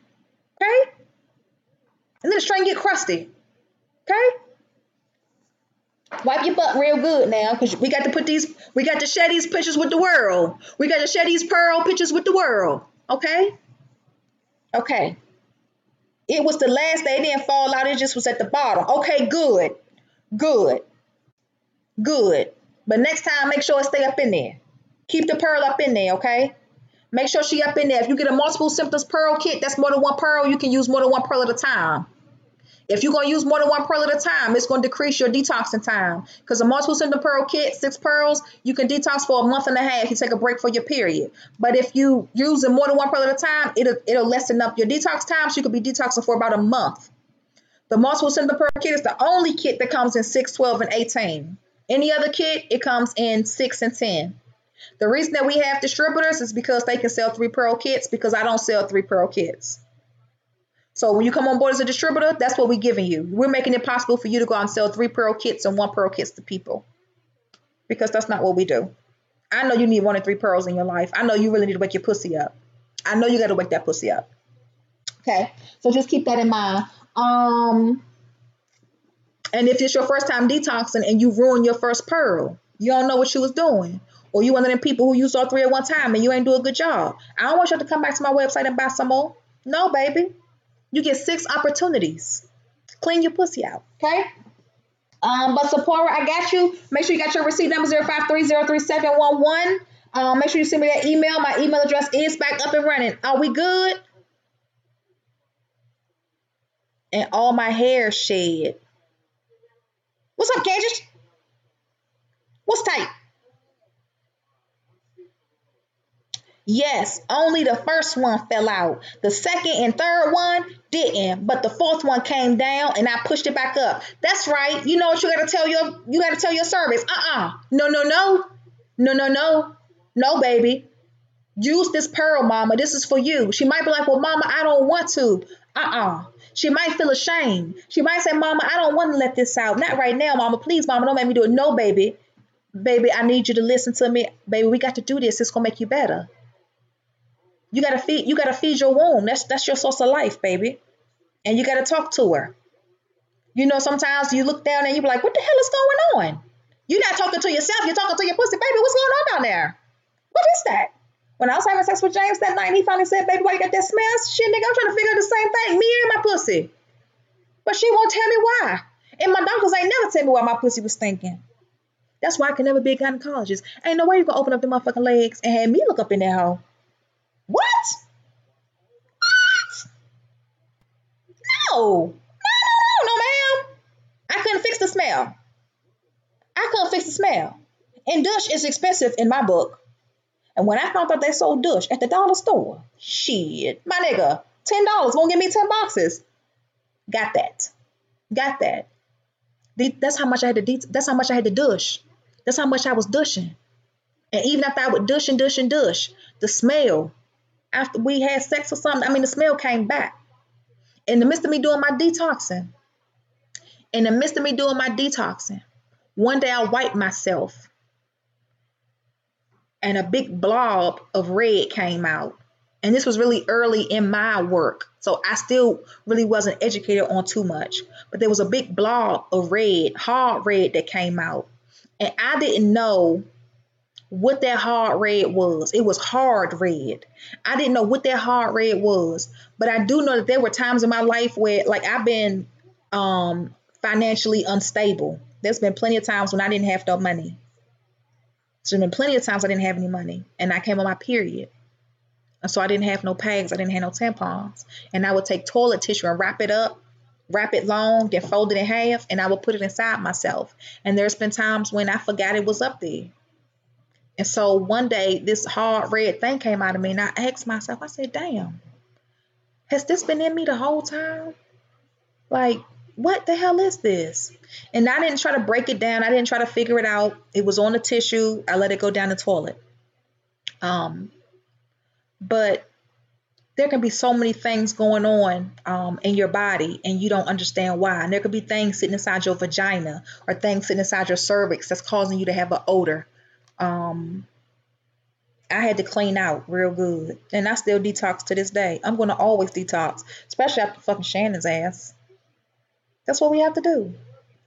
B: Okay? And then the string get crusty. Okay? Wipe your butt real good now, because we got to share these pictures with the world. We got to share these pearl pictures with the world. Okay? Okay. It was the last day. It didn't fall out. It just was at the bottom. Okay, good. Good. Good. But next time, make sure it stay up in there. Keep the pearl up in there, okay? Make sure she up in there. If you get a multiple symptoms pearl kit, that's more than one pearl. You can use more than one pearl at a time. If you're going to use more than one pearl at a time, it's going to decrease your detoxing time. Because a multiple symptom pearl kit, 6 pearls, you can detox for a month and a half. You take a break for your period. But if you using more than one pearl at a time, it'll lessen up your detox time. So you could be detoxing for about a month. The multiple symptom pearl kit is the only kit that comes in 6, 12, and 18. Any other kit, it comes in 6 and 10. The reason that we have distributors is because they can sell 3 pearl kits, because I don't sell 3 pearl kits. So when you come on board as a distributor, that's what we're giving you. We're making it possible for you to go out and sell 3 pearl kits and 1 pearl kits to people, because that's not what we do. I know you need 1 and 3 pearls in your life. I know you really need to wake your pussy up. I know you got to wake that pussy up. Okay, so just keep that in mind. And if it's your first time detoxing and you ruin your first pearl, you don't know what you was doing, or you one of them people who used all 3 at one time and you ain't do a good job, I don't want you to come back to my website and buy some more. No, baby. You get 6 opportunities. Clean your pussy out, okay? But Sephora, I got you. Make sure you got your receipt number 053033711. Make sure you send me that email. My email address is back up and running. Are we good? And all my hair shed. What's up, Cages? What's tight? Yes, only the first one fell out. The second and third one didn't, but the fourth one came down and I pushed it back up. That's right. You know what you gotta tell your service. No, no, no. No, no, no. No, baby. Use this pearl, mama. This is for you. She might be like, well, mama, I don't want to. She might feel ashamed. She might say, mama, I don't want to let this out. Not right now, mama. Please, mama, don't make me do it. No, baby. Baby, I need you to listen to me. Baby, we got to do this. It's gonna make you better. You gotta feed your womb. That's your source of life, baby. And you gotta talk to her. You know, sometimes you look down and you be like, what the hell is going on? You're not talking to yourself, you're talking to your pussy. Baby, what's going on down there? What is that? When I was having sex with James that night, and he finally said, baby, why you got that smell? Shit, nigga, I'm trying to figure out the same thing. Me and my pussy. But she won't tell me why. And my doctors ain't never tell me why my pussy was stinking. That's why I can never be a gynecologist. Ain't no way you can open up the motherfucking legs and have me look up in that hole. What? What? No. No, ma'am. I couldn't fix the smell. I couldn't fix the smell. And Dush is expensive in my book. And when I found out they sold Dush at the dollar store, shit, my nigga, $10 gonna give me 10 boxes. Got that. Got that. That's how much I had to. That's how much I had to Dush. That's how much I was dushing. And even after I would dush and dush and dush, the smell after we had sex or something, I mean, the smell came back. In the midst of me doing my detoxing, one day I wiped myself and a big blob of red came out. And this was really early in my work. So I still really wasn't educated on too much. But there was a big blob of red, hard red that came out. And I didn't know what that hard red was. It was hard red. I didn't know what that hard red was. But I do know that there were times in my life where, like, I've been financially unstable. There's been plenty of times when I didn't have no money. So there's been plenty of times I didn't have any money. And I came on my period. And so I didn't have no pads. I didn't have no tampons. And I would take toilet tissue and wrap it up, wrap it long, then fold it in half, and I would put it inside myself. And there's been times when I forgot it was up there. And so one day, this hard red thing came out of me, and I asked myself, I said, damn, has this been in me the whole time? Like, what the hell is this? And I didn't try to break it down. I didn't try to figure it out. It was on the tissue. I let it go down the toilet. But there can be so many things going on in your body and you don't understand why. And there could be things sitting inside your vagina or things sitting inside your cervix that's causing you to have an odor. I had to clean out real good. And I still detox to this day. I'm going to always detox, especially after fucking Shannon's ass. That's what we have to do.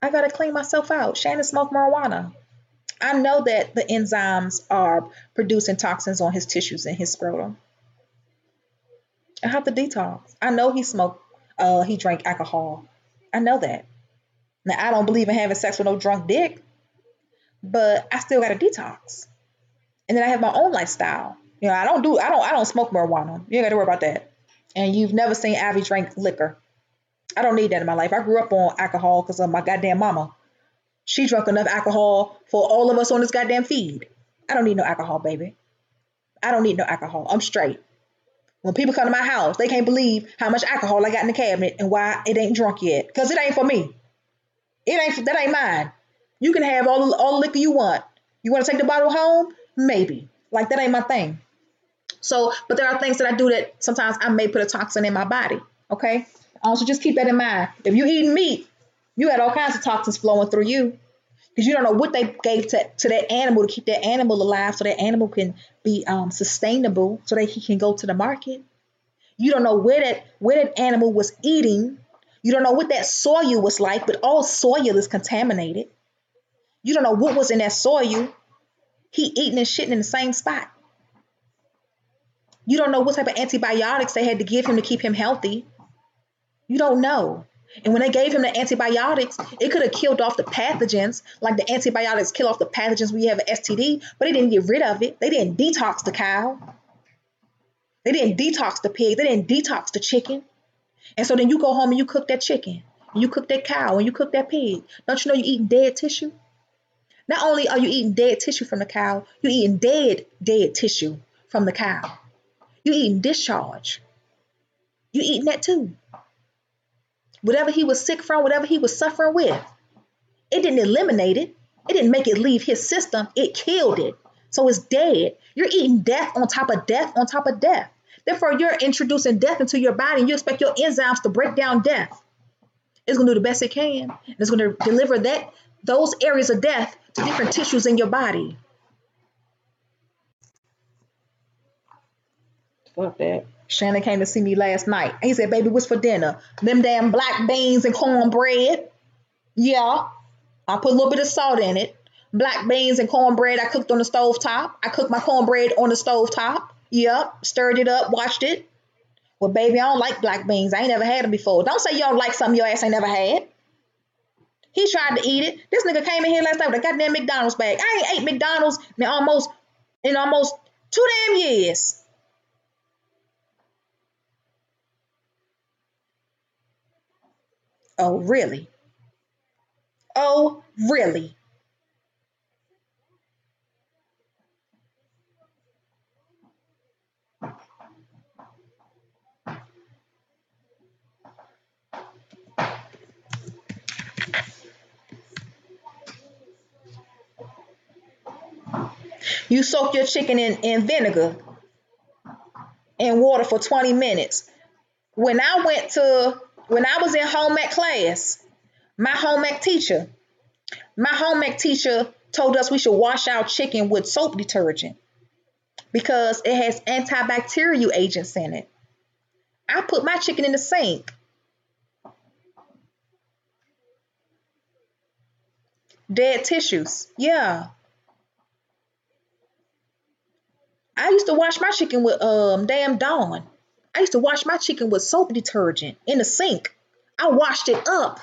B: I got to clean myself out. Shannon smoked marijuana. I know that the enzymes are producing toxins on his tissues and his scrotum. I have to detox. I know he drank alcohol. I know that. Now, I don't believe in having sex with no drunk dick, but I still got to detox. And then I have my own lifestyle. You know, I don't smoke marijuana. You ain't got to worry about that. And you've never seen Abby drink liquor. I don't need that in my life. I grew up on alcohol because of my goddamn mama. She drank enough alcohol for all of us on this goddamn feed. I don't need no alcohol, baby. I don't need no alcohol. I'm straight. When people come to my house, they can't believe how much alcohol I got in the cabinet and why it ain't drunk yet. Because it ain't for me. That ain't mine. You can have all the liquor you want. You want to take the bottle home? Maybe. Like, that ain't my thing. So, but there are things that I do that sometimes I may put a toxin in my body. Okay? Also, just keep that in mind. If you're eating meat, you had all kinds of toxins flowing through you. Because you don't know what they gave to that animal to keep that animal alive so that animal can be sustainable so that he can go to the market. You don't know where that animal was eating. You don't know what that soil was like, but all soil is contaminated. You don't know what was in that soil. He eating and shitting in the same spot. You don't know what type of antibiotics they had to give him to keep him healthy. You don't know. And when they gave him the antibiotics, it could have killed off the pathogens, like the antibiotics kill off the pathogens when you have an STD, but they didn't get rid of it. They didn't detox the cow. They didn't detox the pig. They didn't detox the chicken. And so then you go home and you cook that chicken, and you cook that cow, and you cook that pig. Don't you know you're eating dead tissue? Not only are you eating dead tissue from the cow, you're eating dead tissue from the cow. You're eating discharge. You're eating that too. Whatever he was sick from, whatever he was suffering with, it didn't eliminate it. It didn't make it leave his system. It killed it. So it's dead. You're eating death on top of death on top of death. Therefore, you're introducing death into your body, and you expect your enzymes to break down death. It's going to do the best it can. And it's going to deliver those areas of death to different tissues in your body. Fuck that. Shannon came to see me last night. He said, baby, what's for dinner? Them damn black beans and cornbread. Yeah. I put a little bit of salt in it. Black beans and cornbread I cooked on the stove top. I cooked my cornbread on the stove top. Yep. Stirred it up, washed it. Well, baby, I don't like black beans. I ain't never had them before. Don't say you don't like something your ass ain't never had. He tried to eat it. This nigga came in here last night with a goddamn McDonald's bag. I ain't ate McDonald's in almost 2 damn years. Oh, really? Oh, really? You soak your chicken in vinegar and water for 20 minutes. When I was in home ec class, my home ec teacher, told us we should wash our chicken with soap detergent because it has antibacterial agents in it. I put my chicken in the sink. Dead tissues. Yeah. I used to wash my chicken with damn Dawn. I used to wash my chicken with soap detergent in the sink. I washed it up.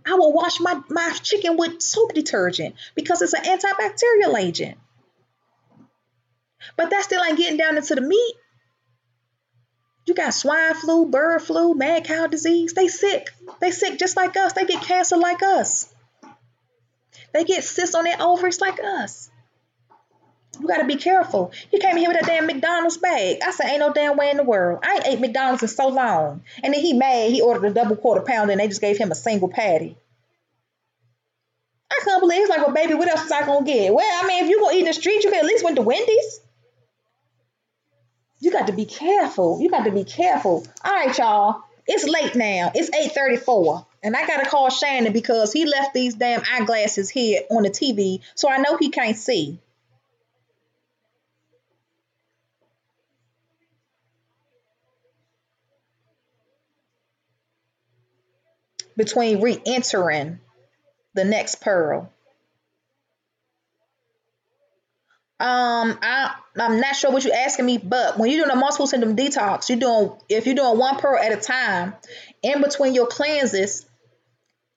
B: I will wash my chicken with soap detergent because it's an antibacterial agent. But that still ain't getting down into the meat. You got swine flu, bird flu, mad cow disease. They sick. They sick just like us. They get cancer like us. They get cysts on their ovaries like us. You got to be careful. He came here with a damn McDonald's bag. I said, ain't no damn way in the world. I ain't ate McDonald's in so long. And then he mad. He ordered a double quarter pounder and they just gave him a single patty. I can't believe it's like, well, baby, what else is I going to get? Well, I mean, if you going to eat in the street, you can at least went to Wendy's. You got to be careful. You got to be careful. All right, y'all. It's late now. It's 8:34. And I got to call Shannon because he left these damn eyeglasses here on the TV. So I know he can't see. Between re-entering the next pearl. I'm not sure what you're asking me, but when you're doing a multiple symptom detox, if you're doing one pearl at a time, in between your cleanses,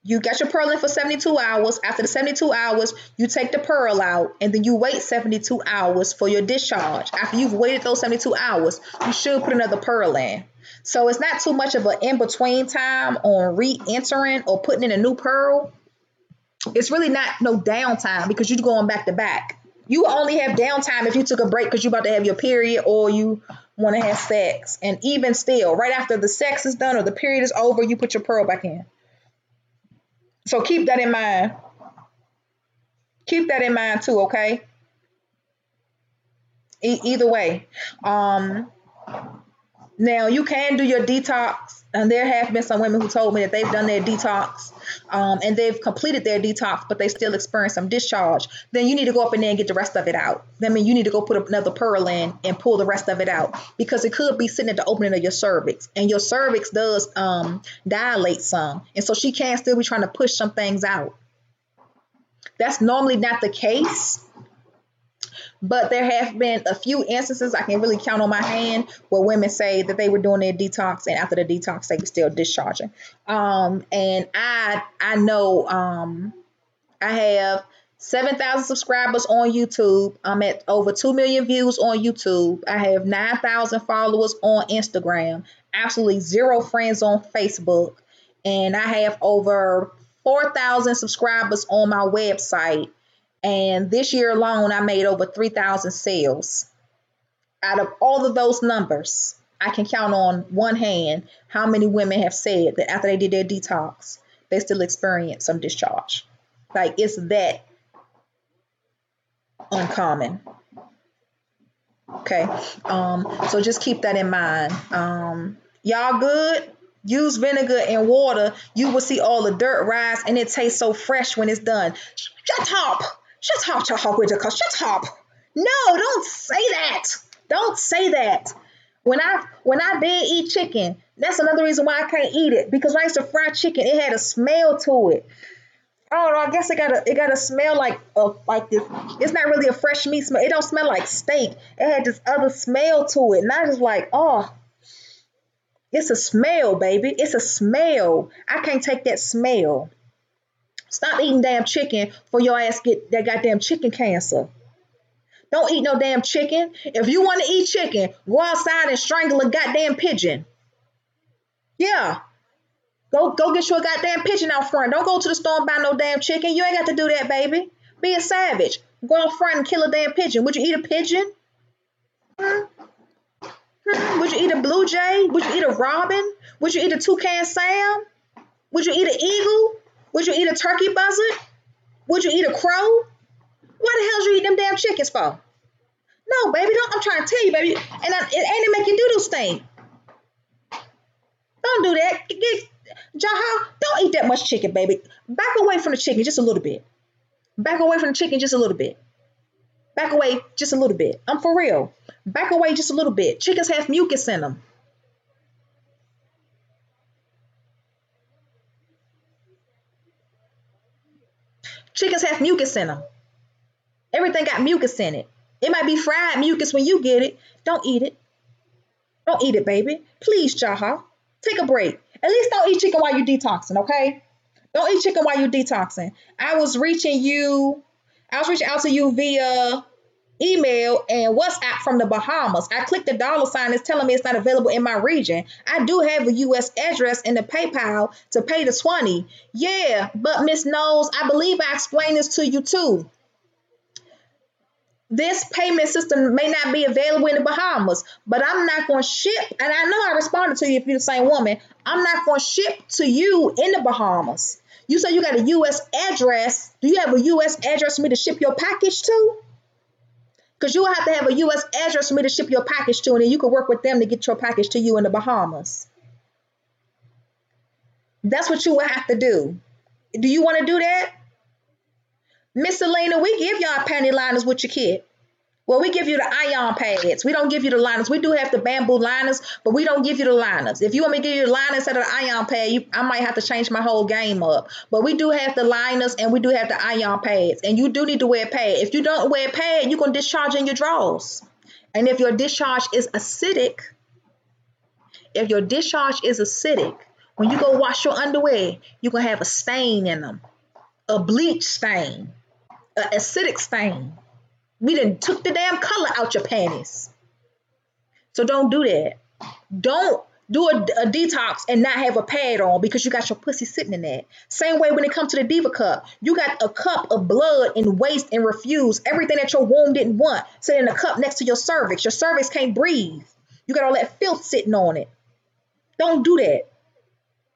B: you got your pearl in for 72 hours. After the 72 hours, you take the pearl out, and then you wait 72 hours for your discharge. After you've waited those 72 hours, you should put another pearl in. So it's not too much of an in-between time on re-entering or putting in a new pearl. It's really not no downtime because you're going back to back. You only have downtime if you took a break because you're about to have your period or you want to have sex. And even still, right after the sex is done or the period is over, you put your pearl back in. So keep that in mind. Keep that in mind too, okay? Either way. Now, you can do your detox, and there have been some women who told me that they've done their detox, and they've completed their detox, but they still experience some discharge. Then you need to go up in there and get the rest of it out. That means you need to go put another pearl in and pull the rest of it out because it could be sitting at the opening of your cervix, and your cervix does dilate some, and so she can still be trying to push some things out. That's normally not the case. But there have been a few instances I can really count on my hand where women say that they were doing their detox, and after the detox they were still discharging. And I know I have 7,000 subscribers on YouTube. I'm at over 2 million views on YouTube. I have 9,000 followers on Instagram. Absolutely zero friends on Facebook. And I have over 4,000 subscribers on my website. And this year alone, I made over 3,000 sales. Out of all of those numbers, I can count on one hand how many women have said that after they did their detox, they still experience some discharge. Like, it's that uncommon. Okay. So just keep that in mind. Y'all good? Use vinegar and water. You will see all the dirt rise, and it tastes so fresh when it's done. Shut up. Shut up, Whitaker. Shut up. No, don't say that. Don't say that. When I did eat chicken, that's another reason why I can't eat it. Because when I used to fry chicken, it had a smell to it. I don't know. I guess it got a smell like this. It's not really a fresh meat smell. It don't smell like steak. It had this other smell to it, and I was like, oh, it's a smell, baby. It's a smell. I can't take that smell. Stop eating damn chicken for your ass get that goddamn chicken cancer. Don't eat no damn chicken. If you want to eat chicken, go outside and strangle a goddamn pigeon. Yeah. Go get you a goddamn pigeon out front. Don't go to the store and buy no damn chicken. You ain't got to do that, baby. Be a savage. Go out front and kill a damn pigeon. Would you eat a pigeon? Would you eat a blue jay? Would you eat a robin? Would you eat a toucan Sam? Would you eat an eagle? Would you eat a turkey buzzard? Would you eat a crow? Why the hell you eat them damn chickens for? No, baby, don't. I'm trying to tell you, baby. And it ain't make you do those things. Don't do that. Jaha, don't eat that much chicken, baby. Back away from the chicken just a little bit. Back away from the chicken just a little bit. Back away just a little bit. I'm for real. Back away just a little bit. Chickens have mucus in them. Chickens have mucus in them. Everything got mucus in it. It might be fried mucus when you get it. Don't eat it. Don't eat it, baby. Please, Jaha. Take a break. At least don't eat chicken while you're detoxing, okay? Don't eat chicken while you're detoxing. I was reaching out to you via email and WhatsApp from the Bahamas. I clicked the $sign. It's telling me it's not available in my region. I do have a U.S. address in the PayPal to pay the 20. Yeah, but Miss Knowles, I believe I explained this to you too. This payment system may not be available in the Bahamas, but I'm not going to ship. And I know I responded to you if you're the same woman. I'm not going to ship to you in the Bahamas. You say you got a U.S. address. Do you have a U.S. address for me to ship your package to? Because you will have to have a U.S. address for me to ship your package to, and then you can work with them to get your package to you in the Bahamas. That's what you will have to do. Do you want to do that? Miss Selena, we give y'all panty liners with your kit. Well, we give you the ion pads. We don't give you the liners. We do have the bamboo liners, but we don't give you the liners. If you want me to give you the liners instead of the ion pad, I might have to change my whole game up. But we do have the liners and we do have the ion pads. And you do need to wear a pad. If you don't wear a pad, you're going to discharge in your drawers. And if your discharge is acidic, when you go wash your underwear, you're going to have a stain in them, a bleach stain, an acidic stain. We done took the damn color out your panties. So don't do that. Don't do a detox and not have a pad on because you got your pussy sitting in that. Same way when it comes to the Diva Cup. You got a cup of blood and waste and refuse. Everything that your womb didn't want sitting in a cup next to your cervix. Your cervix can't breathe. You got all that filth sitting on it. Don't do that.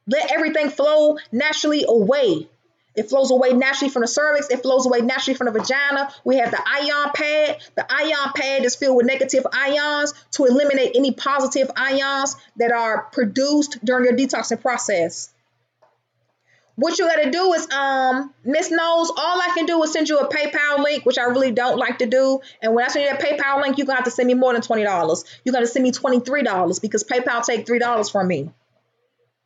B: Let everything flow naturally away. It flows away naturally from the cervix. It flows away naturally from the vagina. We have the ion pad. The ion pad is filled with negative ions to eliminate any positive ions that are produced during your detoxing process. What you got to do is, Miss Knowles, all I can do is send you a PayPal link, which I really don't like to do. And when I send you that PayPal link, you're going to have to send me more than $20. You're going to send me $23 because PayPal take $3 from me.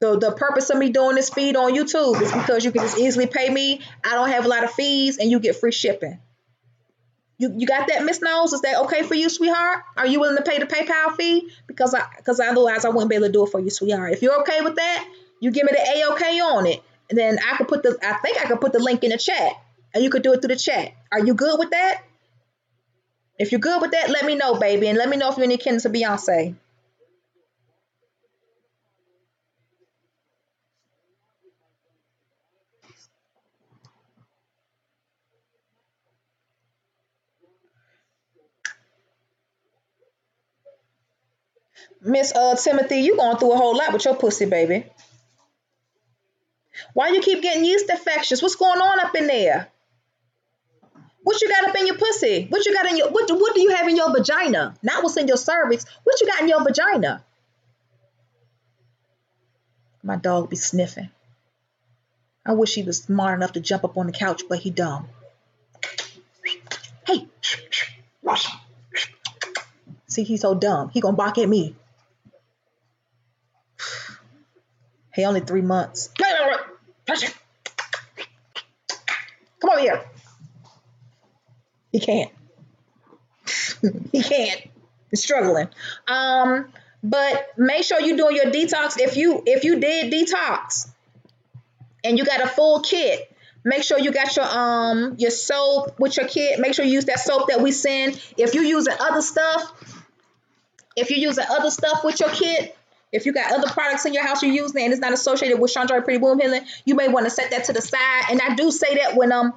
B: The purpose of me doing this feed on YouTube is because you can just easily pay me. I don't have a lot of fees and you get free shipping. You got that, Miss Knowles? Is that okay for you, sweetheart? Are you willing to pay the PayPal fee? Because otherwise I wouldn't be able to do it for you, sweetheart. If you're okay with that, you give me the A-OK on it. And then I think I could put the link in the chat. And you could do it through the chat. Are you good with that? If you're good with that, let me know, baby. And let me know if you're any kin to Beyonce. Miss Timothy, you going through a whole lot with your pussy, baby. Why you keep getting yeast infections? What's going on up in there? What you got up in your pussy? What you got in your what do you have in your vagina? Not what's in your cervix. What you got in your vagina? My dog be sniffing. I wish he was smart enough to jump up on the couch, but he dumb. Hey, wash him. See, he's so dumb. He gonna bark at me. He only 3 months. Come over here. He can't. He can't. He's struggling. But make sure you're doing your detox. If you did detox and you got a full kit, make sure you got your soap with your kit. Make sure you use that soap that we send. If you're using other stuff, with your kit, if you got other products in your house you're using and it's not associated with Chandra Pretty Boom Healing, you may want to set that to the side. And I do say that when I'm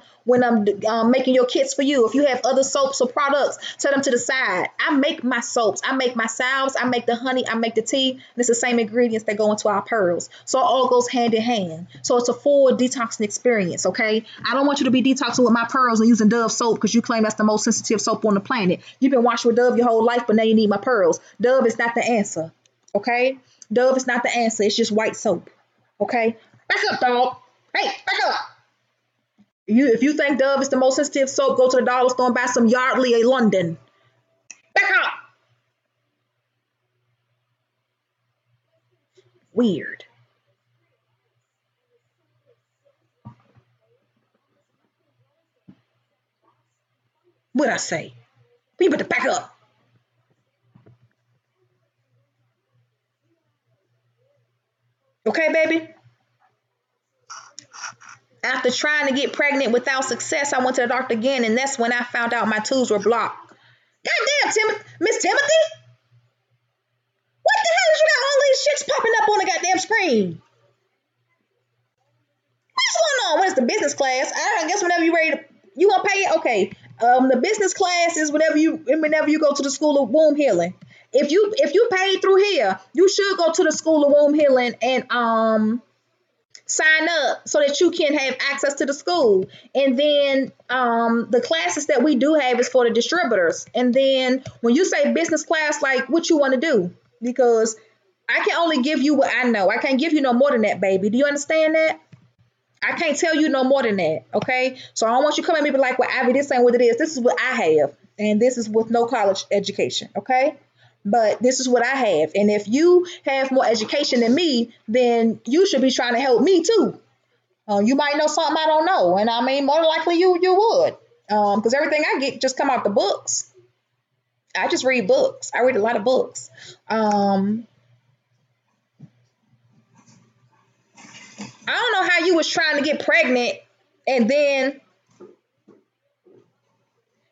B: making your kits for you. If you have other soaps or products, set them to the side. I make my soaps, I make my salves, I make the honey, I make the tea. And it's the same ingredients that go into our pearls. So it all goes hand in hand. So it's a full detoxing experience, okay? I don't want you to be detoxing with my pearls and using Dove soap because you claim that's the most sensitive soap on the planet. You've been washing with Dove your whole life, but now you need my pearls. Dove is not the answer. Okay? Dove is not the answer. It's just white soap. Okay? Back up, dog. Hey, back up. If you think Dove is the most sensitive soap, go to the dollar store and buy some Yardley London. Back up. Weird. What'd I say? You better back up. Okay, baby? After trying to get pregnant without success, I went to the doctor again, and that's when I found out my tubes were blocked. Goddamn, Miss Timothy? What the hell is you got all these shits popping up on the goddamn screen? What's going on? What's the business class? I guess whenever you ready to, you gonna pay it? Okay. The business class is whenever you go to the School of Womb Healing. If you paid through here, you should go to the School of Womb Healing and sign up so that you can have access to the school. And then the classes that we do have is for the distributors. And then when you say business class, like what you want to do, because I can only give you what I know. I can't give you no more than that, baby. Do you understand that? I can't tell you no more than that. Okay. So I don't want you to come at me and be like, well, Ivy, this ain't what it is. This is what I have. And this is with no college education. Okay. But this is what I have. And if you have more education than me, then you should be trying to help me too. You might know something I don't know. And I mean, more than likely you would. Because everything I get just come out the books. I just read books. I read a lot of books. I don't know how you was trying to get pregnant and then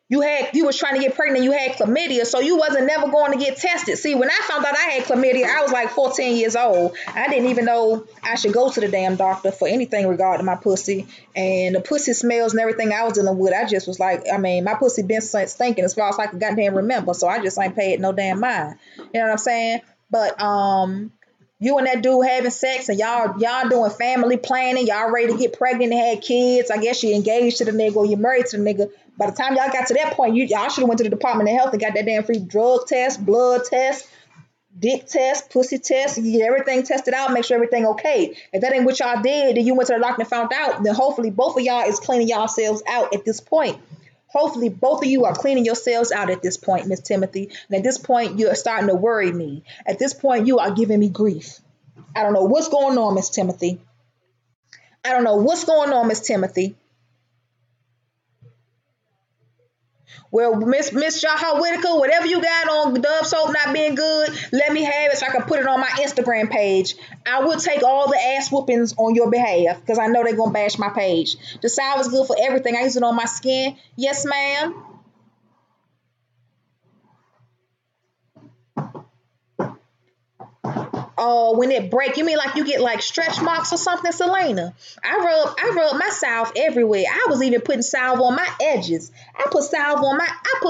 B: you was trying to get pregnant, you had chlamydia, so you wasn't never going to get tested. See, when I found out I had chlamydia, I was like 14 years old. I didn't even know I should go to the damn doctor for anything regarding my pussy. And the pussy smells and everything I was dealing with, I just was like, I mean, my pussy been stinking as far as I could goddamn remember, so I just ain't paid no damn mind. You know what I'm saying? But you and that dude having sex and y'all doing family planning, y'all ready to get pregnant and have kids. I guess you engaged to the nigga or you married to the nigga. By the time y'all got to that point, y'all should have went to the Department of Health and got that damn free drug test, blood test, dick test, pussy test. You get everything tested out, make sure everything okay. If that ain't what y'all did, then you went to the doctor and found out, then hopefully both of y'all is cleaning yourselves out at this point. Hopefully both of you are cleaning yourselves out at this point, Miss Timothy. And at this point, you are starting to worry me. At this point, you are giving me grief. I don't know what's going on, Miss Timothy. I don't know what's going on, Miss Timothy. Well, Miss Jaha Whitaker, whatever you got on Dove soap not being good, let me have it so I can put it on my Instagram page. I will take all the ass whoopings on your behalf because I know they're gonna bash my page. The salve is good for everything. I use it on my skin. Yes, ma'am. Oh, when it break, you mean like you get like stretch marks or something, Selena? I rub my salve everywhere. I was even putting salve on my edges. I put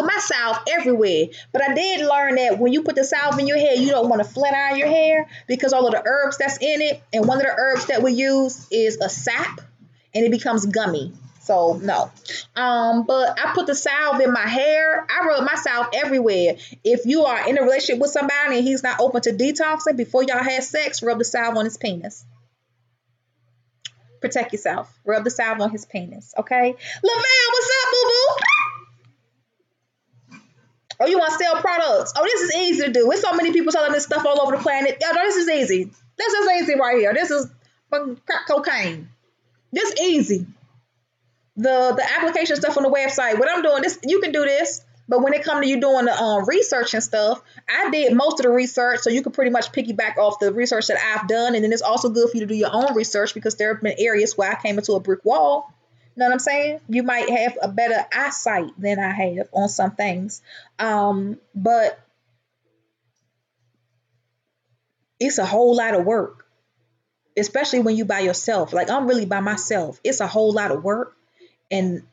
B: my salve everywhere. But I did learn that when you put the salve in your hair, you don't want to flat iron your hair because all of the herbs that's in it, and one of the herbs that we use is a sap, and it becomes gummy. So no. But I put the salve in my hair. I rub my salve everywhere. If you are in a relationship with somebody and he's not open to detoxing before y'all have sex, rub the salve on his penis. Protect yourself. Rub the salve on his penis. Okay? Lavelle, what's up, boo-boo? Oh, you want to sell products? Oh, this is easy to do. There's so many people selling this stuff all over the planet. Yeah, no, this is easy. This is easy right here. This is crack cocaine. This easy. The application stuff on the website. What I'm doing, this you can do this, but when it comes to you doing the research and stuff, I did most of the research, so you can pretty much piggyback off the research that I've done, and then it's also good for you to do your own research because there have been areas where I came into a brick wall. You know what I'm saying? You might have a better eyesight than I have on some things, but it's a whole lot of work, especially when you by yourself. Like I'm really by myself. It's a whole lot of work. And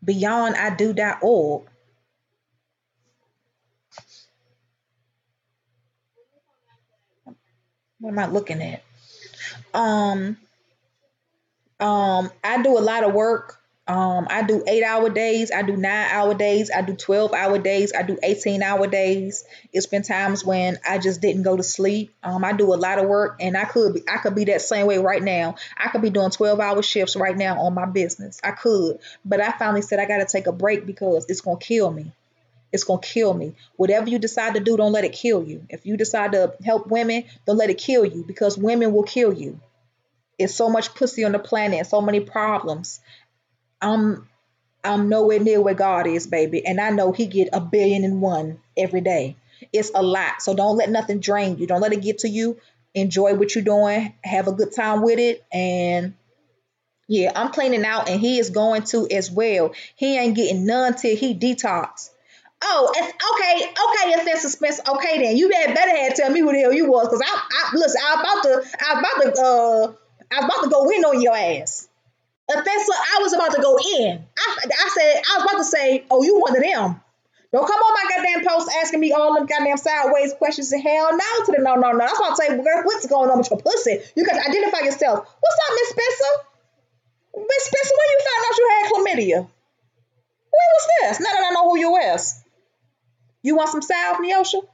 B: beyond ido.org. What am I looking at? Um, I do a lot of work. I do 8 hour days. I do 9 hour days. I do 12 hour days. I do 18 hour days. It's been times when I just didn't go to sleep. I do a lot of work, and I could be that same way right now. I could be doing 12 hour shifts right now on my business. I could, but I finally said I got to take a break because it's gonna kill me. It's gonna kill me. Whatever you decide to do, don't let it kill you. If you decide to help women, don't let it kill you because women will kill you. It's so much pussy on the planet and so many problems. I'm I'm nowhere near where God is, baby, and I know He get 1,000,000,001 every day. It's a lot, so don't let nothing drain you. Don't let it get to you. Enjoy what you're doing. Have a good time with it, and yeah, I'm cleaning out, and he is going to as well. He ain't getting none till he detox. Oh, it's okay, okay, if that's suspense, okay then. You had better have tell me who the hell you was, cause I listen. I was about to go in on your ass. If that's what I was about to go in. I was about to say, oh, you one of them. Don't come on my goddamn post asking me all them goddamn sideways questions and hell no to the no, no, no. That's why I say, girl, what's going on with your pussy? You can identify yourself. What's up, Miss Spencer? Miss Spencer, when you found out you had chlamydia? When was this? Now that I know who you is. You want some salve, Neosha?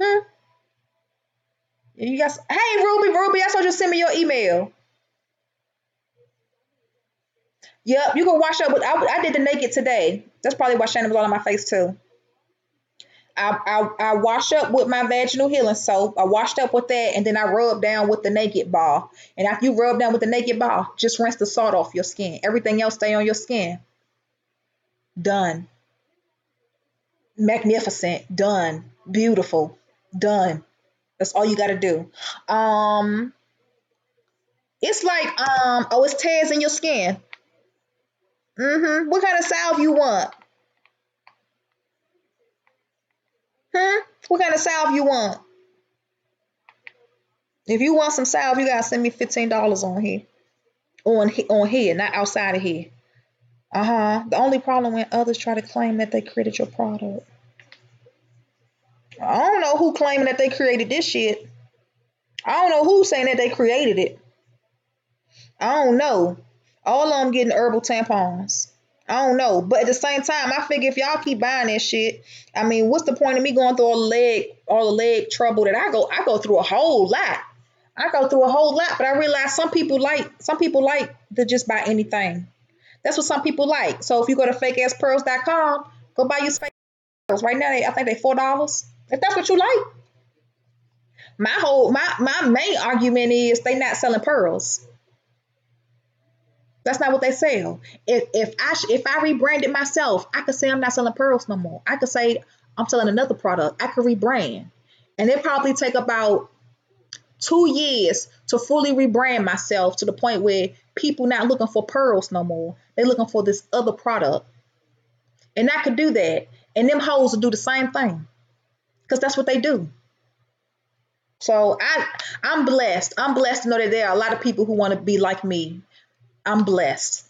B: Hmm? You got hey Ruby, I told you to send me your email. Yep, you can wash up with I did the naked today. That's probably why Shannon was all on my face too. I wash up with my vaginal healing soap. I washed up with that, and then I rub down with the naked ball. And after you rub down with the naked ball, just rinse the salt off your skin. Everything else stay on your skin. Done. Magnificent. Done. Beautiful. Done. That's all you got to do. Um, it's like oh, it's tears in your skin. What kind of salve you want? What kind of salve you want? If you want some salve, you gotta send me $15 on here. On here, not outside of here. The only problem when others try to claim that they created your product. I don't know who claiming that they created this shit. I don't know who's saying that they created it. I don't know. All of them getting herbal tampons. I don't know. But at the same time, I figure if y'all keep buying that shit, I mean, what's the point of me going through all the leg trouble that I go through a whole lot. I go through a whole lot, but I realize some people like to just buy anything. That's what some people like. So if you go to fakeasspearls.com, go buy your fake pearls. Right now, I think they $4. If that's what you like. My main argument is they not selling pearls. That's not what they sell. If I rebranded myself, I could say I'm not selling pearls no more. I could say I'm selling another product. I could rebrand, and it probably take about 2 years to fully rebrand myself to the point where people not looking for pearls no more. They're looking for this other product, and I could do that. And them hoes will do the same thing because that's what they do. So I'm blessed. I'm blessed to know that there are a lot of people who want to be like me. I'm blessed.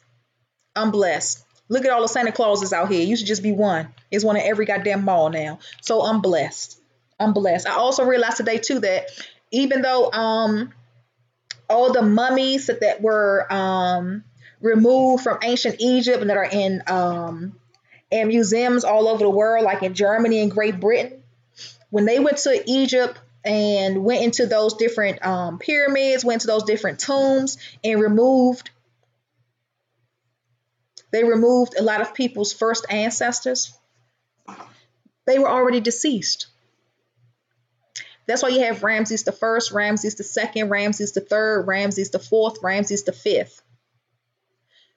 B: I'm blessed. Look at all the Santa Clauses out here. You should just be one. There's one in every goddamn mall now. So I'm blessed. I'm blessed. I also realized today too that even though all the mummies that were removed from ancient Egypt and that are in museums all over the world, like in Germany and Great Britain, when they went to Egypt and went into those different pyramids, went to those different tombs and they removed a lot of people's first ancestors. They were already deceased. That's why you have Ramses the first, Ramses the second, Ramses the third, Ramses the fourth, Ramses the fifth.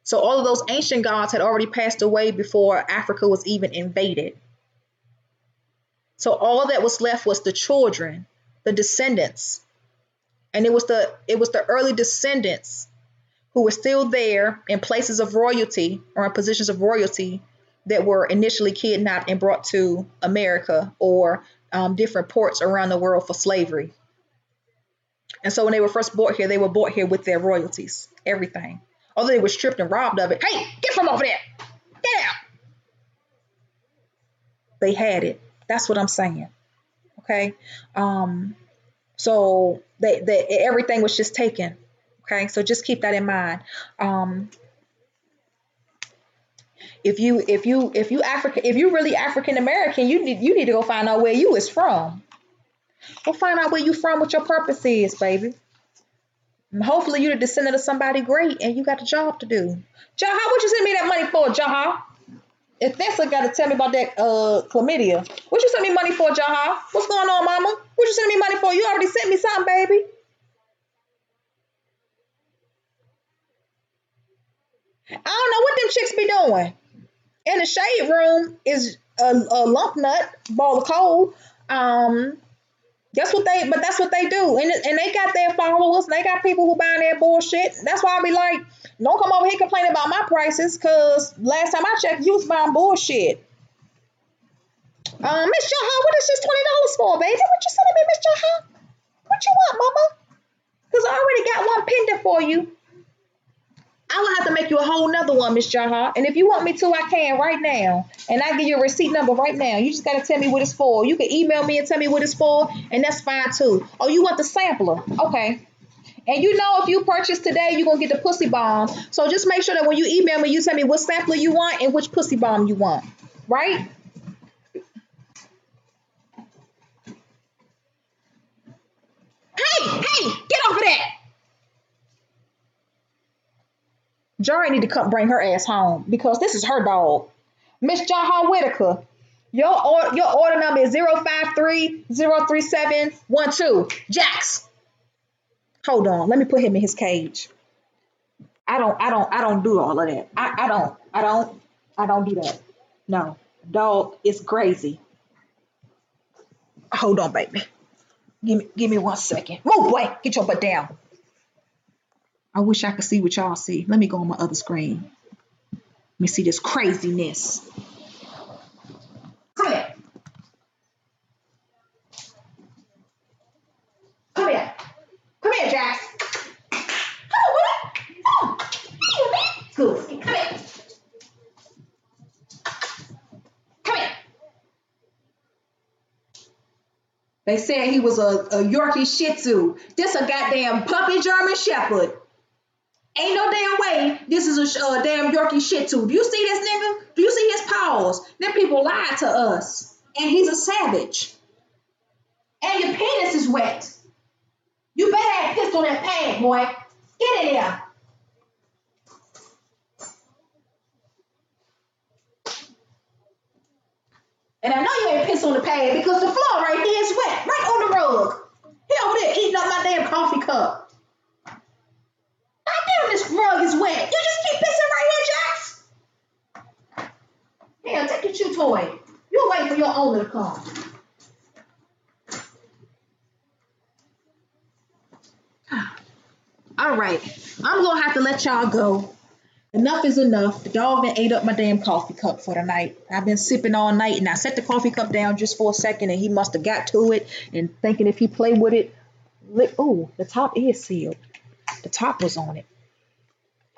B: So all of those ancient gods had already passed away before Africa was even invaded. So all that was left was the children, the descendants. And it was the early descendants who were still there in places of royalty or in positions of royalty that were initially kidnapped and brought to America or different ports around the world for slavery. And so when they were first brought here, they were brought here with their royalties, everything. Although they were stripped and robbed of it. Hey, get from over there. Get out. They had it. That's what I'm saying. Okay. So they everything was just taken. Okay. So just keep that in mind. If you really African American, you need to go find out where you is from. Go find out where you from, what your purpose is, baby. And hopefully you're the descendant of somebody great and you got a job to do. Jaha, what you send me that money for, Jaha? If that's got to tell me about that chlamydia. What you send me money for, Jaha? What's going on, mama? What you send me money for? You already sent me something, baby. I don't know what them chicks be doing. In the shade room is a lump nut, ball of coal. That's what they do. And they got their followers. They got people who buying their bullshit. That's why I be like, don't come over here complaining about my prices, cause last time I checked, you was buying bullshit. Miss Jaha, what is this $20 for, baby? What you sending me, Miss Jaha? What you want, mama? Cause I already got one pending for you. I will have to make you a whole nother one, Miss Jaha. And if you want me to, I can right now. And I give you a receipt number right now. You just gotta tell me what it's for. You can email me and tell me what it's for, and that's fine too. Oh, you want the sampler? Okay. And you know if you purchase today, you're gonna get the pussy bomb. So just make sure that when you email me, you tell me what sampler you want and which pussy bomb you want. Right? Hey, get over that. Jari need to come bring her ass home because this is her dog. Miss Jaha Whitaker, your order number is 053-03712. Jax. Hold on, let me put him in his cage. I don't do all of that. I don't do that. No, dog is crazy. Hold on, baby. Give me 1 second. Move, boy. Get your butt down. I wish I could see what y'all see. Let me go on my other screen. Let me see this craziness. Come here. Come here. Come here, Jax. Come on, boy. Come on. Come man. Good. Come here. Come here. They said he was a Yorkie Shih Tzu. This a goddamn puppy German Shepherd. Ain't no damn way this is a damn Yorkie Shih Tzu. Do you see this nigga? Do you see his paws? Them people lied to us. And he's a savage. And your penis is wet. You better have pissed on that pad, boy. Get in there. And I know you ain't pissed on the pad because the floor right there is wet. Right on the rug. He over there eating up my damn coffee cup. I damn this rug is wet. You just keep pissing right here, Jax. Here, take your chew toy. You're waiting for your owner to come. All right, I'm gonna have to let y'all go. Enough is enough. The dog then ate up my damn coffee cup for the night. I've been sipping all night, and I set the coffee cup down just for a second, and he must have got to it and thinking if he played with it, oh, the top is sealed. The top was on it.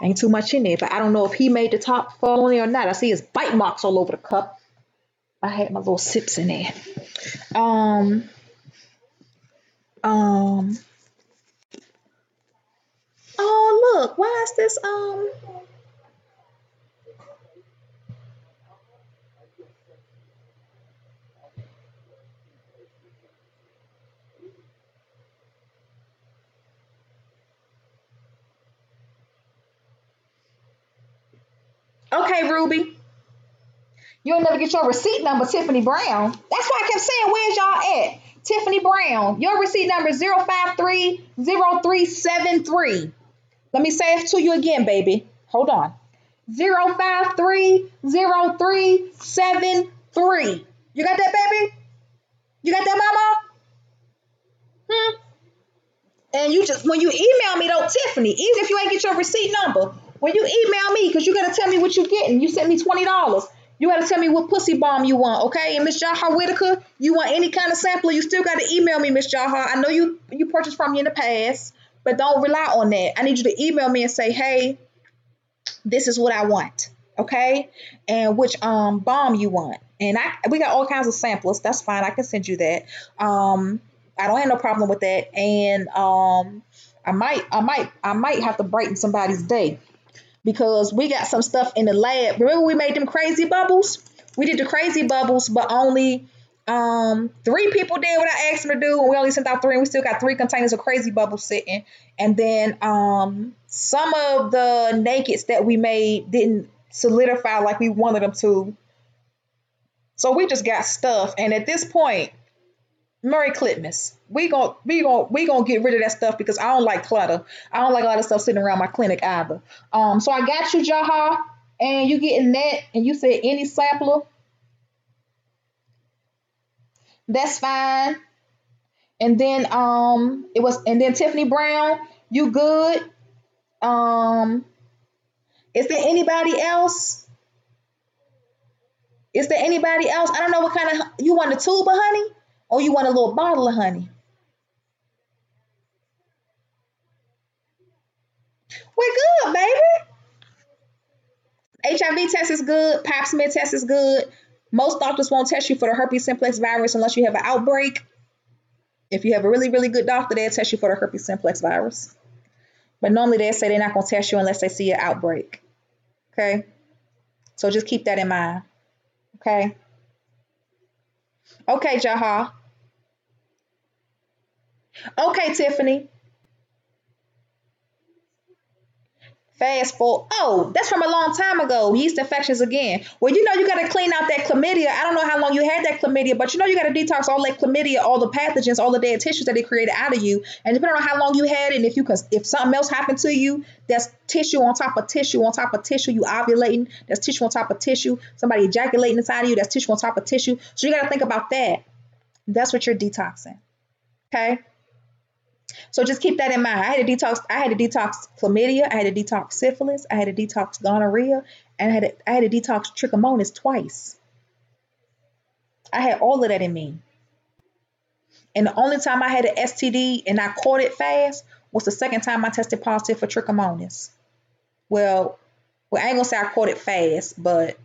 B: Ain't too much in there, but I don't know if he made the top fall on there or not. I see his bite marks all over the cup. I had my little sips in there. Um, um. Oh look, why is this? Okay, Ruby. You'll never get your receipt number, Tiffany Brown. That's why I kept saying, where's y'all at? Tiffany Brown. Your receipt number is 0530373. Let me say it to you again, baby. Hold on. 0530373. You got that, baby? You got that, mama? Hmm? And you just, when you email me though, Tiffany, even if you ain't get your receipt number, when you email me, because you got to tell me what you're getting. You sent me $20. You got to tell me what pussy bomb you want, okay? And Miss Jaha Whitaker, you want any kind of sample, you still got to email me, Miss Jaha. I know you purchased from me in the past, but don't rely on that. I need you to email me and say, hey, this is what I want, okay? And which bomb you want. And we got all kinds of samples. That's fine. I can send you that. I don't have no problem with that. And I might have to brighten somebody's day because we got some stuff in the lab. Remember we made them crazy bubbles? We did the crazy bubbles, but only 3 people did what I asked them to do, and we only sent out 3, and we still got 3 containers of crazy bubbles sitting. And then some of the nakeds that we made didn't solidify like we wanted them to. So we just got stuff. And at this point, Merry Clitmas. We gonna get rid of that stuff because I don't like clutter. I don't like a lot of stuff sitting around my clinic either. So I got you, Jaha, and you getting that, and you said any sampler. That's fine. And then Tiffany Brown, you good? Um, is there anybody else? Is there anybody else? I don't know what kind of you want, a tube of honey or you want a little bottle of honey? We're good, baby. HIV test is good. Pap smear test is good. Most doctors won't test you for the herpes simplex virus unless you have an outbreak. If you have a really, really good doctor, they'll test you for the herpes simplex virus. But normally they say they're not going to test you unless they see an outbreak. Okay? So just keep that in mind. Okay? Okay, Jaha. Okay, Tiffany. Fast forward. Oh, that's from a long time ago. Yeast infections again. Well, you got to clean out that chlamydia. I don't know how long you had that chlamydia, but you got to detox all that chlamydia, all the pathogens, all the dead tissues that they created out of you. And depending on how long you had it, and if something else happened to you, that's tissue on top of tissue on top of tissue. You ovulating, that's tissue on top of tissue. Somebody ejaculating inside of you, that's tissue on top of tissue. So you got to think about that. That's what you're detoxing. Okay. So just keep that in mind. I had to detox chlamydia, I had to detox syphilis, I had to detox gonorrhea, and I had to detox trichomonas twice. I had all of that in me. And the only time I had an STD and I caught it fast was the second time I tested positive for trichomonas. Well, I ain't gonna say I caught it fast, but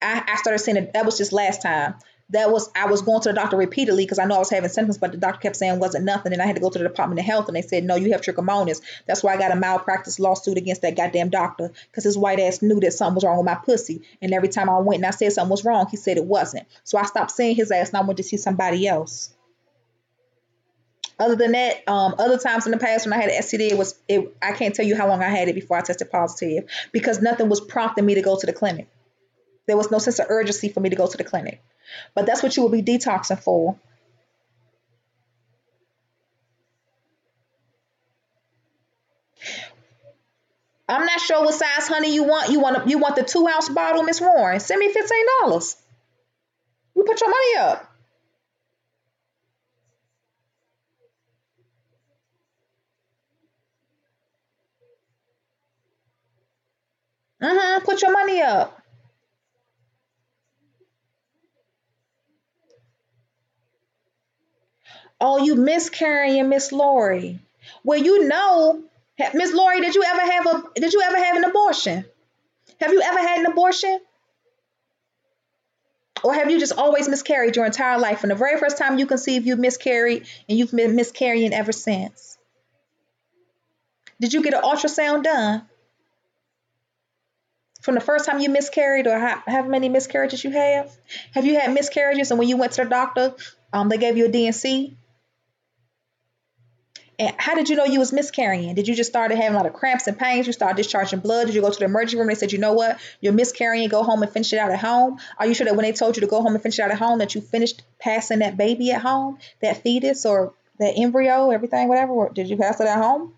B: I started seeing it. That was just last time. I was going to the doctor repeatedly because I know I was having symptoms, but the doctor kept saying it wasn't nothing. And I had to go to the Department of Health and they said, no, you have trichomonas. That's why I got a malpractice lawsuit against that goddamn doctor because his white ass knew that something was wrong with my pussy. And every time I went and I said something was wrong, he said it wasn't. So I stopped seeing his ass and I went to see somebody else. Other than that, other times in the past when I had an STD, I can't tell you how long I had it before I tested positive because nothing was prompting me to go to the clinic. There was no sense of urgency for me to go to the clinic. But that's what you will be detoxing for. sure what size honey you want. You want the 2 ounce bottle, Miss Warren. Send me $15. You put your money up. Put your money up. Oh, you miscarrying, Miss Lori. Well, Miss Lori, did you ever have an abortion? Have you ever had an abortion? Or have you just always miscarried your entire life? From the very first time you conceived, you miscarried and you've been miscarrying ever since. Did you get an ultrasound done from the first time you miscarried, or how many miscarriages you have? Have you had miscarriages and when you went to the doctor, they gave you a DNC? And how did you know you was miscarrying? Did you just start having a lot of cramps and pains? You started discharging blood? Did you go to the emergency room and they said, you know what, you're miscarrying, go home and finish it out at home? Are you sure that when they told you to go home and finish it out at home that you finished passing that baby at home, that fetus or that embryo, everything, whatever? Or did you pass it at home?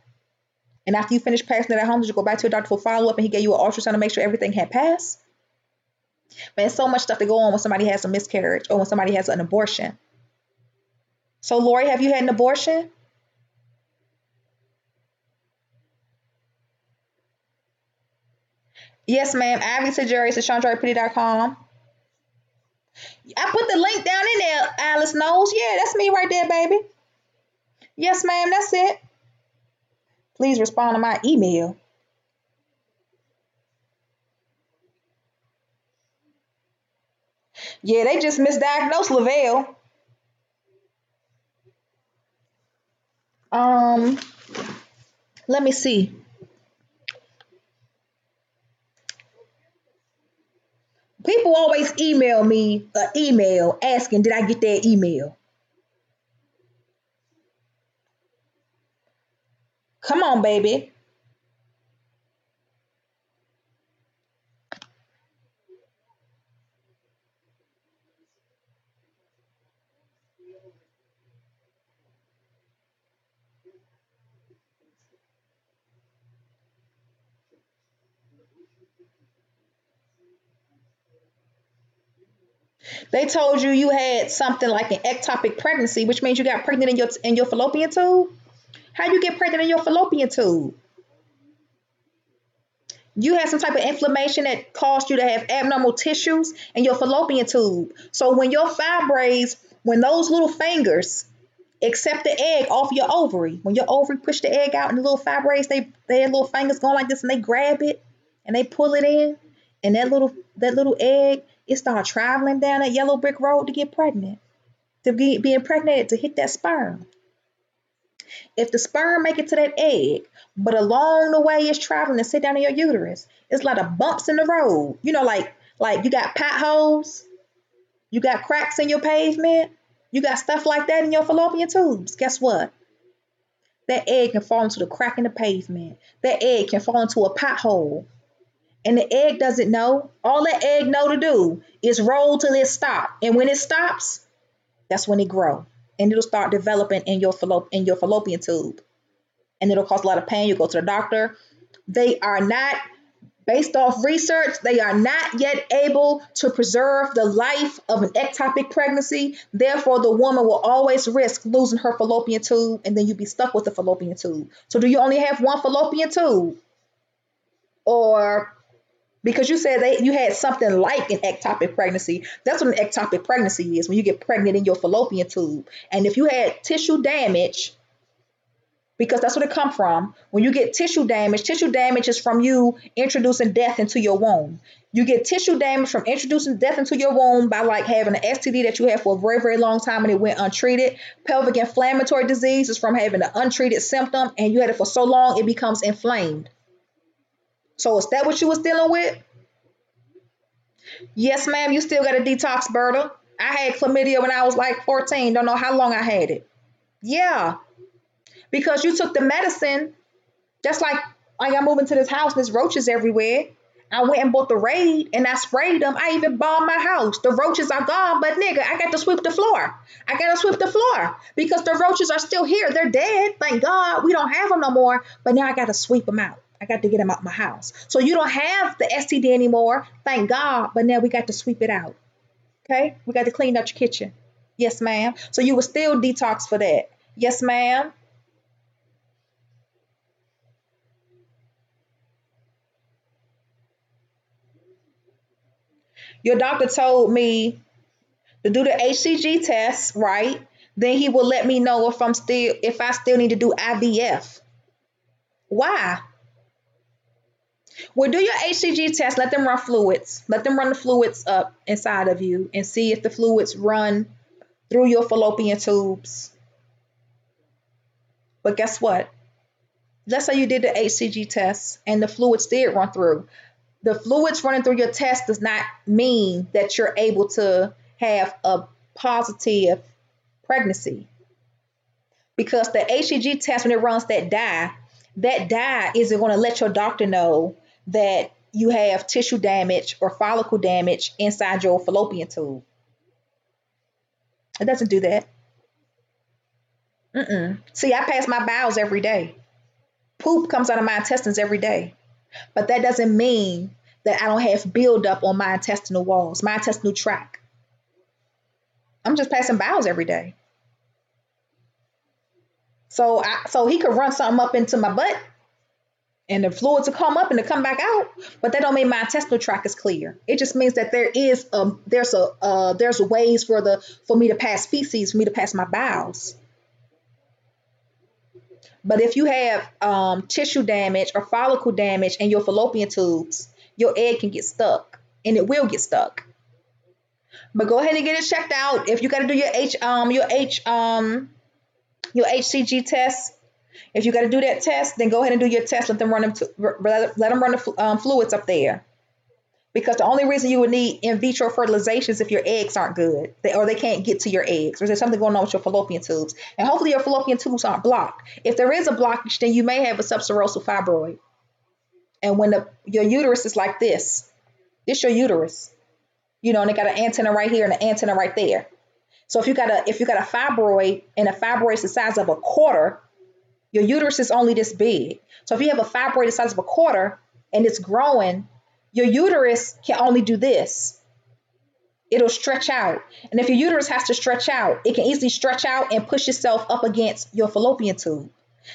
B: And after you finished passing it at home, did you go back to your doctor for follow-up and he gave you an ultrasound to make sure everything had passed? But there's so much stuff to go on when somebody has a miscarriage or when somebody has an abortion. So, Lori, have you had an abortion? Yes, ma'am. Ivy to Jerry to ShandrePitty.com. I put the link down in there, Alice knows. Yeah, that's me right there, baby. Yes, ma'am, that's it. Please respond to my email. Yeah, they just misdiagnosed Lavelle. Um, Let me see. People always email me an email asking, did I get that email? Come on, baby. They told you you had something like an ectopic pregnancy, which means you got pregnant in your fallopian tube. How you get pregnant in your fallopian tube? You had some type of inflammation that caused you to have abnormal tissues in your fallopian tube. So when your fibrates, when those little fingers accept the egg off your ovary, when your ovary push the egg out and the little fibrates, they little fingers going like this and they grab it and they pull it in, and that little egg, it start traveling down that yellow brick road to get pregnant, to be impregnated, to hit that sperm. If the sperm make it to that egg, but along the way it's traveling to sit down in your uterus, it's a lot of bumps in the road. Like you got potholes, you got cracks in your pavement, you got stuff like that in your fallopian tubes. Guess what? That egg can fall into the crack in the pavement. That egg can fall into a pothole. And the egg doesn't know. All that egg know to do is roll till it stops. And when it stops, that's when it grow. And it'll start developing in your fallopian tube. And it'll cause a lot of pain. You go to the doctor. They are not, based off research, they are not yet able to preserve the life of an ectopic pregnancy. Therefore, the woman will always risk losing her fallopian tube, and then you be stuck with the fallopian tube. So do you only have one fallopian tube? Or because you said you had something like an ectopic pregnancy. That's what an ectopic pregnancy is, when you get pregnant in your fallopian tube. And if you had tissue damage, because that's what it come from. When you get tissue damage is from you introducing death into your womb. You get tissue damage from introducing death into your womb by like having an STD that you had for a very, very long time and it went untreated. Pelvic inflammatory disease is from having an untreated symptom and you had it for so long it becomes inflamed. So is that what you was dealing with? Yes, ma'am. You still got a detox, Berta. I had chlamydia when I was like 14. Don't know how long I had it. Yeah, because you took the medicine. Just like I got moving to this house, there's roaches everywhere. I went and bought the Raid and I sprayed them. I even bombed my house. The roaches are gone, but nigga, I got to sweep the floor. I got to sweep the floor because the roaches are still here. They're dead. Thank God we don't have them no more. But now I got to sweep them out. I got to get them out my house. So you don't have the STD anymore, thank God. But now we got to sweep it out. Okay, we got to clean up your kitchen. Yes, ma'am. So you will still detox for that. Yes, ma'am. Your doctor told me to do the HCG test, right? Then he will let me know if I still need to do IVF. Why? Well, do your HCG test. Let them run fluids. Let them run the fluids up inside of you and see if the fluids run through your fallopian tubes. But guess what? Let's say you did the HCG test and the fluids did run through. The fluids running through your test does not mean that you're able to have a positive pregnancy, because the HCG test, when it runs that dye isn't going to let your doctor know that you have tissue damage or follicle damage inside your fallopian tube. It doesn't do that. Mm-mm. See, I pass my bowels every day. Poop comes out of my intestines every day. But that doesn't mean that I don't have buildup on my intestinal walls, my intestinal tract. I'm just passing bowels every day. So he could run something up into my butt and the fluids will come up and to come back out, but that don't mean my intestinal tract is clear. It just means that there's ways for me to pass feces, for me to pass my bowels. But if you have tissue damage or follicle damage in your fallopian tubes, your egg can get stuck, and it will get stuck. But go ahead and get it checked out. If you got to do your HCG test, if you got to do that test, then go ahead and do your test. Let them run the fluids up there. Because the only reason you would need in vitro fertilization is if your eggs aren't good, or they can't get to your eggs, or there's something going on with your fallopian tubes. And hopefully your fallopian tubes aren't blocked. If there is a blockage, then you may have a subserosal fibroid. And when your uterus is like this your uterus, and they got an antenna right here and an antenna right there. So if you got a fibroid and a fibroid is the size of a quarter, your uterus is only this big. So if you have a fibroid the size of a quarter and it's growing, your uterus can only do this. It'll stretch out. And if your uterus has to stretch out, it can easily stretch out and push itself up against your fallopian tube.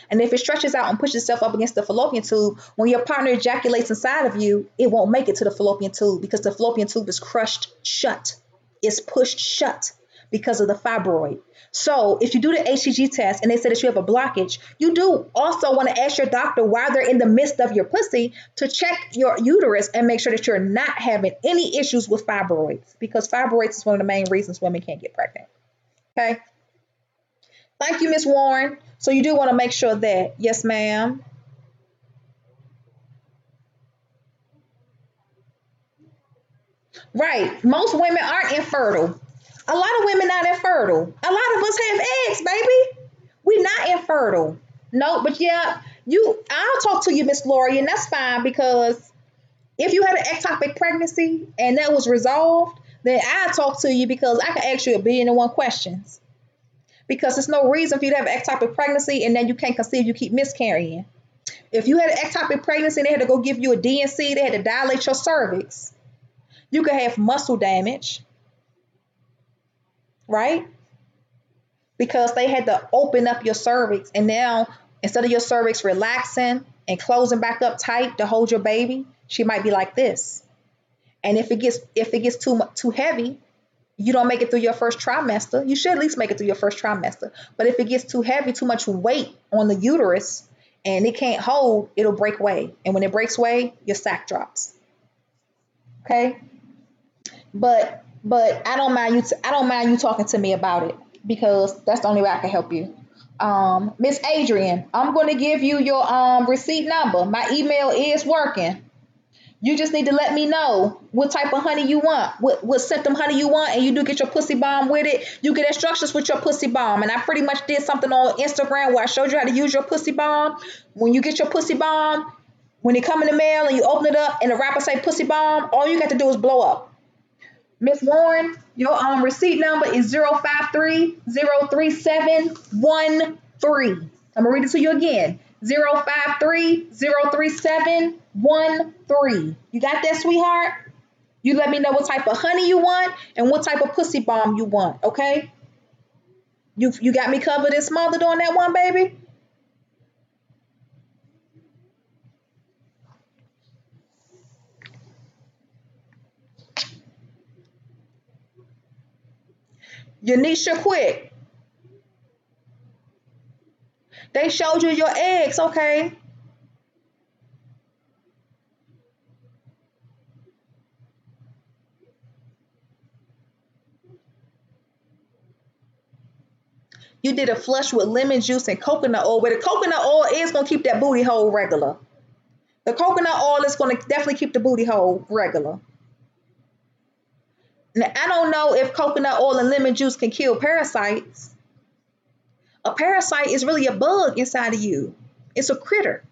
B: And if it stretches out and pushes itself up against the fallopian tube, when your partner ejaculates inside of you, it won't make it to the fallopian tube because the fallopian tube is crushed shut. It's pushed shut because of the fibroid. So if you do the HCG test and they say that you have a blockage, you do also want to ask your doctor while they're in the midst of your pussy to check your uterus and make sure that you're not having any issues with fibroids, because fibroids is one of the main reasons women can't get pregnant. Okay. Thank you, Miss Warren. So you do want to make sure that, yes, ma'am. Right. Most women aren't infertile. A lot of women not infertile. A lot of us have eggs, baby. We not infertile. No, but yeah, I'll talk to you, Miss Lori, and that's fine, because if you had an ectopic pregnancy and that was resolved, then I'll talk to you because I can ask you 1,000,001 questions. Because there's no reason for you to have an ectopic pregnancy and then you can't conceive, you keep miscarrying. If you had an ectopic pregnancy and they had to go give you a DNC, they had to dilate your cervix, you could have muscle damage, right? Because they had to open up your cervix, and now instead of your cervix relaxing and closing back up tight to hold your baby, she might be like this. And if it gets too heavy, you don't make it through your first trimester. You should at least make it through your first trimester. But if it gets too heavy, too much weight on the uterus, and it can't hold, it'll break away. And when it breaks away, your sac drops. Okay? But I don't mind you talking to me about it, because that's the only way I can help you. Miss Adrian, I'm going to give you your receipt number. My email is working. You just need to let me know what type of honey you want, what symptom honey you want, and you do get your pussy bomb with it. You get instructions with your pussy bomb. And I pretty much did something on Instagram where I showed you how to use your pussy bomb. When you get your pussy bomb, when it come in the mail and you open it up and the wrapper say pussy bomb, all you got to do is blow up. Miss Warren, your receipt number is 053-03713. I'm going to read it to you again. 053-037-13. You got that, sweetheart? You let me know what type of honey you want and what type of pussy bomb you want, okay? You got me covered and smothered on that one, baby? Yanisha, quick. They showed you your eggs, okay? You did a flush with lemon juice and coconut oil, but the coconut oil is going to keep that booty hole regular. The coconut oil is going to definitely keep the booty hole regular. Now, I don't know if coconut oil and lemon juice can kill parasites. A parasite is really a bug inside of you. It's a critter.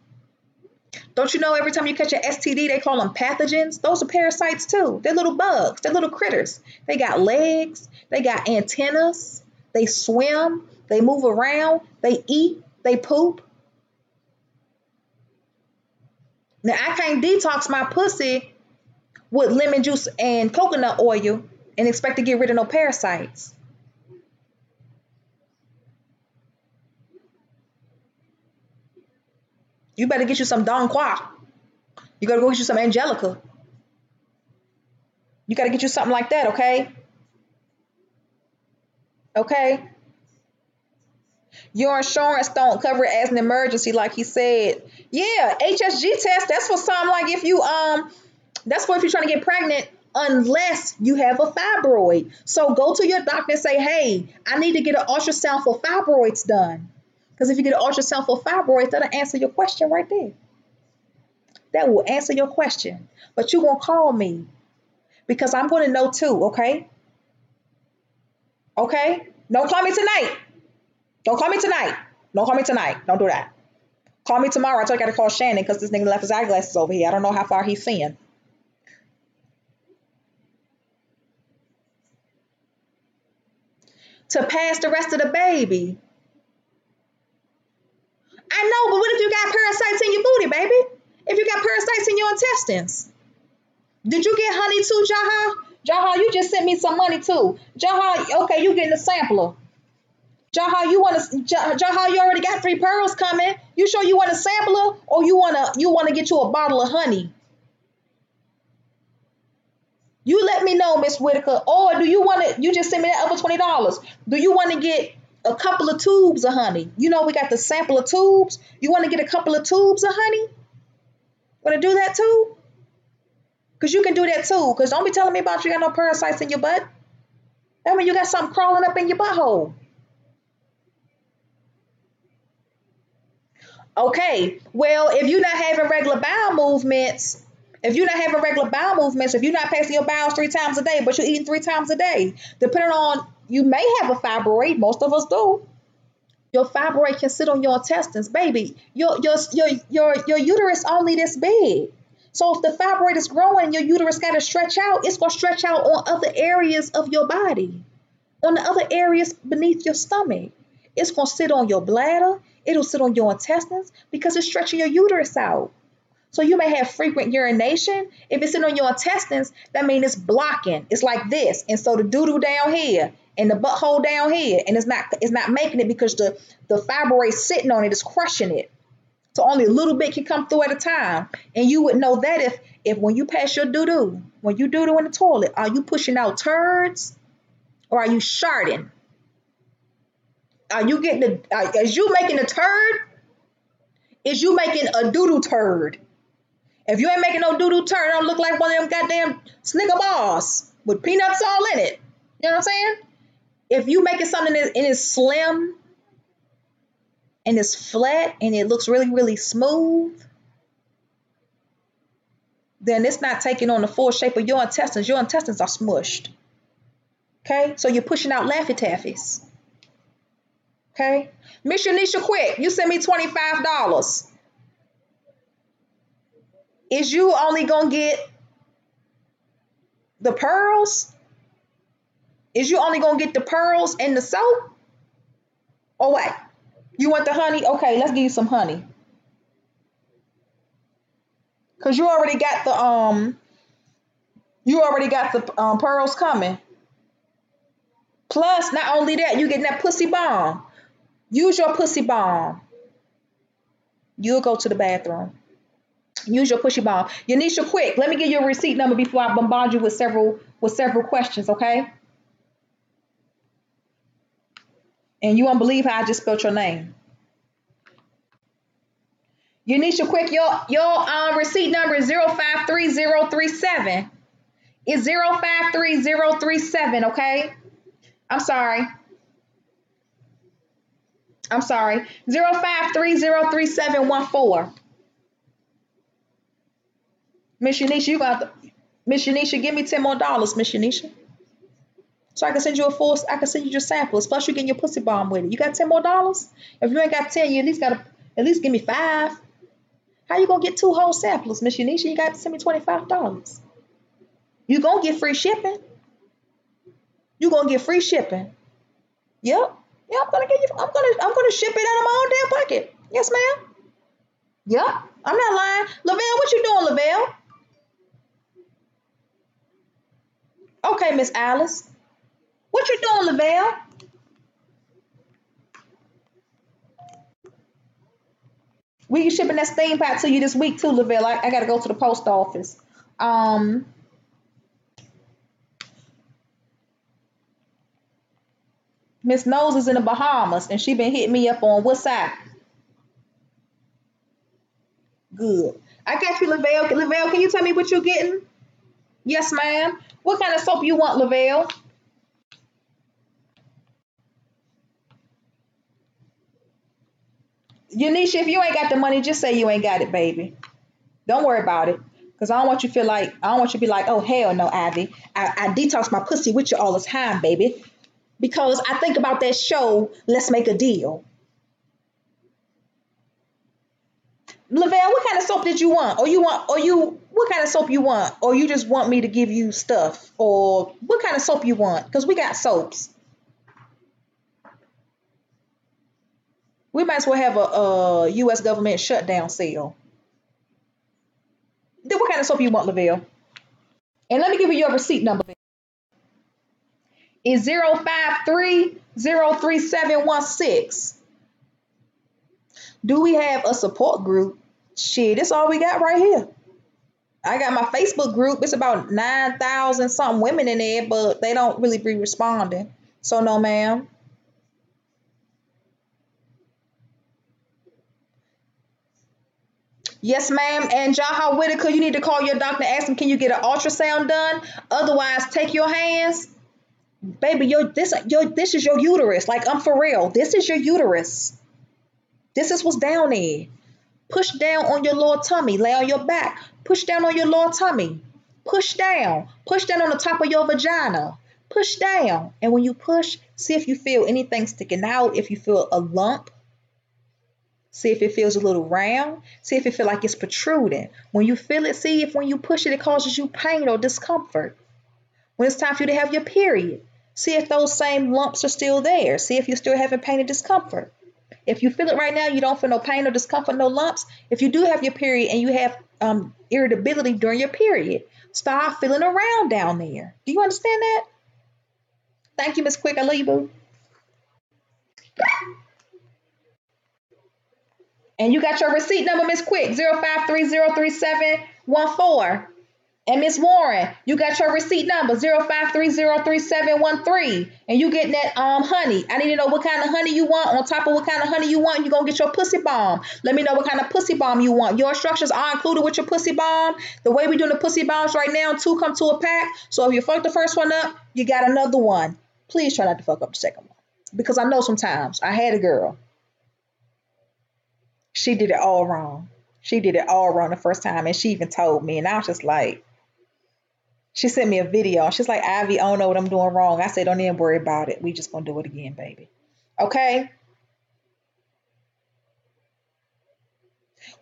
B: Don't you know every time you catch an STD, they call them pathogens? Those are parasites too. They're little bugs. They're little critters. They got legs. They got antennas. They swim. They move around. They eat. They poop. Now, I can't detox my pussy with lemon juice and coconut oil and expect to get rid of no parasites. You better get you some Don Qua. You gotta go get you some Angelica. You gotta get you something like that, okay? Okay? Your insurance don't cover it as an emergency, like he said. Yeah, HSG test, that's for something like if you that's for if you're trying to get pregnant unless you have a fibroid. So go to your doctor and say, hey, I need to get an ultrasound for fibroids done. Because if you get an ultrasound for fibroids, that'll answer your question right there. That will answer your question. But you won't call me because I'm going to know too, okay? Okay? Don't call me tonight. Don't call me tonight. Don't call me tonight. Don't do that. Call me tomorrow. I told you I got to call Shannon because this nigga left his eyeglasses over here. I don't know how far he's seeing. To pass the rest of the baby. I know, but what if you got parasites in your booty, baby? If you got parasites in your intestines? Did you get honey too, Jaha? Jaha, you just sent me some money too. Jaha, okay, you getting a sampler. Jaha, Jaha, you already got 3 pearls coming. You sure you want a sampler or you wanna get you a bottle of honey? You let me know, Miss Whitaker. Or do you want to? You just sent me that other $20. Do you want to get a couple of tubes of honey? You know we got the sample of tubes. You want to get a couple of tubes of honey? Want to do that too? Cause you can do that too. Cause don't be telling me about you got no parasites in your butt. That mean you got something crawling up in your butthole. Okay. Well, if you're not having regular bowel movements, if you're not passing your bowels 3 times a day, but you're eating 3 times a day, depending on you may have a fibroid, most of us do. Your fibroid can sit on your intestines, baby. Your uterus only this big. So if the fibroid is growing, your uterus got to stretch out. It's gonna stretch out on other areas of your body, on the other areas beneath your stomach. It's gonna sit on your bladder. It'll sit on your intestines because it's stretching your uterus out. So you may have frequent urination. If it's sitting on your intestines, that means it's blocking. It's like this. And so the doo-doo down here and the butthole down here, and it's not making it because the fibroid sitting on it is crushing it. So only a little bit can come through at a time. And you would know that if when you pass your doo-doo, when you doo-doo in the toilet, are you pushing out turds or are you sharting? Are you getting is you making a turd? Is you making a doo-doo turd? If you ain't making no doo-doo turd, it don't look like one of them goddamn Snicker bars with peanuts all in it. You know what I'm saying? If you making something and it's slim and it's flat and it looks really, really smooth, then it's not taking on the full shape of your intestines. Your intestines are smushed. Okay? So you're pushing out Laffy Taffies. Okay? Miss Yanisha, quick. You send me $25. Is you only going to get the pearls? Is you only going to get the pearls and the soap? Or what? You want the honey? Okay, let's give you some honey. Cause you already got the pearls coming. Plus, not only that, you getting that pussy bomb. Use your pussy bomb. You'll go to the bathroom. Use your pushy bomb. Yanisha, quick. Let me give you a receipt number before I bombard you with several questions, okay? And you won't believe how I just spelled your name. Yanisha, quick. Your receipt number is 053037. It's 053037, okay? I'm sorry. 05303714. Miss Yanisha, Miss Yanisha, give me 10 more dollars, Miss Yanisha. So I can send you I can send you your samples. Plus you getting your pussy bomb with it. You got 10 more dollars? If you ain't got 10, you at least give me 5. How you gonna get 2 whole samples, Miss Yanisha? You got to send me $25. You gonna get free shipping. You gonna get free shipping. Yep. Yeah, I'm gonna ship it out of my own damn pocket. Yes, ma'am. Yep. I'm not lying. Lavelle, what you doing, Lavelle? Okay, Miss Alice. What you doing, Lavelle? We can shipping that steam pot to you this week too, Lavelle. I gotta go to the post office. Um, Miss Nose is in the Bahamas and she been hitting me up on what's up. Good. I got you, Lavelle. Lavelle, can you tell me what you're getting? Yes, ma'am. What kind of soap you want, Lavelle? Yanisha, if you ain't got the money, just say you ain't got it, baby. Don't worry about it. Cause I don't want you to be like, oh hell no, Ivy. I detox my pussy with you all the time, baby. Because I think about that show, Let's Make a Deal. Lavelle, what kind of soap did you want? What kind of soap you want? Or you just want me to give you stuff? Or what kind of soap you want? Because we got soaps. We might as well have a US government shutdown sale. Then what kind of soap you want, Lavelle? And let me give you your receipt number. It's 05303716. Do we have a support group? Shit, that's all we got right here. I got my Facebook group. It's about 9,000 something women in there, but they don't really be responding. So no, ma'am. Yes, ma'am. And Jaha Whitaker, you need to call your doctor and ask him, can you get an ultrasound done? Otherwise, take your hands. Baby, this is your uterus. Like, I'm for real. This is your uterus. This is what's down there. Push down on your lower tummy. Lay on your back. Push down on your lower tummy. Push down. Push down on the top of your vagina. Push down. And when you push, see if you feel anything sticking out. If you feel a lump, see if it feels a little round. See if it feels like it's protruding. When you feel it, see if when you push it, it causes you pain or discomfort. When it's time for you to have your period, see if those same lumps are still there. See if you're still having pain and discomfort. If you feel it right now, you don't feel no pain or discomfort, no lumps. If you do have your period and you have irritability during your period, start feeling around down there. Do you understand that? Thank you, Miss Quick. I love you, boo. And you got your receipt number, Miss Quick, 05303714. And Miss Warren, you got your receipt number 05303713. And you getting that honey. I need to know what kind of honey you want. On top of what kind of honey you want, you're gonna get your pussy bomb. Let me know what kind of pussy bomb you want. Your instructions are included with your pussy bomb. The way we doing the pussy bombs right now, 2 come to a pack. So if you fuck the first one up, you got another one. Please try not to fuck up the second one. Because I know sometimes I had a girl. She did it all wrong. She did it all wrong the first time, and she even told me, and I was just like, she sent me a video. She's like, Ivy, I don't know what I'm doing wrong. I said, don't even worry about it. We just gonna do it again, baby. Okay?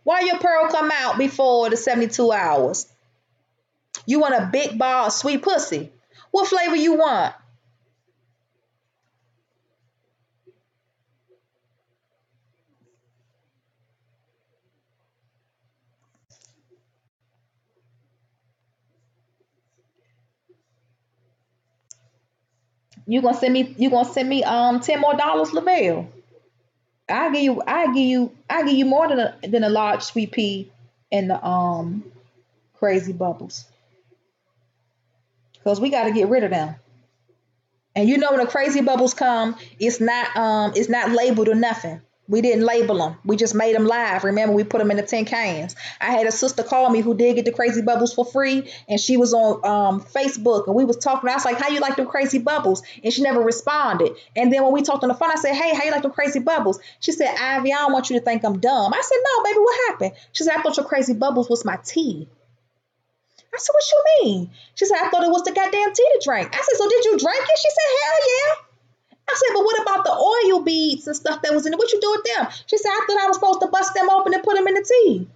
B: Why your pearl come out before the 72 hours? You want a big ball of sweet pussy. What flavor you want? You gonna send me $10 more, Lavelle. I give you more than a large sweet pea and the crazy bubbles. Because we gotta get rid of them. And you know when the crazy bubbles come, it's not labeled or nothing. We didn't label them. We just made them live. Remember, we put them in the tin cans. I had a sister call me who did get the crazy bubbles for free, and she was on Facebook, and we was talking. I was like, "How you like them crazy bubbles?" And she never responded. And then when we talked on the phone, I said, "Hey, how you like them crazy bubbles?" She said, "Ivy, I don't want you to think I'm dumb." I said, "No, baby, what happened?" She said, "I thought your crazy bubbles was my tea." I said, "What you mean?" She said, "I thought it was the goddamn tea to drink." I said, "So did you drink it?" She said, "Hell yeah." I said, "But what about the oil beads and stuff that was in it? What you do with them?" She said, "I thought I was supposed to bust them open and put them in the tea." And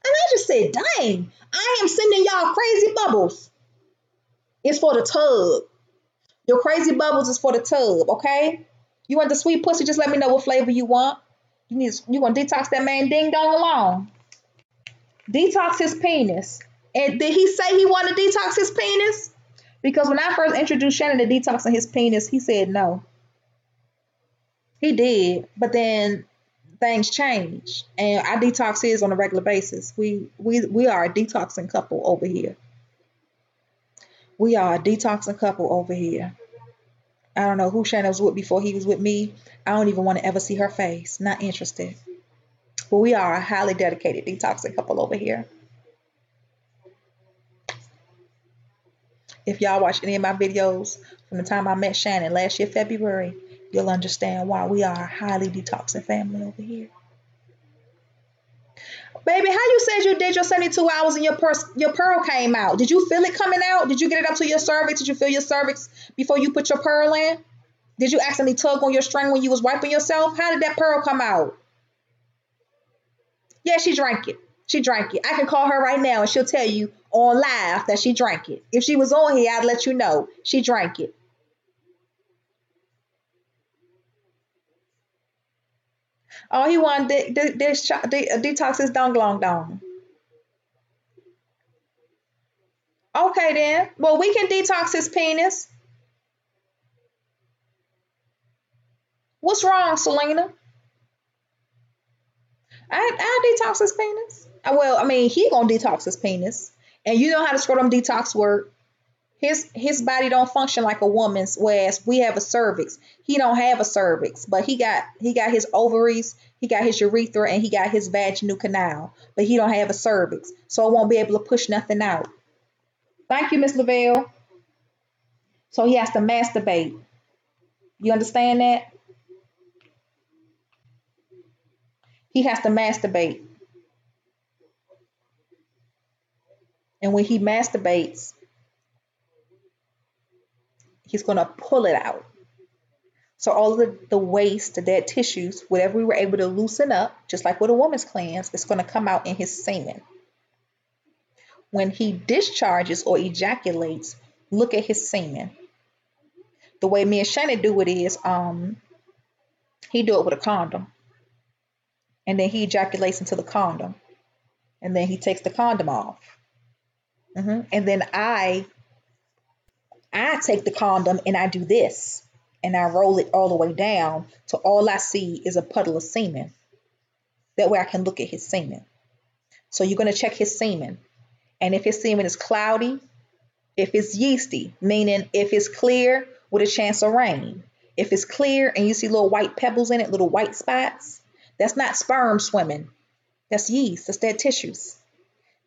B: I just said, "Dang, I am sending y'all crazy bubbles. It's for the tub. Your crazy bubbles is for the tub, okay? You want the sweet pussy? Just let me know what flavor you want. You gonna detox that man ding dong along. Detox his penis." And did he say he wanted to detox his penis? Because when I first introduced Shannon to detoxing his penis, he said no. He did, but then things change, and I detox his on a regular basis. We are a detoxing couple over here. We are a detoxing couple over here. I don't know who Shannon was with before he was with me. I don't even want to ever see her face. Not interested. But we are a highly dedicated detoxing couple over here. If y'all watch any of my videos from the time I met Shannon last year, February, you'll understand why we are a highly detoxing family over here. Baby, how you said you did your 72 hours and your pearl came out? Did you feel it coming out? Did you get it up to your cervix? Did you feel your cervix before you put your pearl in? Did you accidentally tug on your string when you was wiping yourself? How did that pearl come out? Yeah, she drank it. She drank it. I can call her right now and she'll tell you on live that she drank it. If she was on here, I'd let you know. She drank it. Oh, he wanted detox his dong long dong. Okay then. Well, we can detox his penis. What's wrong, Selena? I detox his penis. Well, I mean, he gonna detox his penis, and you know how the scrotum detox work. His body don't function like a woman's, whereas we have a cervix. He don't have a cervix, but he got his ovaries, he got his urethra, and he got his vaginal canal, but he don't have a cervix, so it won't be able to push nothing out. Thank you, Miss Lavelle. So he has to masturbate. You understand that? He has to masturbate, and when he masturbates, he's gonna pull it out. So all of the waste, the dead tissues, whatever we were able to loosen up, just like with a woman's cleanse, it's going to come out in his semen. When he discharges or ejaculates, look at his semen. The way me and Shannon do it is, he do it with a condom, and then he ejaculates into the condom, and then he takes the condom off, and then I take the condom and I do this, and I roll it all the way down till all I see is a puddle of semen. That way I can look at his semen. So you're going to check his semen. And if his semen is cloudy, if it's yeasty, meaning if it's clear with a chance of rain, if it's clear and you see little white pebbles in it, little white spots, that's not sperm swimming. That's yeast. That's dead tissues.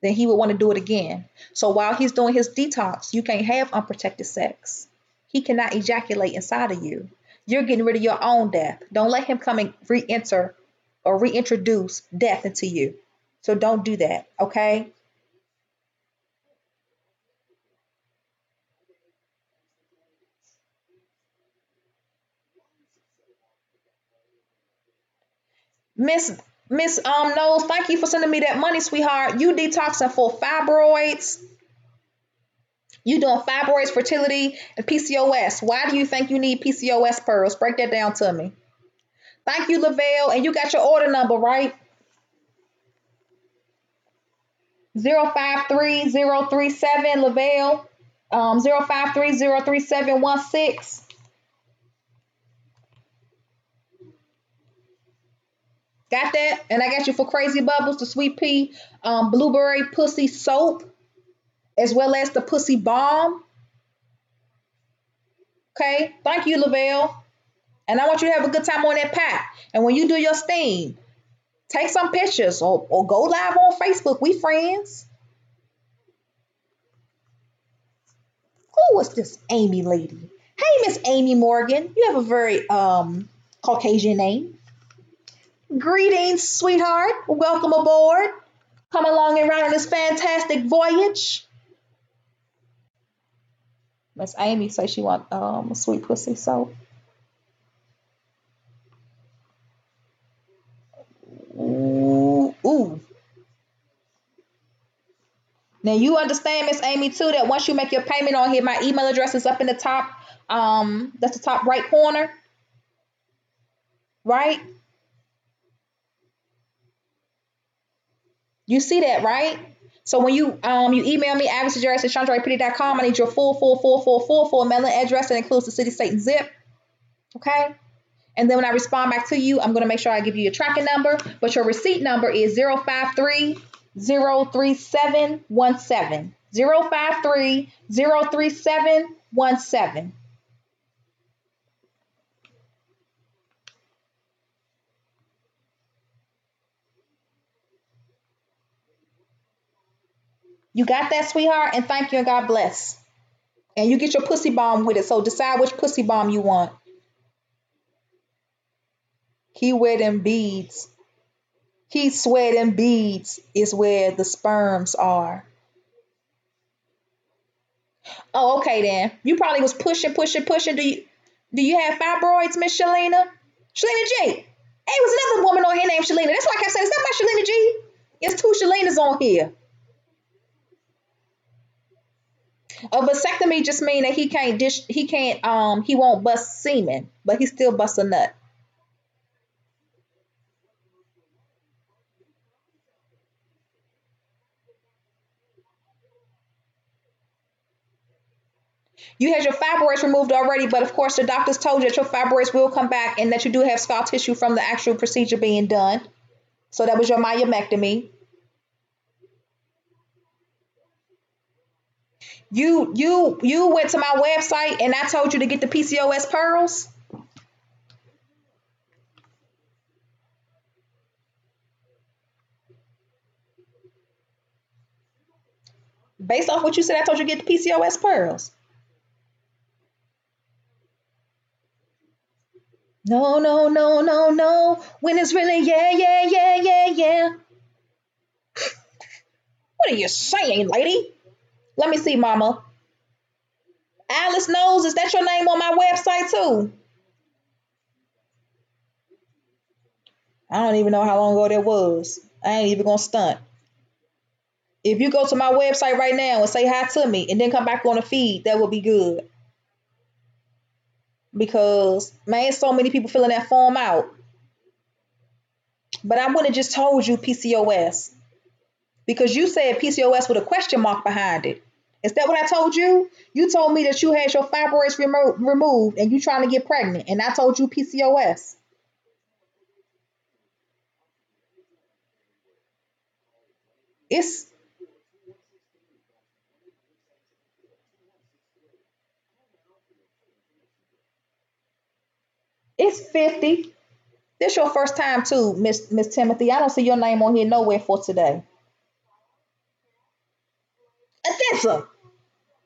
B: Then he would want to do it again. So while he's doing his detox, you can't have unprotected sex. He cannot ejaculate inside of you. You're getting rid of your own death. Don't let him come and re-enter or reintroduce death into you. So don't do that, okay? Miss Miss Knowles, thank you for sending me that money, sweetheart. You detoxing for fibroids. You doing fibroids, fertility, and PCOS. Why do you think you need PCOS pearls? Break that down to me. Thank you, Lavelle. And you got your order number, right? 053037, Lavelle. 05303716. Got that? And I got you for Crazy Bubbles, the Sweet Pea Blueberry Pussy Soap, as well as the Pussy Balm. Okay? Thank you, Lavelle. And I want you to have a good time on that pack. And when you do your steam, take some pictures or go live on Facebook. We friends. Who was this Amy lady? Hey, Miss Amy Morgan. You have a very Caucasian name. Greetings, sweetheart. Welcome aboard. Come along and ride on this fantastic voyage. Miss Amy says she want a sweet pussy, so ooh. Now you understand, Miss Amy, too, that once you make your payment on here, my email address is up in the top. That's the top right corner, right? You see that, right? So when you email me, address@chandrapretty.com, I need your full mailing address that includes the city, state, and zip. Okay? And then when I respond back to you, I'm going to make sure I give you your tracking number, but your receipt number is 053-03717. 053-03717. You got that, sweetheart? And thank you and God bless. And you get your pussy bomb with it. So decide which pussy bomb you want. He wear them beads. He swear them beads is where the sperms are. Oh, okay then. You probably was pushing. Do you have fibroids, Miss Shalina? Shalina G. Hey, it was another woman on here named Shalina. That's why I kept saying, is that my Shalina G? It's two Shalinas on here. A vasectomy just mean that he won't bust semen, but he still busts a nut. You had your fibroids removed already, but of course the doctors told you that your fibroids will come back and that you do have scar tissue from the actual procedure being done. So that was your myomectomy. You went to my website and I told you to get the PCOS pearls. Based off what you said, I told you to get the PCOS pearls. No, no, no, no, no. When it's really yeah. What are you saying, lady? Let me see, mama. Alice knows, is that your name on my website too? I don't even know how long ago that was. I ain't even gonna stunt. If you go to my website right now and say hi to me and then come back on the feed, that would be good. Because man, so many people filling that form out. But I wouldn't have just told you PCOS. Because you said PCOS with a question mark behind it. Is that what I told you? You told me that you had your fibroids removed and you trying to get pregnant, and I told you PCOS. It's it's 50. This your first time too, Miss Timothy. I don't see your name on here nowhere for today. Athensa.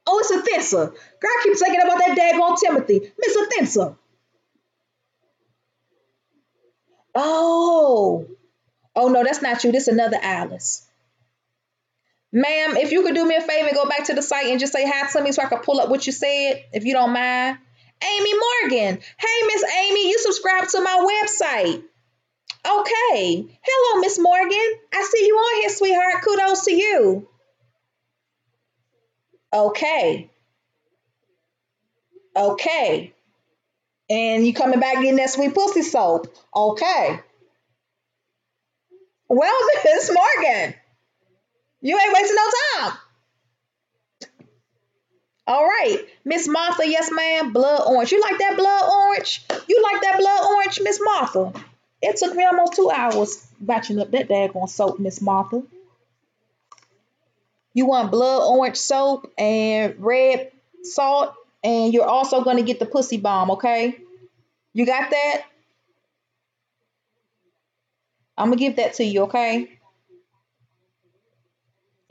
B: Oh, it's Athensa. Girl, I keep thinking about that daggone Timothy. Miss Athensa. Oh. Oh no, that's not you. This is another Alice. Ma'am, if you could do me a favor and go back to the site and just say hi to me so I can pull up what you said, if you don't mind. Amy Morgan. Hey, Miss Amy, you subscribe to my website. Okay. Hello, Miss Morgan. I see you on here, sweetheart. Kudos to you. Okay. Okay. And you coming back getting that sweet pussy soap. Okay. Well, Miss Morgan, you ain't wasting no time. All right. Miss Martha, yes, ma'am. Blood orange. You like that blood orange? You like that blood orange, Miss Martha? It took me almost 2 hours batching up that daggone soap, Miss Martha. You want blood orange soap and red salt, and you're also going to get the pussy bomb, okay? You got that? I'm going to give that to you, okay?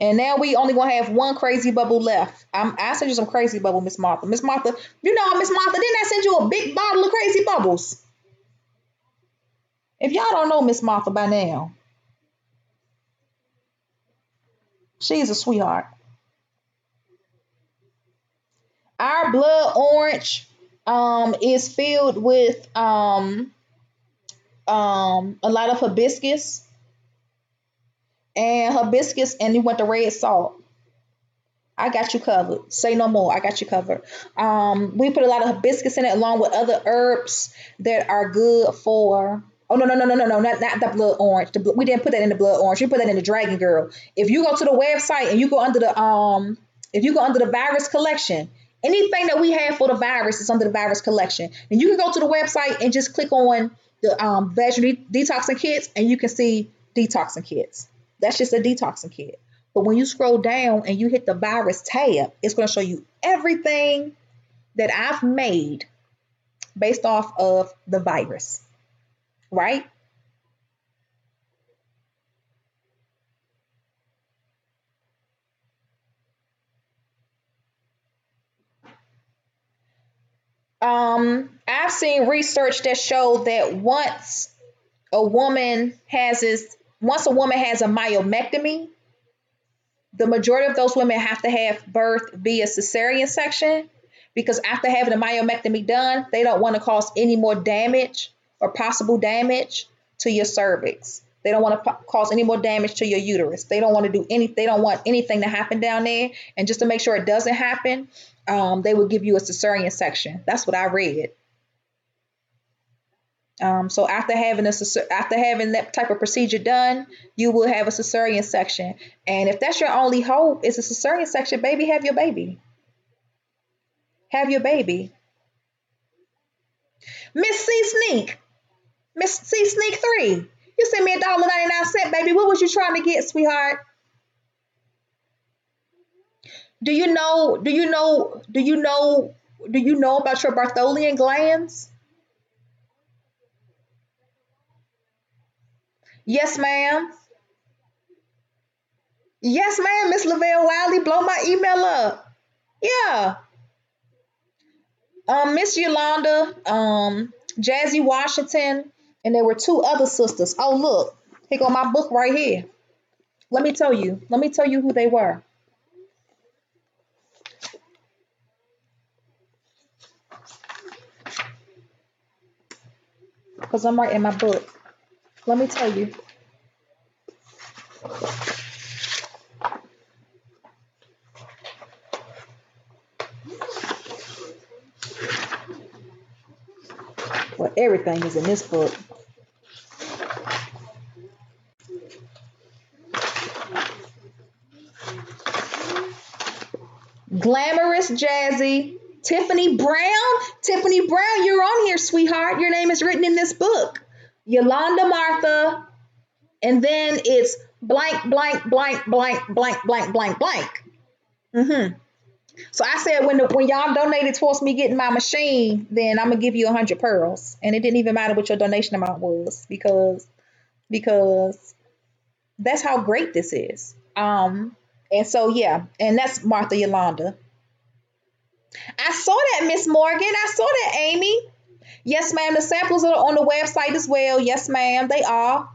B: And now we only gonna have one crazy bubble left. I send you some crazy bubble, Miss Martha. Miss Martha, you know Miss Martha, didn't I send you a big bottle of crazy bubbles? If y'all don't know Miss Martha by now, she's a sweetheart. Our blood orange is filled with a lot of hibiscus and you want the red salt. I got you covered. Say no more. I got you covered. We put a lot of hibiscus in it along with other herbs that are good for. Oh no, not the blood orange. We didn't put that in the blood orange. We put that in the dragon girl. If you go to the website and you go under the if you go under the virus collection, anything that we have for the virus is under the virus collection. And you can go to the website and just click on the vaginal detoxing kits and you can see detoxing kits. That's just a detoxing kit. But when you scroll down and you hit the virus tab, it's going to show you everything that I've made based off of the virus, right? I've seen research that showed that once a woman has a myomectomy, the majority of those women have to have birth via cesarean section because after having a myomectomy done, they don't want to cause any more damage or possible damage to your cervix. They don't want to cause any more damage to your uterus. They don't want to do any. They don't want anything to happen down there. And just to make sure it doesn't happen, they will give you a cesarean section. That's what I read. So after having that type of procedure done, you will have a cesarean section. And if that's your only hope is a cesarean section, baby, have your baby. Have your baby. Miss C Sneak, Miss C Sneak 3. You sent me $1.99, baby. What was you trying to get, sweetheart? Do you know about your Bartholian glands? Yes, ma'am. Yes, ma'am, Miss Lavelle Wiley, blow my email up. Yeah. Miss Yolanda, Jazzy Washington, and there were two other sisters. Oh, look, here go my book right here. Let me tell you. Let me tell you who they were. Because I'm writing my book. Let me tell you. Well, everything is in this book. Glamorous Jazzy. Tiffany Brown. Tiffany Brown, you're on here, sweetheart. Your name is written in this book. Yolanda Martha. And then it's blank, blank, blank, blank, blank, blank, blank, blank. Mm-hmm. So I said when y'all donated towards me getting my machine, then I'm gonna give you 100 pearls, and it didn't even matter what your donation amount was because that's how great this is. And so yeah, and that's Martha Yolanda. I saw that, Miss Morgan. I saw that, Amy. Yes, ma'am. The samples are on the website as well. Yes, ma'am. They are.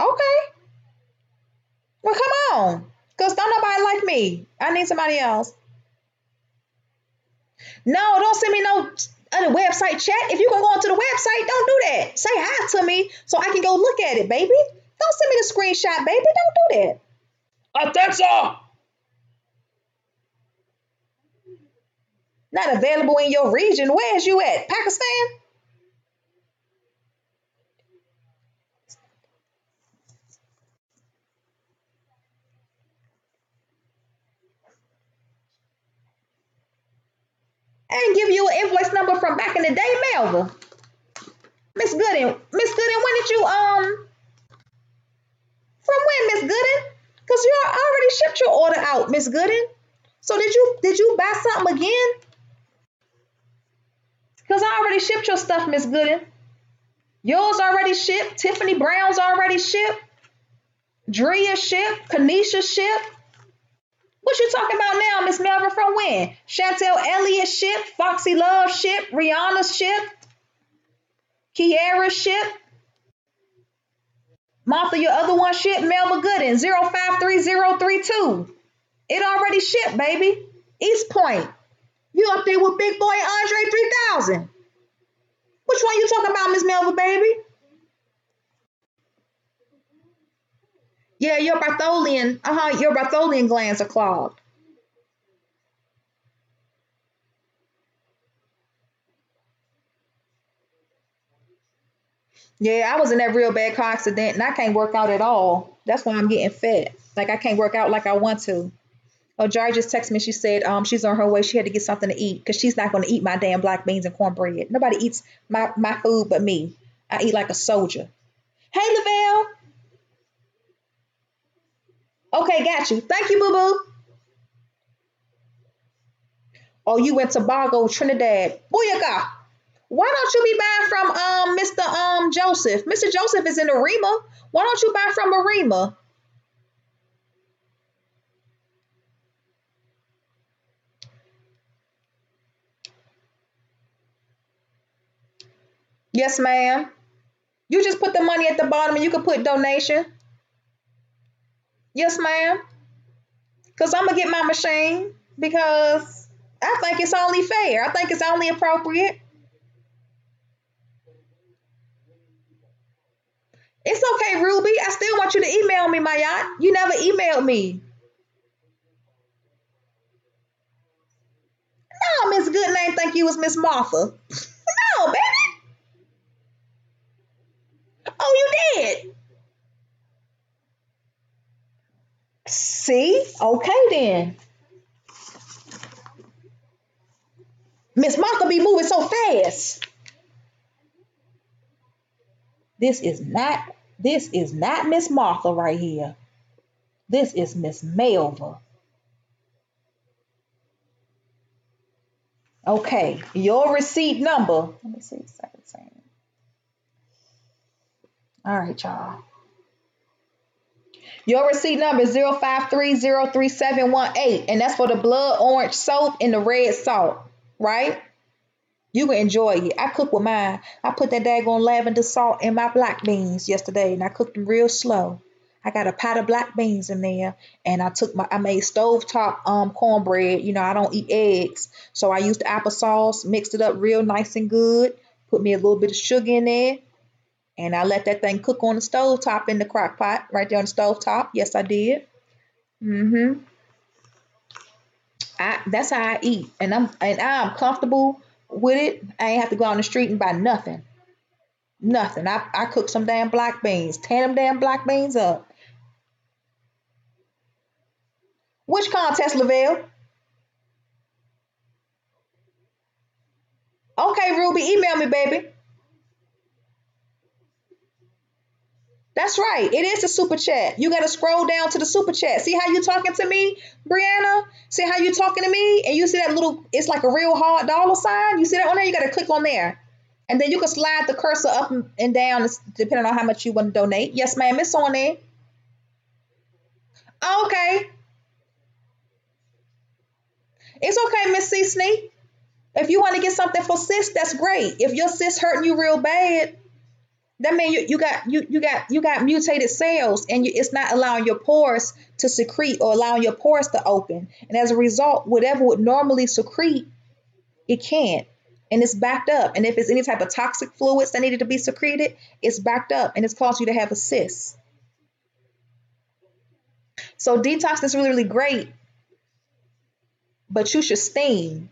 B: Okay. Well, come on, cause don't nobody like me. I need somebody else. No, don't send me no other website chat. If you gonna go onto the website, don't do that. Say hi to me so I can go look at it, baby. Don't send me the screenshot, baby. Don't do that. Alexa, not available in your region. Where's you at? Pakistan? And give you an invoice number from back in the day, Melva. Miss Gooden. Miss Gooden, when did you from when, Miss Gooden? Because you already shipped your order out, Miss Gooden. So did you buy something again? Because I already shipped your stuff, Miss Gooden. Yours already shipped. Tiffany Brown's already shipped. Drea shipped. Kanisha shipped. What you talking about now, Miss Melvin? From when? Chantel Elliott shipped. Foxy Love shipped. Rihanna shipped. Kiara shipped. Martha, your other one shipped. Melva Gooden, 053032. It already shipped, baby. East Point. You up there with Big Boy Andre 3000. Which one you talking about, Miss Melva, baby? Yeah, your Bartholian glands are clogged. Yeah, I was in that real bad car accident and I can't work out at all. That's why I'm getting fat. Like I can't work out like I want to. Oh, Jari just texted me. She said she's on her way. She had to get something to eat because she's not going to eat my damn black beans and cornbread. Nobody eats my food but me. I eat like a soldier. Hey, Lavelle. Okay, got you. Thank you, boo boo. Oh, you went to Tobago, Trinidad. Booyaka. Why don't you be buying from Mr. Joseph? Mr. Joseph is in Arima. Why don't you buy from Arima? Yes, ma'am. You just put the money at the bottom and you can put donation. Yes, ma'am. Because I'm gonna get my machine because I think it's only fair. I think it's only appropriate. It's okay, Ruby. I still want you to email me, my yacht. You never emailed me. No, Miss Goodname think you was Miss Martha. No, baby. Oh, you did. See? Okay then. Miss Martha be moving so fast. This is not Miss Martha right here. This is Miss Melva. Okay, your receipt number. Let me see. 17. All right, y'all. Your receipt number is 05303718, and that's for the blood orange soap and the red salt, right? You can enjoy it. I cook with mine. I put that daggone lavender salt in my black beans yesterday, and I cooked them real slow. I got a pot of black beans in there, and I made stovetop cornbread. You know, I don't eat eggs, so I used applesauce, mixed it up real nice and good. Put me a little bit of sugar in there, and I let that thing cook on the stovetop in the crock pot right there on the stovetop. Yes, I did. Mm-hmm. That's how I eat, and I'm comfortable with it. I ain't have to go on the street and buy nothing. Nothing. I cook some damn black beans. Tan them damn black beans up. Which contest, Lavelle? Okay, Ruby, email me, baby. That's right. It is the super chat. You gotta scroll down to the super chat. See how you talking to me, Brianna? See how you talking to me? And you see that little, it's like a real hard dollar sign. You see that on there? You gotta click on there. And then you can slide the cursor up and down depending on how much you want to donate. Yes, ma'am. It's on there. Okay. It's okay, Miss C Sneak. If you want to get something for sis, that's great. If your sis hurting you real bad, that means you got mutated cells, and it's not allowing your pores to secrete or allowing your pores to open. And as a result, whatever would normally secrete, it can't. And it's backed up. And if it's any type of toxic fluids that needed to be secreted, it's backed up and it's caused you to have a cyst. So detox is really, really great, but you should steam.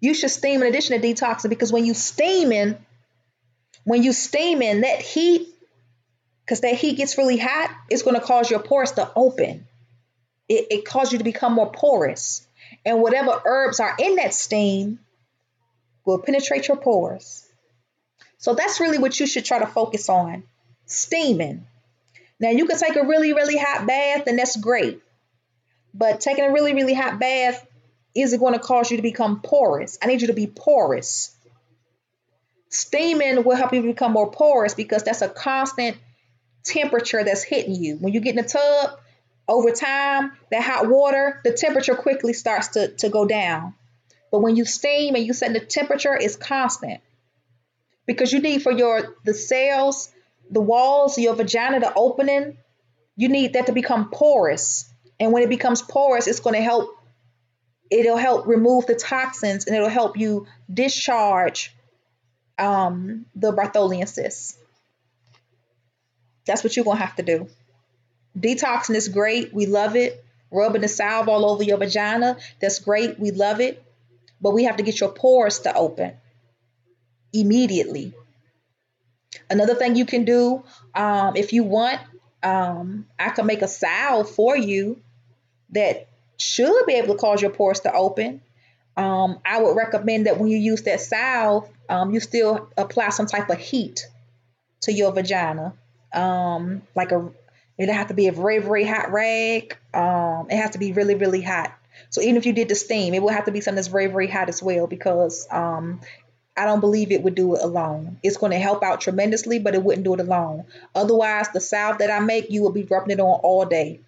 B: You should steam in addition to detoxing because when you steaming that heat, because that heat gets really hot, it's going to cause your pores to open. It causes you to become more porous. And whatever herbs are in that steam will penetrate your pores. So that's really what you should try to focus on, steaming. Now, you can take a really, really hot bath, and that's great. But taking a really, really hot bath isn't going to cause you to become porous. I need you to be porous. Steaming will help you become more porous because that's a constant temperature that's hitting you. When you get in the tub, over time, that hot water, the temperature quickly starts to go down. But when you steam and you set the temperature, it's constant. Because you need for the cells, the walls, your vagina, the opening, you need that to become porous. And when it becomes porous, it'll help remove the toxins and it'll help you discharge the Bartholian cysts. That's what you're gonna have to do. Detoxing is great. We love it. Rubbing the salve all over your vagina. That's great. We love it. But we have to get your pores to open immediately. Another thing you can do, if you want, I can make a salve for you that should be able to cause your pores to open. I would recommend that when you use that salve, you still apply some type of heat to your vagina. It'll have to be a very, very hot rag. It has to be really, really hot. So even if you did the steam, it will have to be something that's very, very hot as well because I don't believe it would do it alone. It's going to help out tremendously, but it wouldn't do it alone. Otherwise, the salve that I make, you will be rubbing it on all day.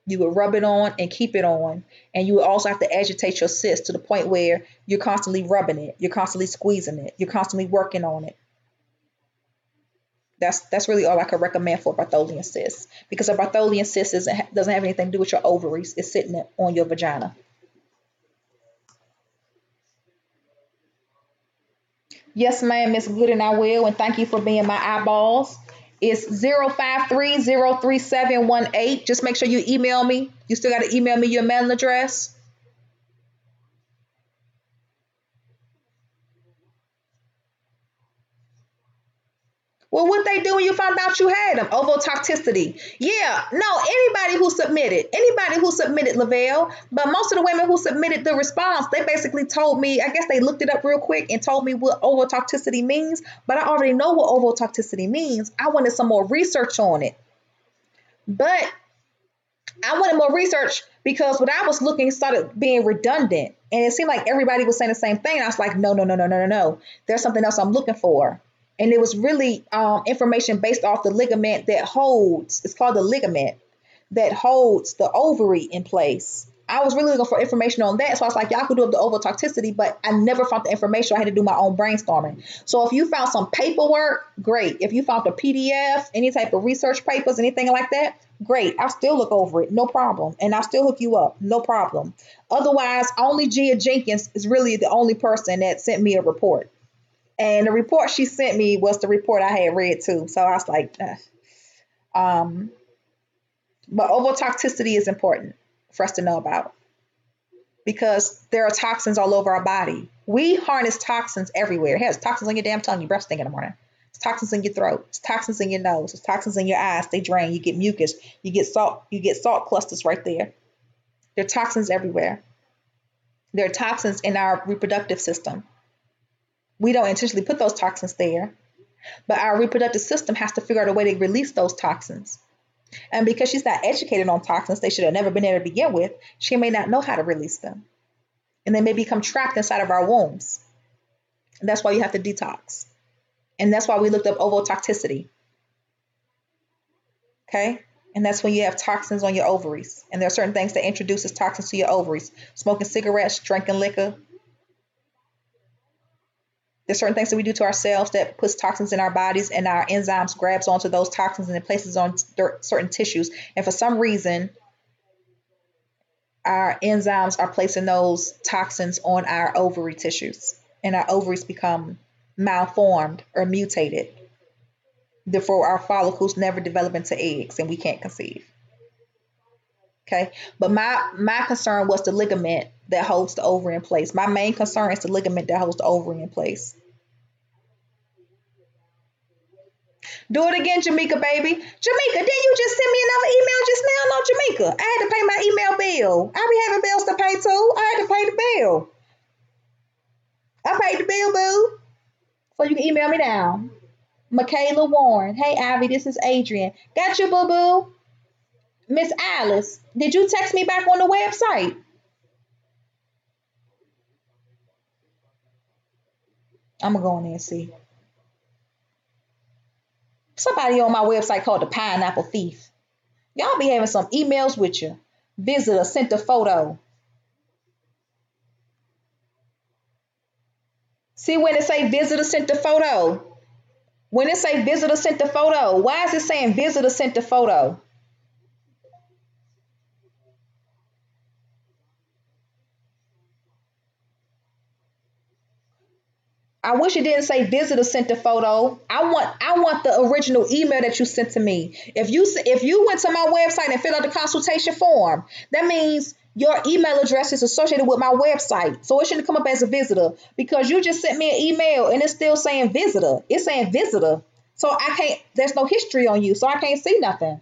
B: You would rub it on and keep it on. And you would also have to agitate your cyst to the point where you're constantly rubbing it. You're constantly squeezing it. You're constantly working on it. That's really all I could recommend for Bartholian cyst because a Bartholian cyst doesn't have anything to do with your ovaries. It's sitting on your vagina. Yes, ma'am, Miss Good, and I will. And thank you for being my eyeballs. It's 053-03718. Just make sure you email me. You still got to email me your mailing address. Well, what they do when you found out you had them? Ovotoxicity. Yeah, no, anybody who submitted Lavelle, but most of the women who submitted the response, they basically told me, I guess they looked it up real quick and told me what ovotoxicity means, but I already know what ovotoxicity means. I wanted some more research on it. But I wanted more research because when I was looking, it started being redundant. And it seemed like everybody was saying the same thing. And I was like, no, no, no, no, no, no, no. There's something else I'm looking for. And it was really information based off the ligament that holds, it's called the ligament that holds the ovary in place. I was really looking for information on that. So I was like, y'all could do up the ovotoxicity, but I never found the information. I had to do my own brainstorming. So if you found some paperwork, great. If you found a PDF, any type of research papers, anything like that, great. I'll still look over it. No problem. And I'll still hook you up. No problem. Otherwise, only Gia Jenkins is really the only person that sent me a report. And the report she sent me was the report I had read too. So I was like, but ovotoxicity is important for us to know about because there are toxins all over our body. We harness toxins everywhere. It has toxins on your damn tongue, your breath stink in the morning. It's toxins in your throat. It's toxins in your nose. It's toxins in your eyes. They drain. You get mucus. You get salt clusters right there. There are toxins everywhere. There are toxins in our reproductive system. We don't intentionally put those toxins there, but our reproductive system has to figure out a way to release those toxins. And because she's not educated on toxins, they should have never been there to begin with, she may not know how to release them. And they may become trapped inside of our wombs. And that's why you have to detox. And that's why we looked up ovotoxicity. Okay? And that's when you have toxins on your ovaries. And there are certain things that introduces toxins to your ovaries. Smoking cigarettes, drinking liquor. There's certain things that we do to ourselves that puts toxins in our bodies, and our enzymes grabs onto those toxins and it places on certain tissues. And for some reason, our enzymes are placing those toxins on our ovary tissues, and our ovaries become malformed or mutated. Therefore, our follicles never develop into eggs, and we can't conceive. Okay, but my concern was the ligament that holds the ovary in place. My main concern is the ligament that holds the ovary in place. Do it again, Jamaica, baby. Jamaica, didn't you just send me another email just now? No, Jamaica. I had to pay my email bill. I be having bills to pay too. I had to pay the bill. I paid the bill, boo. So you can email me now. Michaela Warren. Hey, Ivy, this is Adrian. Got you, boo-boo. Miss Alice, did you text me back on the website? I'm going to go in there and see. Somebody on my website called the Pineapple Thief. Y'all be having some emails with you. Visitor sent a photo. See when it say visitor sent the photo? When it say visitor sent the photo, why is it saying visitor sent the photo? I wish it didn't say visitor sent the photo. I want the original email that you sent to me. If you went to my website and filled out the consultation form, that means your email address is associated with my website. So it shouldn't come up as a visitor because you just sent me an email and it's still saying visitor. It's saying visitor. So I can't, there's no history on you, so I can't see nothing.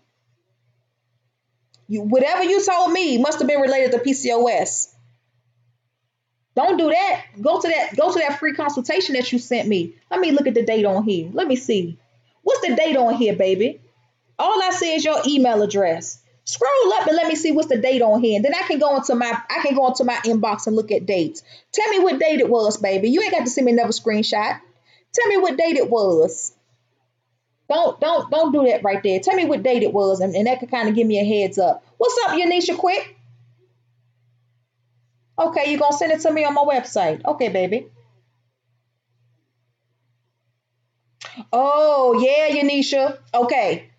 B: Whatever you told me must have been related to PCOS. Don't do that. Go to that free consultation that you sent me. Let me look at the date on here. Let me see. What's the date on here, baby? All I see is your email address. Scroll up and let me see what's the date on here. And then I can go into my inbox and look at dates. Tell me what date it was, baby. You ain't got to send me another screenshot. Tell me what date it was. Don't do that right there. Tell me what date it was, and that could kind of give me a heads up. What's up, Yanisha? Quick. Okay, you're gonna send it to me on my website. Okay, baby. Oh yeah, Yanisha. Okay.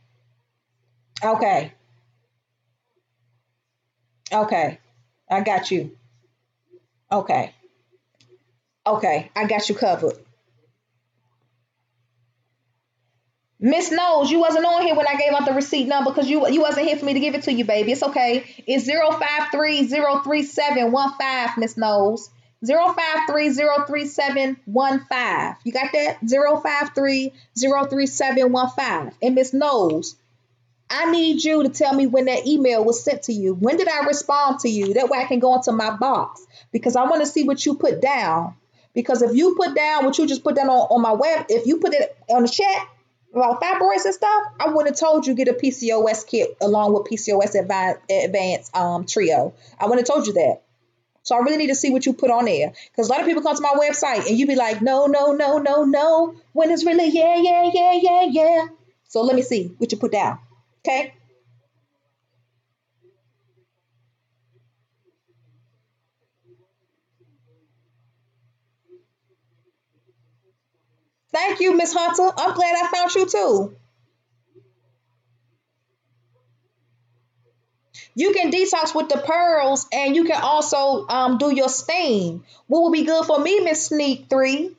B: Okay. Okay. I got you. Okay. Okay. I got you covered. Miss Knowles, you wasn't on here when I gave out the receipt number because you wasn't here for me to give it to you, baby. It's okay. It's 053-037-15, Miss Knowles. 053-037-15. You got that? 053-037-15. And Miss Knowles, I need you to tell me when that email was sent to you. When did I respond to you? That way I can go into my box because I want to see what you put down. Because if you put down what you just put down on my web, if you put it on the chat about fibroids and stuff, I would have told you get a PCOS kit along with PCOS Advanced Trio. I would have told you that. So I really need to see what you put on there. Because a lot of people come to my website and you be like, no, no, no, no, no. When it's really, yeah, yeah, yeah, yeah, yeah. So let me see what you put down. Okay. Thank you, Miss Hunter. I'm glad I found you too. You can detox with the pearls and you can also do your steam. What would be good for me, Miss Sneak 3,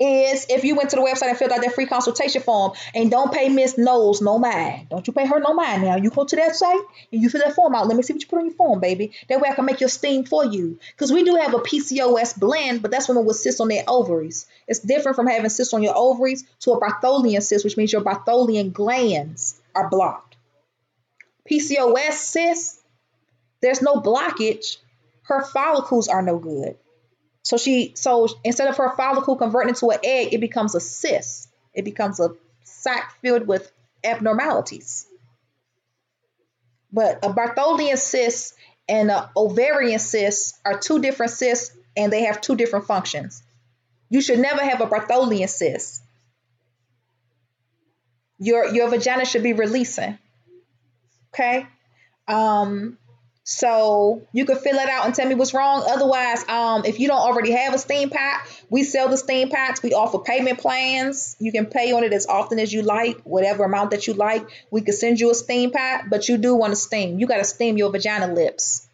B: is if you went to the website and filled out that free consultation form and don't pay Miss Knowles no mind. Don't you pay her no mind now. You go to that site and you fill that form out. Let me see what you put on your form, baby. That way I can make your steam for you. Because we do have a PCOS blend, but that's women with cysts on their ovaries. It's different from having cysts on your ovaries to a Bartholian cyst, which means your Bartholian glands are blocked. PCOS cyst, there's no blockage. Her follicles are no good. So instead of her follicle converting into an egg, it becomes a cyst. It becomes a sac filled with abnormalities. But a Bartholian cyst and an ovarian cyst are two different cysts and they have two different functions. You should never have a Bartholian cyst. Your vagina should be releasing. Okay. Um, so you can fill it out and tell me what's wrong. Otherwise, if you don't already have a steam pot, we sell the steam pots. We offer payment plans. You can pay on it as often as you like, whatever amount that you like. We can send you a steam pot, but you do want to steam. You got to steam your vagina lips.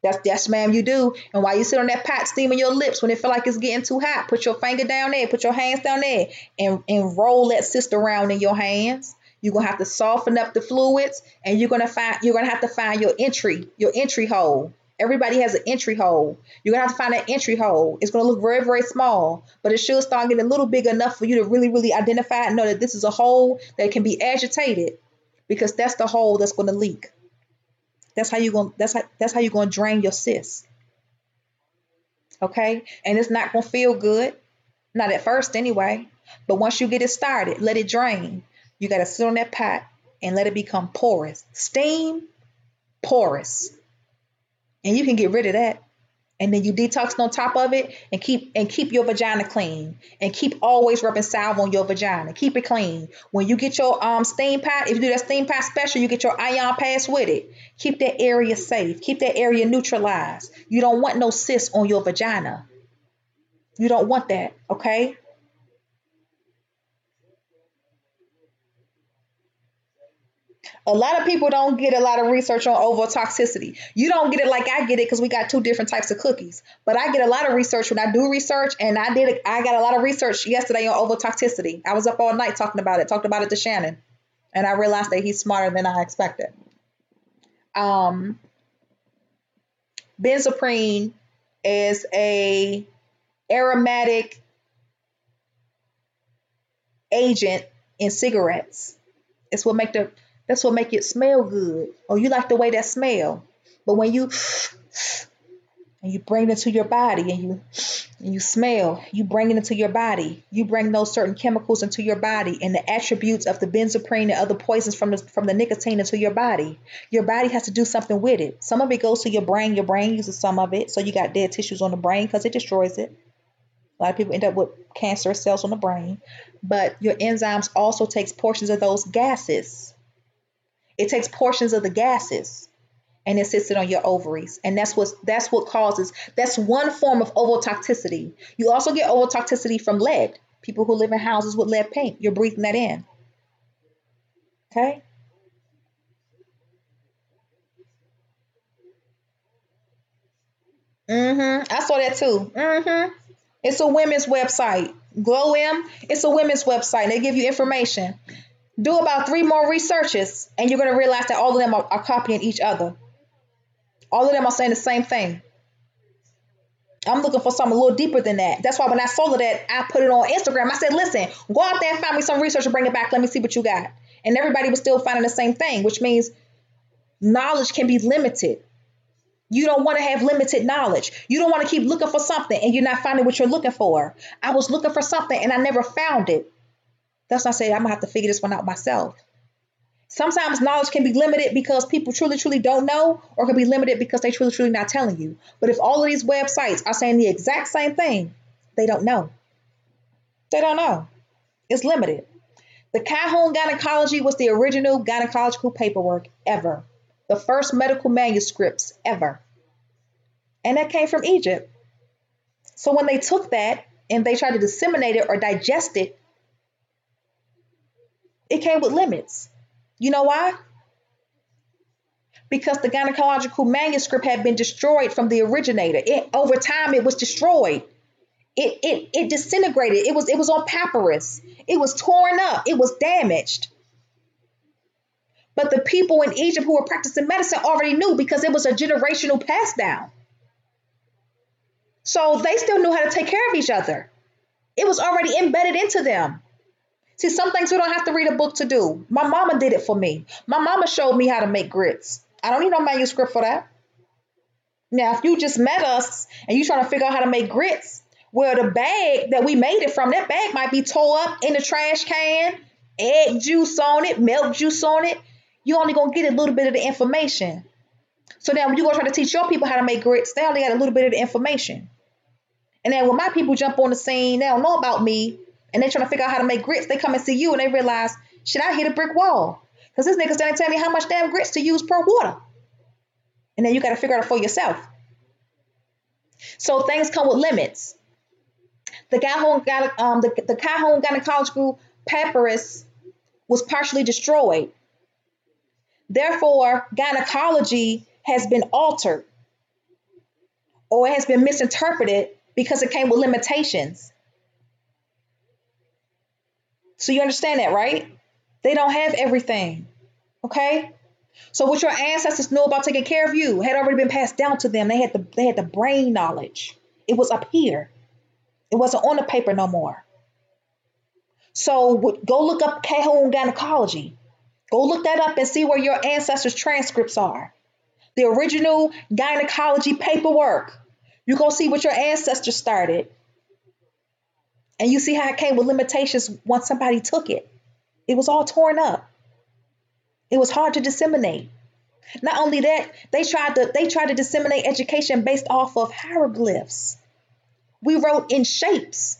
B: That's ma'am, you do. And while you sit on that pot steaming your lips, when it feel like it's getting too hot, put your finger down there, put your hands down there, and roll that cyst around in your hands. You're gonna have to soften up the fluids, and you're gonna have to find your entry hole. Everybody has an entry hole. You're gonna have to find that entry hole. It's gonna look very, very small, but it should start getting a little big enough for you to really, really identify and know that this is a hole that can be agitated, because that's the hole that's gonna leak. That's how you're gonna drain your cyst. Okay? And it's not gonna feel good. Not at first anyway. But once you get it started, let it drain. You gotta sit on that pot and let it become porous. Steam, porous. And you can get rid of that. And then you detox on top of it, and keep your vagina clean, and keep always rubbing salve on your vagina. Keep it clean. When you get your steam pot, if you do that steam pot special, you get your ion pads with it. Keep that area safe. Keep that area neutralized. You don't want no cysts on your vagina. You don't want that, okay? A lot of people don't get a lot of research on ovotoxicity. You don't get it like I get it, because we got two different types of cookies. But I get a lot of research when I do research, and I got a lot of research yesterday on ovotoxicity. I was up all night talking about it, talked about it to Shannon, and I realized that he's smarter than I expected. Um, Benzoprine is a aromatic agent in cigarettes. It's what make the That's what make it smell good. Oh, you like the way that smell. But when you and you bring it into your body, and you smell, you bring it into your body. You bring those certain chemicals into your body, and the attributes of the benzoprine and other poisons from the nicotine into your body. Your body has to do something with it. Some of it goes to your brain. Your brain uses some of it, so you got dead tissues on the brain because it destroys it. A lot of people end up with cancerous cells on the brain. But your enzymes also takes portions of those gases. It takes portions of the gases, and it sits it on your ovaries. And that's what causes, that's one form of ovotoxicity. You also get ovotoxicity from lead. People who live in houses with lead paint, you're breathing that in. Okay? I saw that too. It's a women's website. Glow M, it's a women's website. They give you information. Do about 3 more researches, and you're going to realize that all of them are copying each other. All of them are saying the same thing. I'm looking for something a little deeper than that. That's why when I saw that, I put it on Instagram. I said, listen, go out there and find me some research and bring it back. Let me see what you got. And everybody was still finding the same thing, which means knowledge can be limited. You don't want to have limited knowledge. You don't want to keep looking for something and you're not finding what you're looking for. I was looking for something and I never found it. That's why I say I'm going to have to figure this one out myself. Sometimes knowledge can be limited because people truly, truly don't know, or can be limited because they truly, truly not telling you. But if all of these websites are saying the exact same thing, they don't know. They don't know. It's limited. The Calhoun Gynecology was the original gynecological paperwork ever. The first medical manuscripts ever. And that came from Egypt. So when they took that and they tried to disseminate it or digest it, it came with limits. You know why? Because the gynecological manuscript had been destroyed from the originator. Over time, it was destroyed. It disintegrated. It was on papyrus. It was torn up. It was damaged. But the people in Egypt who were practicing medicine already knew, because it was a generational pass down. So they still knew how to take care of each other. It was already embedded into them. See, some things we don't have to read a book to do. My mama did it for me. My mama showed me how to make grits. I don't need no manuscript for that. Now, if you just met us and you trying to figure out how to make grits, well, the bag that we made it from, that bag might be tore up in the trash can, egg juice on it, milk juice on it. You only gonna get a little bit of the information. So now when you go try to teach your people how to make grits, they only got a little bit of the information. And then when my people jump on the scene, they don't know about me, and they trying to figure out how to make grits, they come and see you and they realize, shit, I hit a brick wall. Because this nigga's trying to tell me how much damn grits to use per water. And then you got to figure it out for yourself. So things come with limits. The Calhoun gynecological papyrus was partially destroyed. Therefore, gynecology has been altered, or it has been misinterpreted because it came with limitations. So you understand that, right? They don't have everything. Okay? So what your ancestors knew about taking care of you had already been passed down to them. They had the brain knowledge. It was up here. It wasn't on the paper no more. So go look up Calhoun gynecology. Go look that up and see where your ancestors' transcripts are. The original gynecology paperwork. You go see what your ancestors started. And you see how it came with limitations once somebody took it. It was all torn up. It was hard to disseminate. Not only that, they tried to disseminate education based off of hieroglyphs. We wrote in shapes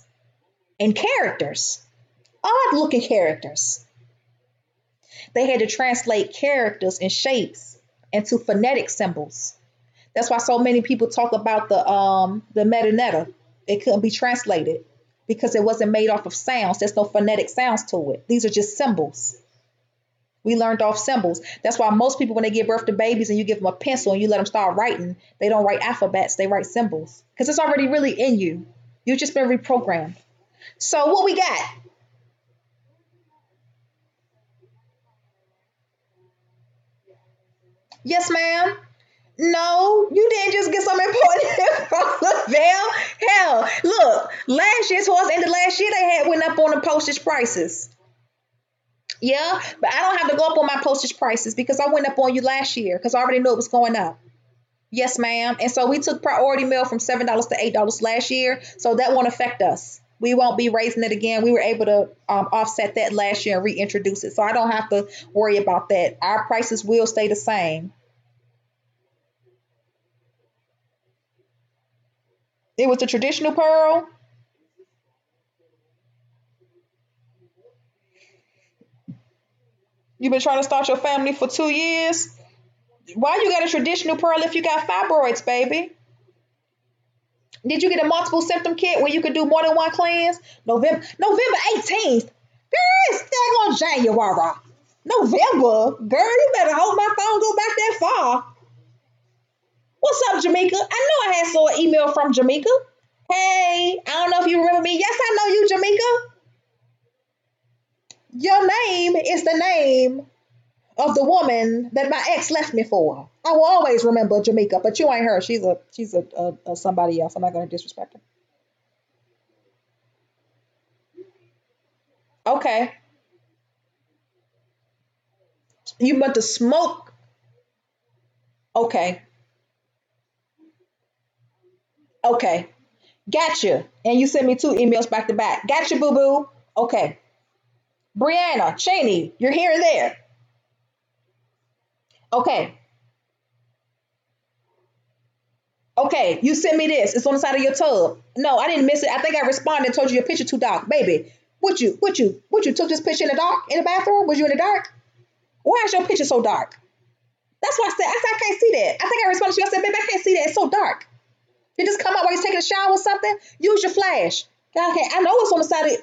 B: and characters, odd looking characters. They had to translate characters and shapes into phonetic symbols. That's why so many people talk about the metanetta. It couldn't be translated because it wasn't made off of sounds. There's no phonetic sounds to it. These are just symbols. We learned off symbols. That's why most people, when they give birth to babies and you give them a pencil and you let them start writing, they don't write alphabets, they write symbols because it's already really in you. You've just been reprogrammed. So what we got? Yes, ma'am. No, you didn't just get some important info. Hell, hell, look, last year, towards the end of last year, they had went up on the postage prices. Yeah, but I don't have to go up on my postage prices because I went up on you last year because I already knew it was going up. Yes, ma'am. And so we took priority mail from $7 to $8 last year, so that won't affect us. We won't be raising it again. We were able to offset that last year and reintroduce it, so I don't have to worry about that. Our prices will stay the same. It was the traditional pearl. You've been trying to start your family for 2 years. Why you got a traditional pearl if you got fibroids, baby? Did you get a multiple symptom kit where you could do more than one cleanse? November 18th. Girl, it's on January. November? Girl, you better hope my phone go back that far. What's up, Jamaica? I know I had saw an email from Jamaica. Hey, I don't know if you remember me. Yes, I know you, Jamaica. Your name is the name of the woman that my ex left me for. I will always remember Jamaica, but you ain't her. She's a somebody else. I'm not gonna disrespect her. Okay. You want to smoke? Okay. Okay. Gotcha. And you sent me two emails back to back. Gotcha, boo boo. Okay. Brianna, Cheney, you're here and there. Okay. Okay, you sent me this. It's on the side of your tub. No, I didn't miss it. I think I responded and told you your picture too dark. Baby, would you took this picture in the dark in the bathroom? Was you in the dark? Why is your picture so dark? That's why I said I can't see that. I think I responded to you. I said, baby, I can't see that. It's so dark. Did this come out while you're taking a shower or something? Use your flash. Okay, I know it's on the side of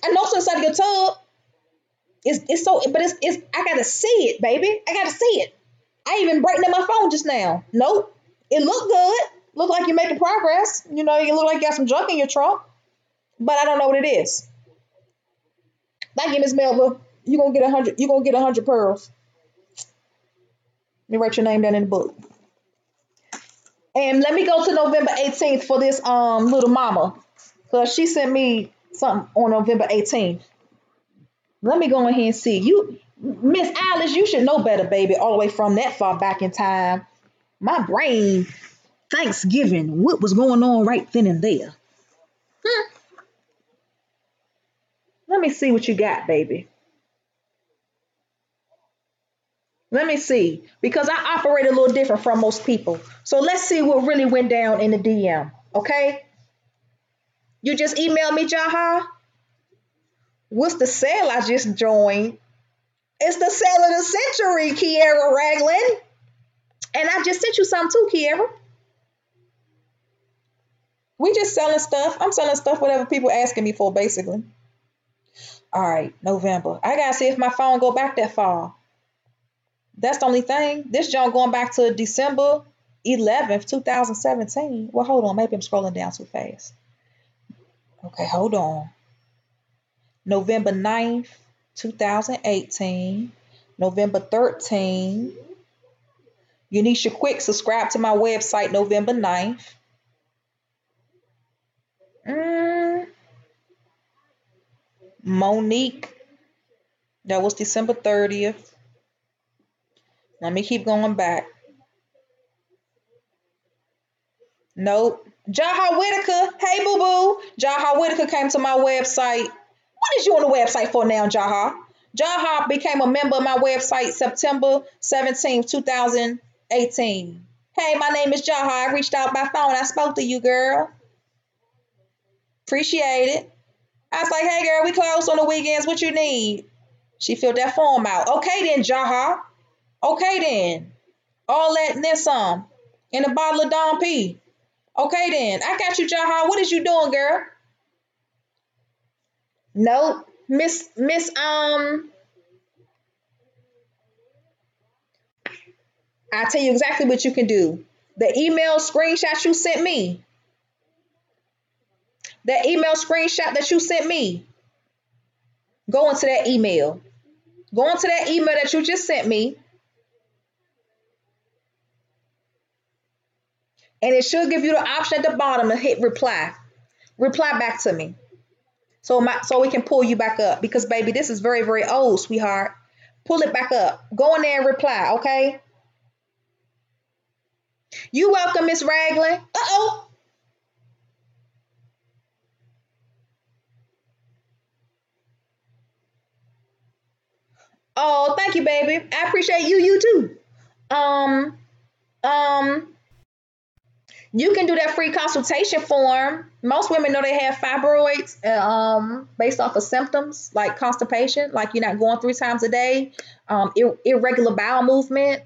B: I know it's on the side of your tub. It's so but it's I gotta see it, baby. I gotta see it. I even brightened up my phone just now. Nope. It looked good. Look like you're making progress. You know, you look like you got some junk in your trunk, but I don't know what it is. Thank you, Miss Melba. You gonna get 100. You gonna get 100 pearls. Let me write your name down in the book. And let me go to November 18th for this little mama, cause she sent me something on November 18th. Let me go ahead and see you, Miss Alice. You should know better, baby. All the way from that far back in time, my brain. Thanksgiving. What was going on right then and there? Hmm. Let me see what you got, baby. Let me see. Because I operate a little different from most people. So let's see what really went down in the DM. Okay? You just emailed me, Jaha. What's the sale I just joined? It's the sale of the century, Kiera Ragland. And I just sent you some too, Kiera. We just selling stuff. I'm selling stuff, whatever people asking me for, basically. All right, November. I gotta see if my phone go back that far. That's the only thing. This junk going back to December 11th, 2017. Well, hold on. Maybe I'm scrolling down too fast. Okay, hold on. November 9th, 2018. November 13th. Unisha Quick, subscribe to my website November 9th. Monique, that was December 30th. Let me keep going back. Nope. Jaha Whitaker. Hey, boo boo. Jaha Whitaker came to my website. What is you on the website for now, Jaha? Jaha became a member of my website September 17th, 2018. Hey, my name is Jaha. I reached out by phone. I spoke to you, girl. Appreciate it. I was like, hey, girl, we closed on the weekends. What you need? She filled that form out. Okay, then, Jaha. Okay, then. All that and then some. In a bottle of Dom P. Okay, then. I got you, Jaha. What is you doing, girl? Nope. I'll tell you exactly what you can do. The email screenshot you sent me. That email screenshot that you sent me. Go into that email. Go into that email that you just sent me. And it should give you the option at the bottom to hit reply. Reply back to me. So we can pull you back up. Because baby, this is very, very old, sweetheart. Pull it back up. Go in there and reply, okay? You welcome, Miss Raglan. Uh-oh. Oh, thank you, baby. I appreciate you. You too. Um, um, you can do that free consultation form. Most women know they have fibroids, based off of symptoms like constipation, like you're not going 3 times a day, irregular bowel movement,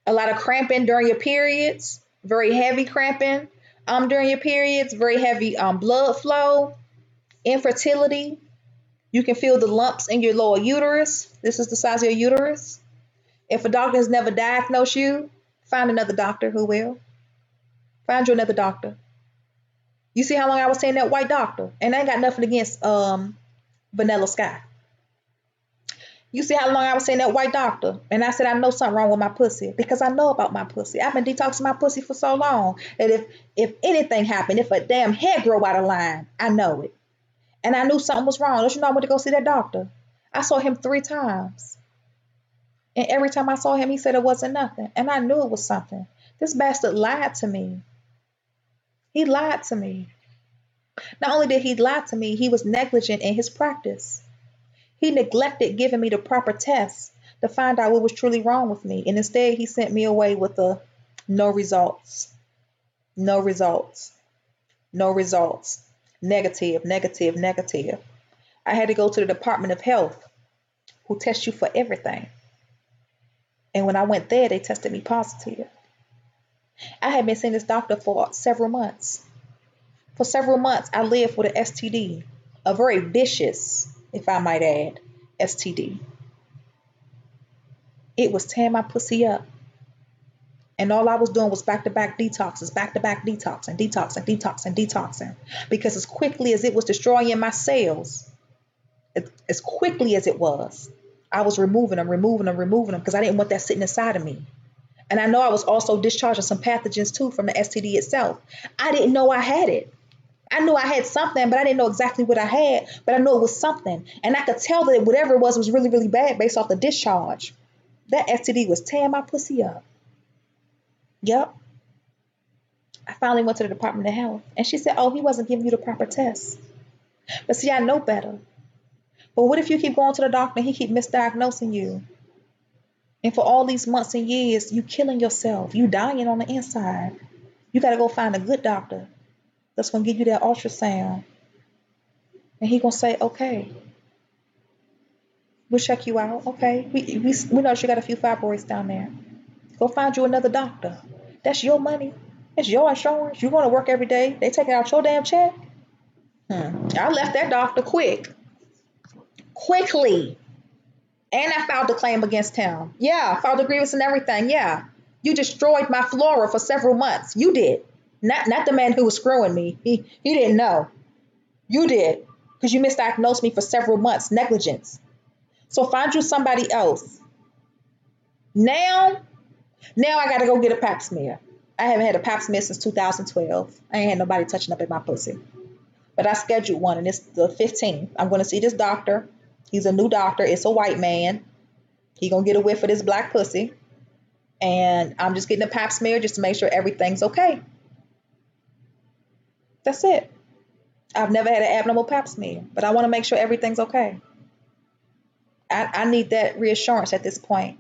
B: a lot of cramping during your periods, very heavy cramping, during your periods, very heavy, blood flow, infertility. You can feel the lumps in your lower uterus. This is the size of your uterus. If a doctor has never diagnosed you, find another doctor who will. Find you another doctor. You see how long I was saying that white doctor? And I ain't got nothing against Vanilla Sky. You see how long I was saying that white doctor? And I said I know something wrong with my pussy because I know about my pussy. I've been detoxing my pussy for so long that if anything happened, if a damn hair grow out of line, I know it. And I knew something was wrong. Don't you know I went to go see that doctor? I saw him 3 times. And every time I saw him, he said it wasn't nothing. And I knew it was something. This bastard lied to me. He lied to me. Not only did he lie to me, he was negligent in his practice. He neglected giving me the proper tests to find out what was truly wrong with me. And instead, he sent me away with no results. No results. No results. Negative, negative, negative. I had to go to the Department of Health, who tests you for everything. And when I went there, they tested me positive. I had been seeing this doctor for several months. For several months, I lived with an STD, a very vicious, if I might add, STD. It was tearing my pussy up. And all I was doing was back-to-back detoxes, back-to-back detoxing, detoxing, detoxing, detoxing. Because as quickly as it was destroying my cells, as quickly as it was, I was removing them because I didn't want that sitting inside of me. And I know I was also discharging some pathogens too from the STD itself. I didn't know I had it. I knew I had something, but I didn't know exactly what I had, but I knew it was something. And I could tell that whatever it was really, really bad based off the discharge. That STD was tearing my pussy up. Yep. I finally went to the Department of Health and she said, oh, he wasn't giving you the proper tests. But see, I know better. But what if you keep going to the doctor and he keep misdiagnosing you? And for all these months and years, you killing yourself. You dying on the inside. You got to go find a good doctor that's going to give you that ultrasound. And he going to say, okay, we'll check you out. Okay, we know that you got a few fibroids down there. Go find you another doctor. That's your money. It's your insurance. You want to work every day. They taking out your damn check. I left that doctor quickly. And I filed a claim against him. Yeah, I filed a grievance and everything. Yeah. You destroyed my flora for several months. You did. Not the man who was screwing me. He didn't know. You did. Because you misdiagnosed me for several months. Negligence. So find you somebody else. Now, now I gotta go get a pap smear. I haven't had a pap smear since 2012. I ain't had nobody touching up in my pussy. But I scheduled one and it's the 15th. I'm gonna see this doctor. He's a new doctor. It's a white man. He gonna get a whiff of this black pussy. And I'm just getting a pap smear just to make sure everything's okay. That's it. I've never had an abnormal pap smear, but I want to make sure everything's okay. I need that reassurance at this point.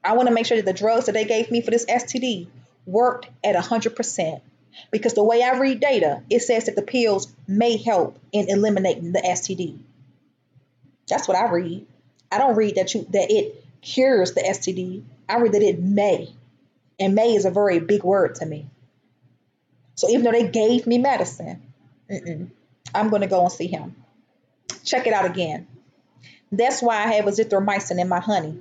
B: I want to make sure that the drugs that they gave me for this STD worked at 100%. Because the way I read data, it says that the pills may help in eliminating the STD. That's what I read. I don't read that it cures the STD. I read that it may. And may is a very big word to me. So even though they gave me medicine, I'm going to go and see him. Check it out again. That's why I have azithromycin in my honey.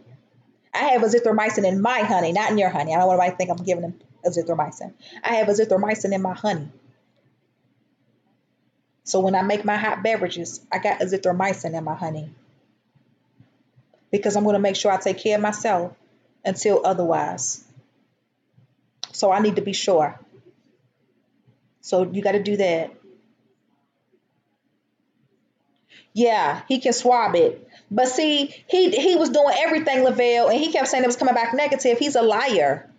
B: I have azithromycin in my honey, not in your honey. I don't want anybody to think I'm giving them azithromycin. I have azithromycin in my honey. So when I make my hot beverages, I got azithromycin in my honey. Because I'm going to make sure I take care of myself until otherwise. So I need to be sure. So you got to do that. Yeah, he can swab it. But see, he was doing everything, Lavelle, and he kept saying it was coming back negative. He's a liar.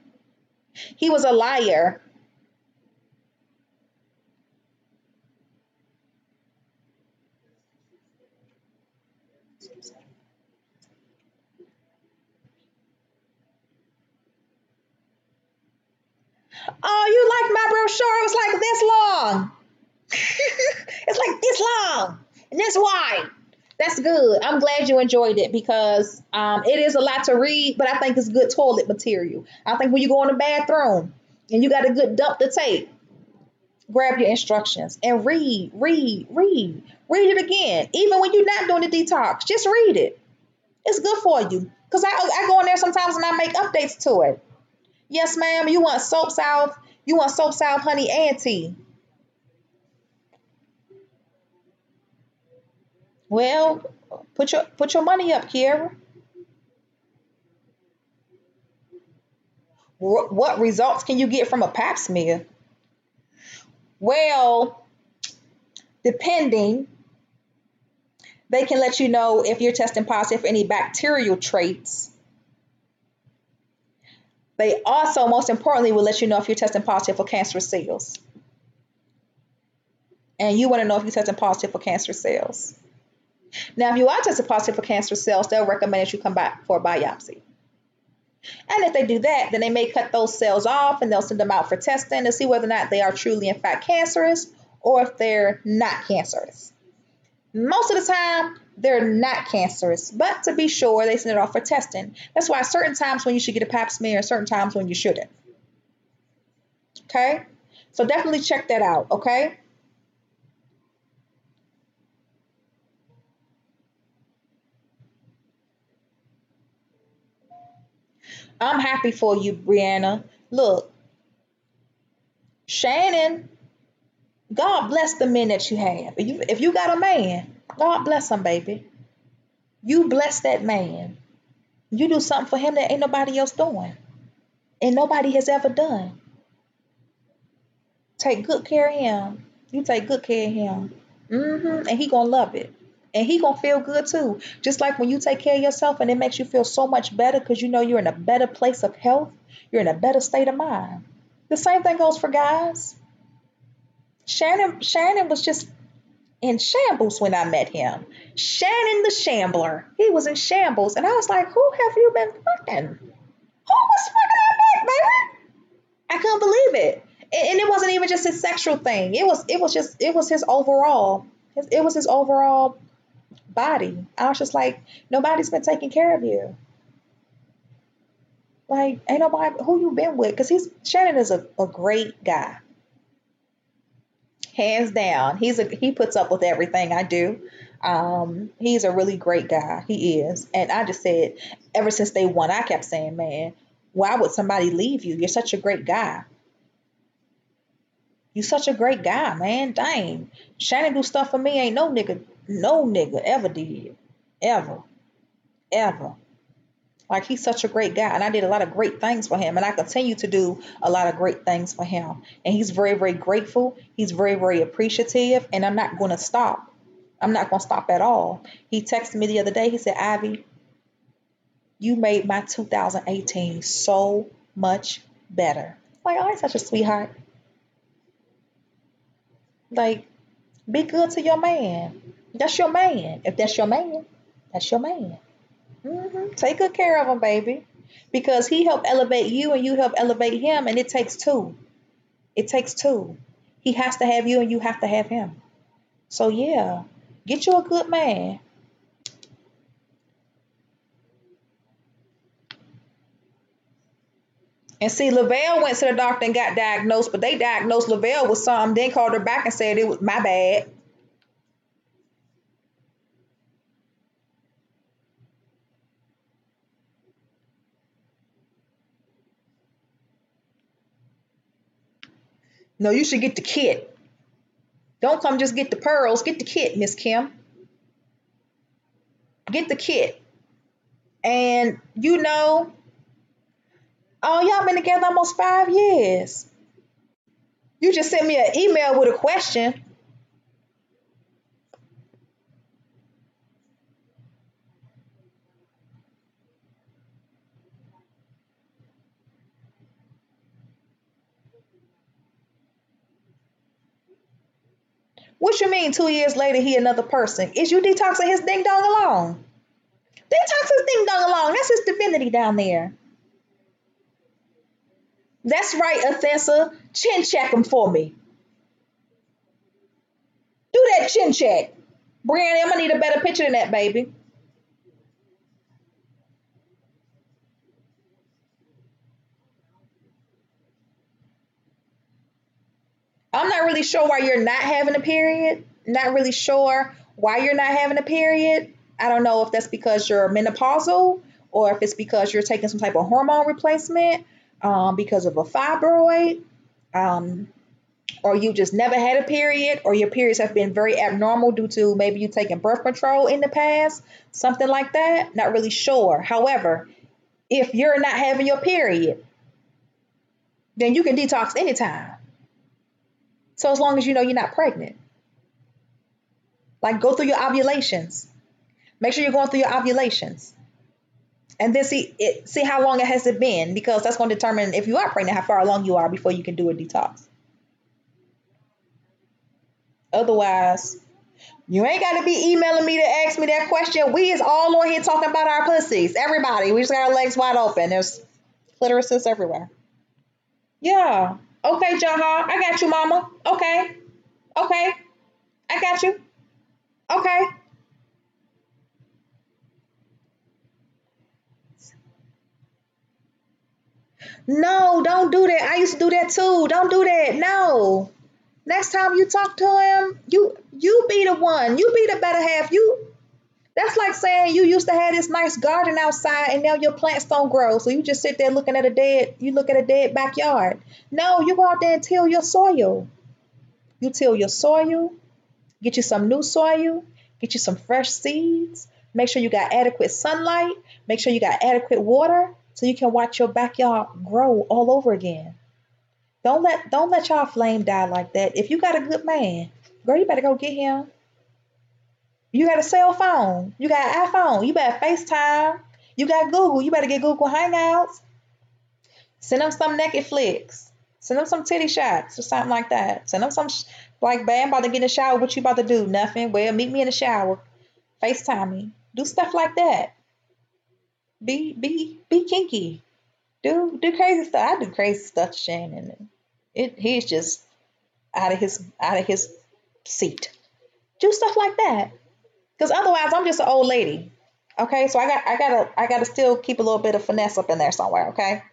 B: He was a liar. Oh, you like my brochure? It was like this long. It's like this long and this wide. That's good. I'm glad you enjoyed it because it is a lot to read, but I think it's good toilet material. I think when you go in the bathroom and you got a good dump to take, grab your instructions and read it again. Even when you're not doing the detox, just read it. It's good for you. Because I go in there sometimes and I make updates to it. Yes, ma'am. You want soap salve? You want soap salve, honey, and tea? Well, put your money up, Kiara. What results can you get from a pap smear? Well, depending, they can let you know if you're testing positive for any bacterial traits. They also, most importantly, will let you know if you're testing positive for cancerous cells. And you want to know if you're testing positive for cancerous cells. Now, if you are testing positive for cancerous cells, they'll recommend that you come back for a biopsy. And if they do that, then they may cut those cells off and they'll send them out for testing to see whether or not they are truly, in fact, cancerous or if they're not cancerous. Most of the time, they're not cancerous, but to be sure, they send it off for testing. That's why certain times when you should get a pap smear and certain times when you shouldn't. Okay? So definitely check that out, okay? I'm happy for you, Brianna. Look, Shannon, God bless the men that you have. If you got a man, God bless him, baby. You bless that man. You do something for him that ain't nobody else doing. And nobody has ever done. Take good care of him. You take good care of him. And he gonna love it. And he gonna feel good too. Just like when you take care of yourself and it makes you feel so much better because you know you're in a better place of health. You're in a better state of mind. The same thing goes for guys. Shannon was just in shambles when I met him. Shannon the Shambler. He was in shambles. And I was like, who have you been fucking? Who was fucking that baby? I couldn't believe it. And it wasn't even just his sexual thing. It was his overall. It was his overall body. I was just like, nobody's been taking care of you. Like, ain't nobody who you been with? Because Shannon is a great guy. Hands down. He puts up with everything I do. He's a really great guy. He is. And I just said, ever since day one, I kept saying, man, why would somebody leave you? You're such a great guy. You such a great guy, man. Dang. Shannon do stuff for me ain't no nigga ever did. Ever. ever. Like he's such a great guy, and I did a lot of great things for him, and I continue to do a lot of great things for him. And he's very, very grateful. He's very, very appreciative, and I'm not going to stop. I'm not going to stop at all. He texted me the other day. He said, "Ivy, you made my 2018 so much better." Like, oh, he's such a sweetheart. Like, be good to your man. That's your man. If that's your man, that's your man. Take good care of him, baby, because he helped elevate you and you help elevate him, and it takes two. It takes two. He has to have you, and you have to have him. So yeah, get you a good man. And see, Lavelle went to the doctor and got diagnosed, but they diagnosed Lavelle with something, then called her back and said it was my bad. No, you should get the kit. Don't come just get the pearls. Get the kit, Miss Kim. Get the kit. And oh, y'all been together almost 5 years. You just sent me an email with a question. What you mean 2 years later he another person? Is you detoxing his ding dong along? Detox his ding dong along. That's his divinity down there. That's right, Athesa. Chin check him for me. Do that chin check. Brianna, I'm gonna need a better picture than that, baby. I'm not really sure why you're not having a period. Not really sure why you're not having a period. I don't know if that's because you're menopausal or if it's because you're taking some type of hormone replacement, because of a fibroid, um, or you just never had a period, or your periods have been very abnormal due to maybe you taking birth control in the past, something like that. Not really sure. However, if you're not having your period, then you can detox anytime. So as long as you know you're not pregnant, like go through your ovulations. Make sure you're going through your ovulations, and then see how long it has it been, because that's going to determine if you are pregnant, how far along you are before you can do a detox. Otherwise, you ain't got to be emailing me to ask me that question. We is all on here talking about our pussies. Everybody, we just got our legs wide open. There's clitorises everywhere. Yeah. Okay, Jaha. I got you, mama. Okay. Okay. I got you. Okay. No, don't do that. I used to do that too. Don't do that. No. Next time you talk to him, you be the one. You be the better half. That's like saying you used to have this nice garden outside and now your plants don't grow. So you just sit there looking at you look at a dead backyard. No, you go out there and till your soil. You till your soil, get you some new soil, get you some fresh seeds, make sure you got adequate sunlight, make sure you got adequate water so you can watch your backyard grow all over again. Don't let y'all flame die like that. If you got a good man, girl, you better go get him. You got a cell phone. You got an iPhone. You better FaceTime. You got Google. You better get Google Hangouts. Send them some naked flicks. Send them some titty shots or something like that. Send them some like, "Bam, about to get in the shower. What you about to do? Nothing. Well, meet me in the shower. FaceTime me. Do stuff like that. Be kinky. Do crazy stuff. I do crazy stuff to Shannon. He's just out of his seat. Do stuff like that. Because otherwise, I'm just an old lady. Okay, so I gotta still keep a little bit of finesse up in there somewhere. Okay,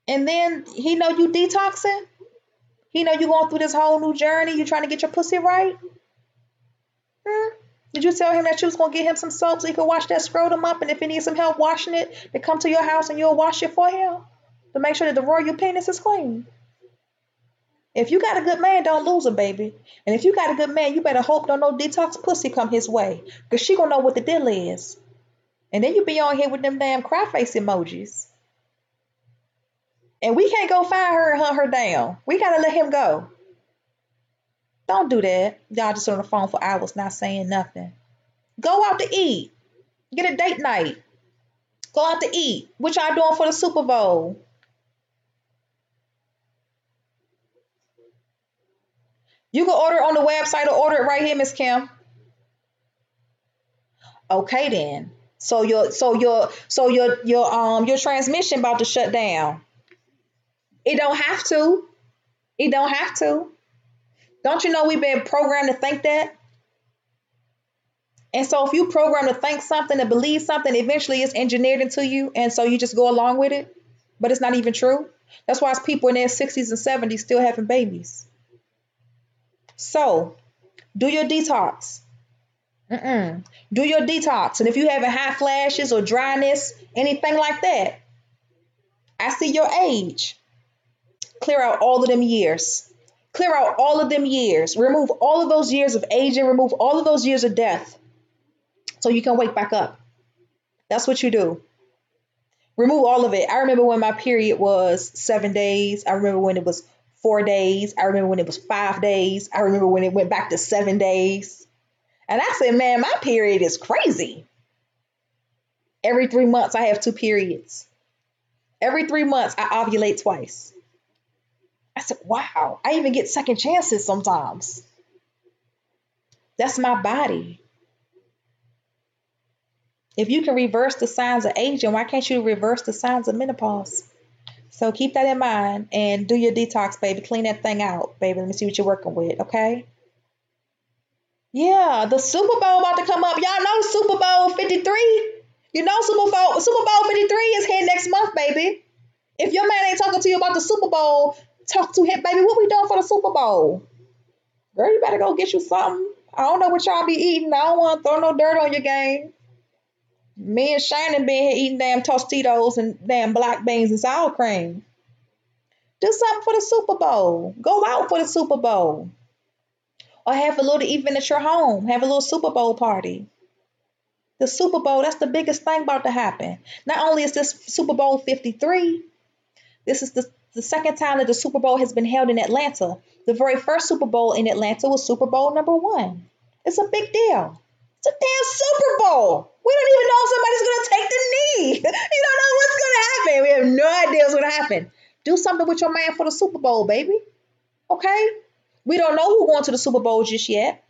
B: and then he know you detoxing. He know you going through this whole new journey. You trying to get your pussy right. Hmm? Did you tell him that you was gonna get him some soap so he could wash that scrotum up, and if he needs some help washing it, to come to your house and you'll wash it for him to make sure that the royal penis is clean? If you got a good man, don't lose him, baby. And if you got a good man, you better hope don't no detox pussy come his way. Cause she gonna know what the deal is. And then you be on here with them damn cry face emojis. And we can't go find her and hunt her down. We gotta let him go. Don't do that. Y'all just on the phone for hours not saying nothing. Go out to eat. Get a date night. Go out to eat. What y'all doing for the Super Bowl? You can order it on the website or order it right here, Miss Kim. Okay then. So your transmission about to shut down. It don't have to. It don't have to. Don't you know we've been programmed to think that? And so if you program to think something, to believe something, eventually it's engineered into you, and so you just go along with it. But it's not even true. That's why it's people in their 60s and 70s still having babies. So do your detox. Do your detox. And if you having hot flashes or dryness, anything like that, I see your age. Clear out all of them years. Clear out all of them years. Remove all of those years of aging. Remove all of those years of death so you can wake back up. That's what you do. Remove all of it. I remember when my period was 7 days. I remember when it was 4 days. I remember when it was 5 days. I remember when it went back to 7 days. And I said, man, my period is crazy. Every 3 months, I have two periods. Every 3 months, I ovulate twice. I said, wow, I even get second chances sometimes. That's my body. If you can reverse the signs of aging, why can't you reverse the signs of menopause? So keep that in mind and do your detox, baby. Clean that thing out, baby. Let me see what you're working with, okay? Yeah, the Super Bowl about to come up. Y'all know Super Bowl 53? You know Super Bowl 53 is here next month, baby. If your man ain't talking to you about the Super Bowl, talk to him, baby. What we doing for the Super Bowl? Girl, you better go get you something. I don't know what y'all be eating. I don't want to throw no dirt on your game. Me and Shannon been here eating damn Tostitos and damn black beans and sour cream. Do something for the Super Bowl. Go out for the Super Bowl. Or have a little event at your home. Have a little Super Bowl party. The Super Bowl, that's the biggest thing about to happen. Not only is this Super Bowl 53, this is the second time that the Super Bowl has been held in Atlanta. The very first Super Bowl in Atlanta was Super Bowl number 1. It's a big deal. It's a damn Super Bowl. We don't even know if somebody's going to take the knee. You don't know what's going to happen. We have no idea what's going to happen. Do something with your man for the Super Bowl, baby. Okay? We don't know who's going to the Super Bowl just yet.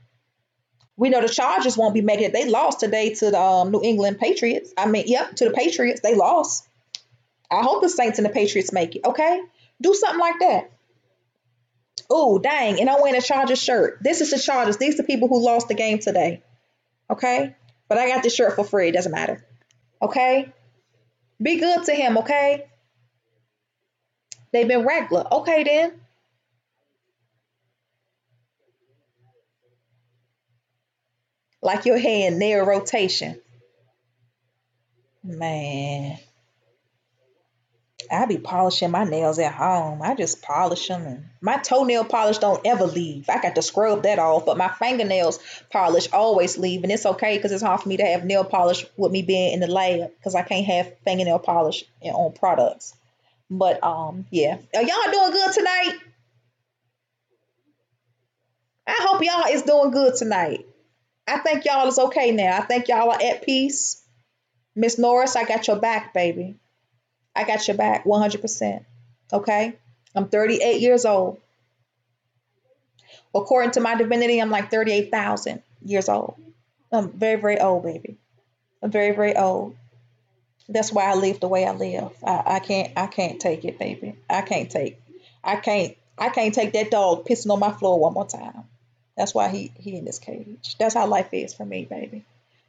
B: We know the Chargers won't be making it. They lost today to the New England Patriots. To the Patriots. They lost. I hope the Saints and the Patriots make it, okay? Do something like that. Oh, dang. And I'm wearing a Chargers shirt. This is the Chargers. These are the people who lost the game today. Okay? But I got this shirt for free. It doesn't matter. Okay? Be good to him, okay? They've been regular. Okay, then. Like your hand, nail rotation. Man. I be polishing my nails at home. I just polish them, and my toenail polish don't ever leave. I got to scrub that off, but my fingernails polish always leave, and it's okay because it's hard for me to have nail polish with me being in the lab because I can't have fingernail polish on products. But yeah, are y'all doing good tonight? I hope y'all is doing good tonight. I think y'all is okay now. I think y'all are at peace. Miss Norris, I got your back, baby. I got your back 100%. Okay? I'm 38 years old. According to my divinity, I'm like 38,000 years old. I'm very, very old, baby. I'm very, very old. That's why I live the way I live. I can't take it, baby. I can't take that dog pissing on my floor one more time. That's why he in this cage. That's how life is for me, baby.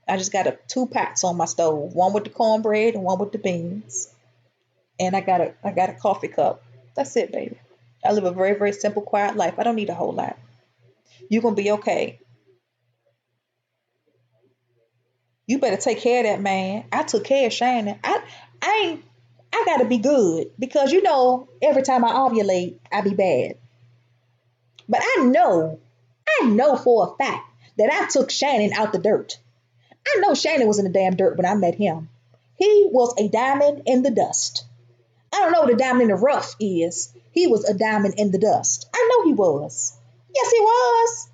B: I just got 2 pots on my stove, one with the cornbread and one with the beans. And I got a coffee cup. That's it, baby. I live a very, very simple, quiet life. I don't need a whole lot. You're gonna be okay. You better take care of that man. I took care of Shannon. I ain't I gotta be good because every time I ovulate, I be bad. But I know for a fact that I took Shannon out the dirt. I know Shannon was in the damn dirt when I met him. He was a diamond in the dust. I don't know what a diamond in the rough is. He was a diamond in the dust. I know he was. Yes, he was.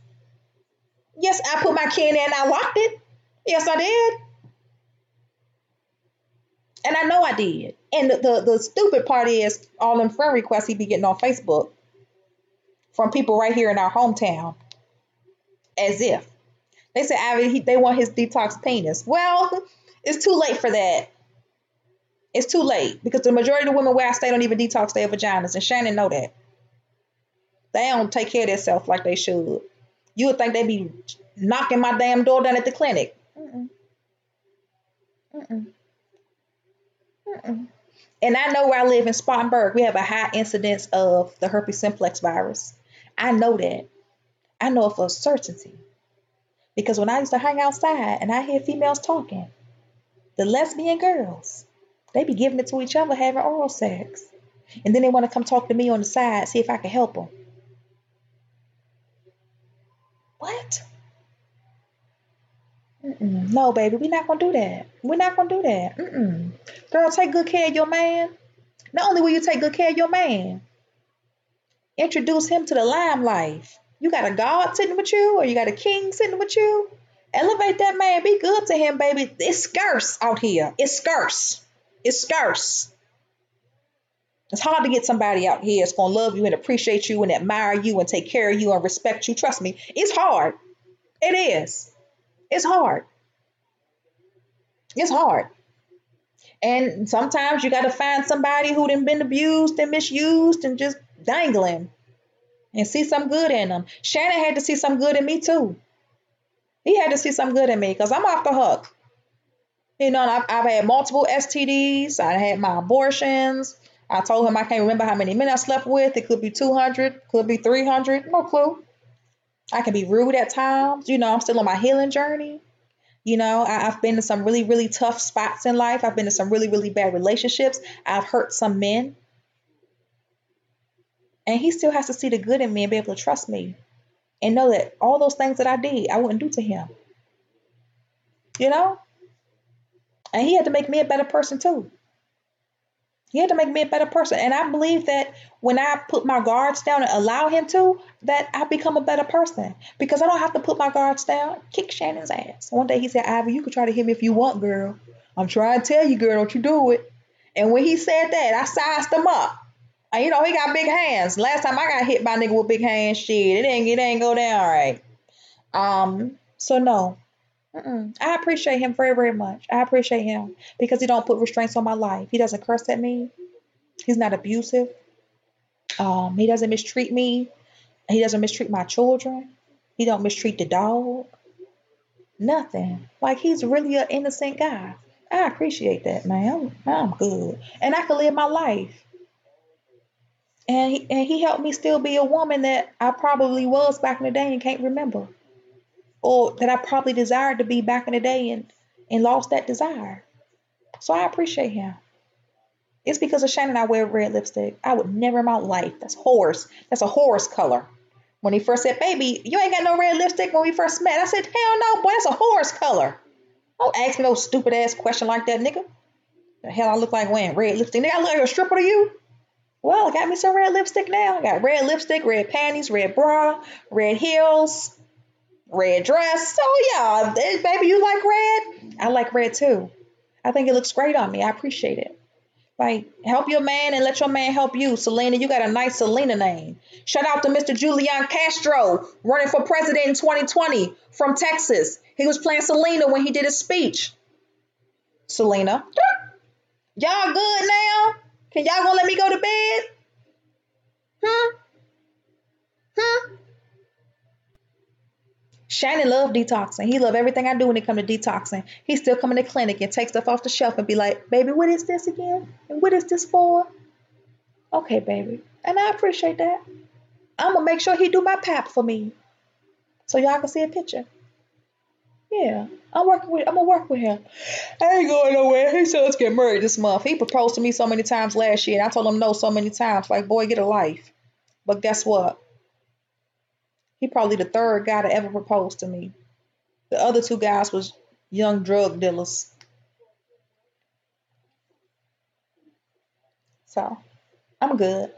B: Yes, I put my key in there and I locked it. Yes, I did. And I know I did. And the stupid part is all them friend requests he be getting on Facebook from people right here in our hometown. As if. They said they want his detox penis. Well, it's too late for that. It's too late because the majority of the women where I stay don't even detox their vaginas, and Shannon know that. They don't take care of themselves like they should. You would think they'd be knocking my damn door down at the clinic. Mm-mm, mm-mm, mm-mm. And I know where I live in Spartanburg, we have a high incidence of the herpes simplex virus. I know that. I know it for certainty. Because when I used to hang outside and I hear females talking, the lesbian girls, they be giving it to each other, having oral sex. And then they want to come talk to me on the side, see if I can help them. What? Mm-mm. No, baby, we're not going to do that. We're not going to do that. Mm-mm. Girl, take good care of your man. Not only will you take good care of your man, introduce him to the limelight. You got a God sitting with you, or you got a king sitting with you. Elevate that man. Be good to him, baby. It's scarce out here. It's scarce. It's scarce. It's hard to get somebody out here that's going to love you and appreciate you and admire you and take care of you and respect you. Trust me, it's hard. It is. It's hard. It's hard. And sometimes you got to find somebody who done been abused and misused and just dangling and see some good in them. Shannon had to see some good in me too. He had to see some good in me because I'm off the hook. You know, I've had multiple STDs. I had my abortions. I told him I can't remember how many men I slept with. It could be 200, could be 300, no clue. I can be rude at times. You know, I'm still on my healing journey. You know, I've been to some really, really tough spots in life. I've been to some really, really bad relationships. I've hurt some men. And he still has to see the good in me and be able to trust me and know that all those things that I did, I wouldn't do to him. You know? And he had to make me a better person too. He had to make me a better person. And I believe that when I put my guards down and allow him to, that I become a better person. Because I don't have to put my guards down, kick Shannon's ass. One day he said, Ivy, you can try to hit me if you want, girl. I'm trying to tell you, girl, don't you do it. And when he said that, I sized him up. And you know, he got big hands. Last time I got hit by a nigga with big hands, shit, it ain't go down right. So no. I appreciate him very, very much. I appreciate him because he don't put restraints on my life. He doesn't curse at me. He's not abusive. He doesn't mistreat me. He doesn't mistreat my children. He don't mistreat the dog. Nothing. Like he's really an innocent guy. I appreciate that, man. I'm good, and I can live my life. And he helped me still be a woman that I probably was back in the day and can't remember, or that I probably desired to be back in the day and lost that desire. So I appreciate him. It's because of Shannon I wear red lipstick. I would never in my life. That's horse. That's a horse color. When he first said, baby, you ain't got no red lipstick when we first met. I said, hell no, boy, that's a horse color. Don't ask me no stupid ass question like that, nigga. The hell I look like wearing red lipstick. Nigga, I look like a stripper to you? Well, I got me some red lipstick now. I got red lipstick, red panties, red bra, red heels, red dress. Oh yeah, baby, you like red? I like red too. I think it looks great on me. I appreciate it. Like, help your man and let your man help you. Selena, you got a nice Selena name. Shout out to Mr. Julian Castro, running for president in 2020 from Texas. He was playing Selena when he did his speech. Selena. Y'all good now? Can y'all gonna let me go to bed? Hmm? Hmm? Shannon love detoxing. He love everything I do when it come to detoxing. He still come in the clinic and take stuff off the shelf and be like, baby, what is this again? And what is this for? Okay, baby. And I appreciate that. I'm gonna make sure he do my pap for me. So y'all can see a picture. Yeah. I'm gonna work with him. I ain't going nowhere. He said let's get married this month. He proposed to me so many times last year and I told him no so many times. Like, boy, get a life. But guess what? He probably the third guy to ever propose to me. The other two guys was young drug dealers. So I'm good.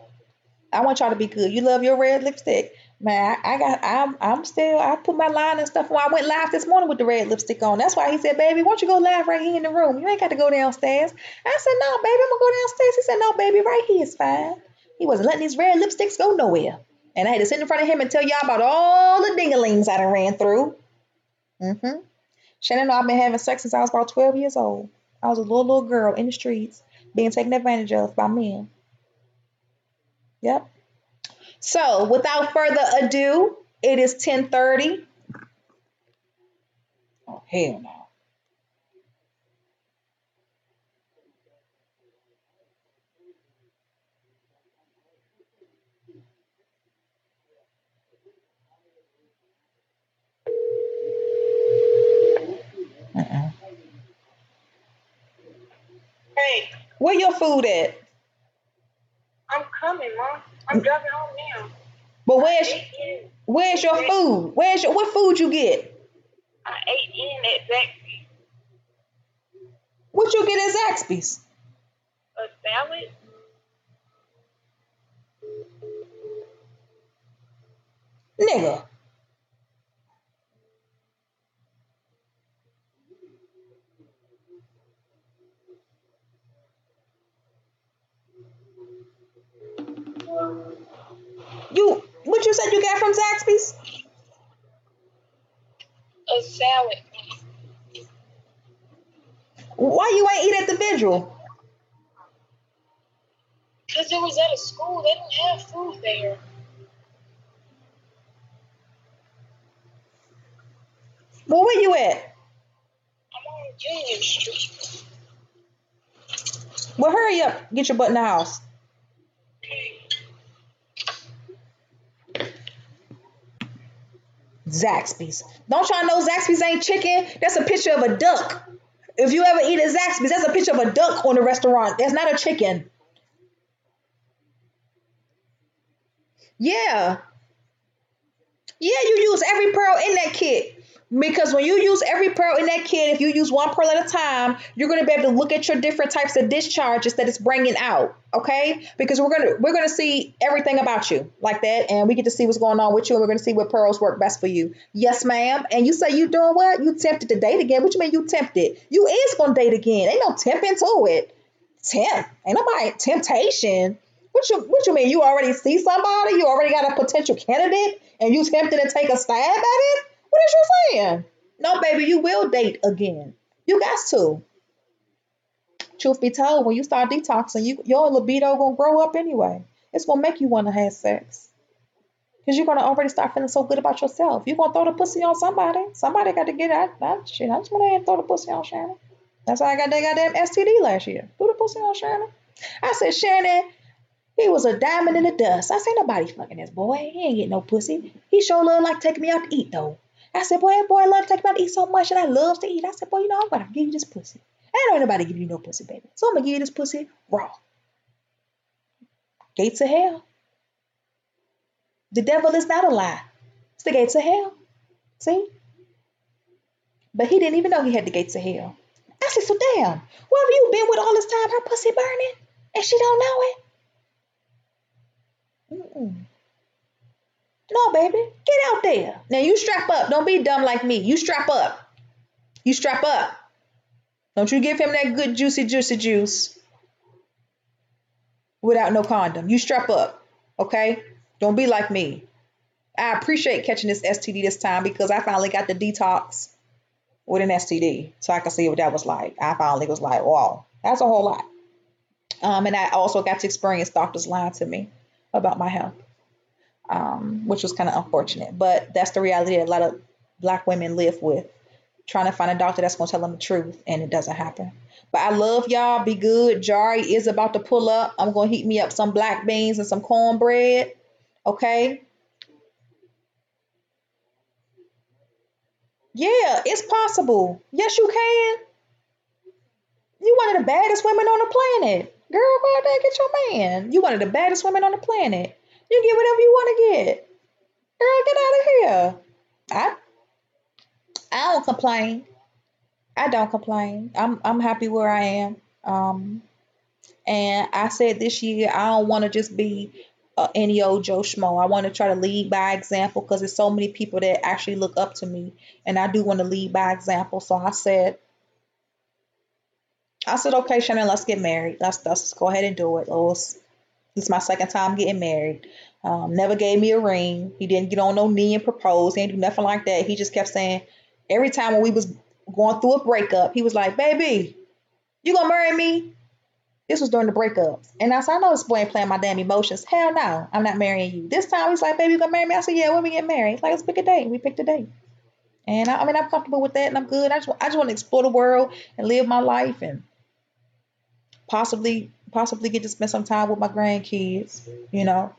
B: I want y'all to be good. You love your red lipstick. Man, I'm still, I put my line and stuff on. I went live this morning with the red lipstick on. That's why he said, baby, why don't you go live right here in the room? You ain't got to go downstairs. I said, no, baby, I'm gonna go downstairs. He said, no, baby, right here is fine. He wasn't letting these red lipsticks go nowhere. And I had to sit in front of him and tell y'all about all the dingalings I done ran through. Mm-hmm. Shannon and I have been having sex since I was about 12 years old. I was a little girl in the streets being taken advantage of by men. Yep. So without further ado, it is 10:30. Oh, hell no. Uh-uh.
C: Hey,
B: Where your food at?
C: I'm coming, Mom. I'm driving home now.
B: But
C: I
B: where's
C: ate in.
B: where's your food? What food you get?
C: I ate in at Zaxby's.
B: What you get at Zaxby's?
C: A salad.
B: Nigga. What you said you got from Zaxby's?
C: A salad.
B: Why you ain't eat at the vigil?
C: Because it was at a school. They didn't have food there.
B: Well, where you at?
C: I'm on Union Street.
B: Well, hurry up. Get your butt in the house. Zaxby's. Don't y'all know Zaxby's ain't chicken? That's a picture of a duck. If you ever eat at Zaxby's, that's a picture of a duck on the restaurant. That's not a chicken. Yeah. Yeah, you use every pearl in that kit. Because when you use every pearl in that kit, if you use one pearl at a time, you're going to be able to look at your different types of discharges that it's bringing out. Okay? Because we're gonna see everything about you like that, and we get to see what's going on with you, and we're gonna see what pearls work best for you. Yes, ma'am. And you say you doing what? You tempted to date again? What you mean you tempted? You is gonna date again? Ain't no tempting to it. Tempt? Ain't nobody temptation. What you mean? You already see somebody? You already got a potential candidate, and you tempted to take a stab at it? What is you saying? No, baby, you will date again. You got to. Truth be told, when you start detoxing, your libido gonna grow up anyway. It's gonna make you want to have sex because you're gonna already start feeling so good about yourself. You're gonna throw the pussy on somebody. Somebody got to get that shit. I just went ahead and throw the pussy on Shannon. That's why I got that goddamn STD last year. Threw the pussy on Shannon. I said, Shannon, he was a diamond in the dust. I said, nobody fucking this boy. He ain't getting no pussy. He sure love like taking me out to eat though. I said, boy, that boy love taking me out to eat so much, and I love to eat. I said, boy, you know, I'm gonna give you this pussy. Ain't no nobody give you no pussy, baby. So I'm gonna give you this pussy raw. Gates of hell. The devil is not a lie. It's the gates of hell. See? But he didn't even know he had the gates of hell. I said, so damn, whoever you been with all this time, her pussy burning, and she don't know it? Mm-mm. No, baby, get out there. Now you strap up. Don't be dumb like me. You strap up. You strap up. Don't you give him that good juicy juice without no condom. You strap up. Okay? Don't be like me. I appreciate catching this STD this time because I finally got the detox with an STD. So I could see what that was like. I finally was like, wow, that's a whole lot. And I also got to experience doctors lying to me about my health, which was kind of unfortunate. But that's the reality that a lot of black women live with, trying to find a doctor that's going to tell them the truth, and it doesn't happen. But I love y'all. Be good. Jari is about to pull up. I'm going to heat me up some black beans and some cornbread. Okay? Yeah, it's possible. Yes, you can. You one of the baddest women on the planet. Girl, go out there and get your man. You one of the baddest women on the planet. You get whatever you want to get. Girl, get out of here. I I don't complain. I don't complain. I'm happy where I am. Um, and I said this year I don't want to just be any old Joe Schmo. I want to try to lead by example because there's so many people that actually look up to me, and I do want to lead by example. So I said, okay, Shannon, let's get married. Let's go ahead and do it. It's my second time getting married. Never gave me a ring. He didn't get on no knee and propose. He didn't do nothing like that. He just kept saying every time when we was going through a breakup, he was like, "Baby, you gonna marry me?" This was during the breakup, and I said, "I know this boy ain't playing my damn emotions. Hell no, I'm not marrying you." This time he's like, "Baby, you gonna marry me?" I said, "Yeah, when we get married." He's like, "Let's pick a date." We picked a date, and I mean, I'm comfortable with that, and I'm good. I just want to explore the world and live my life, and possibly get to spend some time with my grandkids. You know,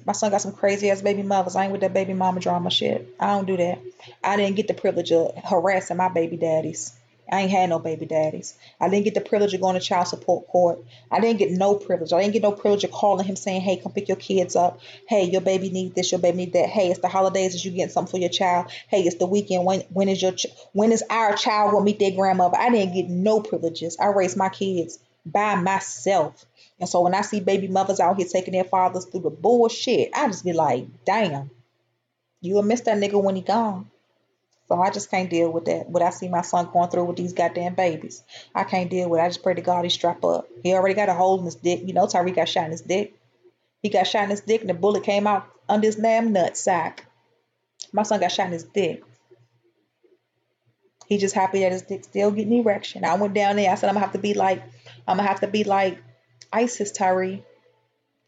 B: my son got some crazy ass baby mothers. I ain't with that baby mama drama shit. I don't do that. I didn't get the privilege of harassing my baby daddies. I ain't had no baby daddies. I didn't get the privilege of going to child support court. I didn't get no privilege. I didn't get no privilege of calling him saying, "Hey, come pick your kids up. Hey, your baby need this. Your baby need that. Hey, it's the holidays. Is you getting something for your child? Hey, it's the weekend. When is our child will meet their grandmother?" I didn't get no privileges. I raised my kids by myself. And so when I see baby mothers out here taking their fathers through the bullshit, I just be like, damn, you will miss that nigga when he gone. So I just can't deal with that. What I see my son going through with these goddamn babies. I can't deal with it. I just pray to God he strap up. He already got a hole in his dick. You know, Tyreek got shot in his dick. He got shot in his dick and the bullet came out under his damn nut sack. My son got shot in his dick. He just happy that his dick still getting erection. I went down there. I said I'm gonna have to be like ISIS, Tyree,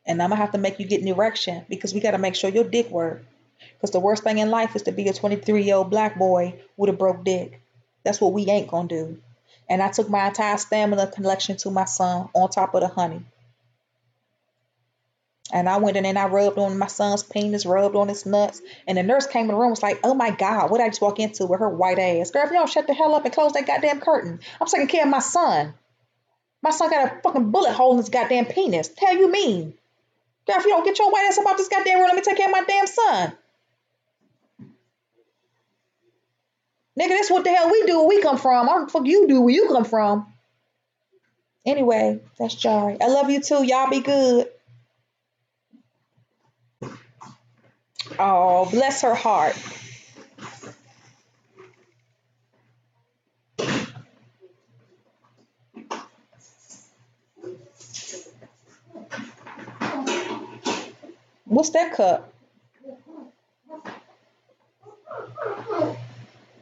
B: and I'm gonna have to make you get an erection because we gotta make sure your dick work. Because the worst thing in life is to be a 23-year-old black boy with a broke dick. That's what we ain't gonna do. And I took my entire stamina collection to my son on top of the honey. And I went in and I rubbed on my son's penis, rubbed on his nuts. And the nurse came in the room and was like, "Oh my God, what did I just walk into with her white ass? Girl, if you don't shut the hell up and close that goddamn curtain, I'm taking care of my son. My son got a fucking bullet hole in his goddamn penis. The hell you mean? Girl, if you don't get your white ass about this goddamn room, let me take care of my damn son. Nigga, that's what the hell we do where we come from. I don't know what the fuck you do where you come from. Anyway, that's Jari. I love you too. Y'all be good. Oh, bless her heart. What's that cup?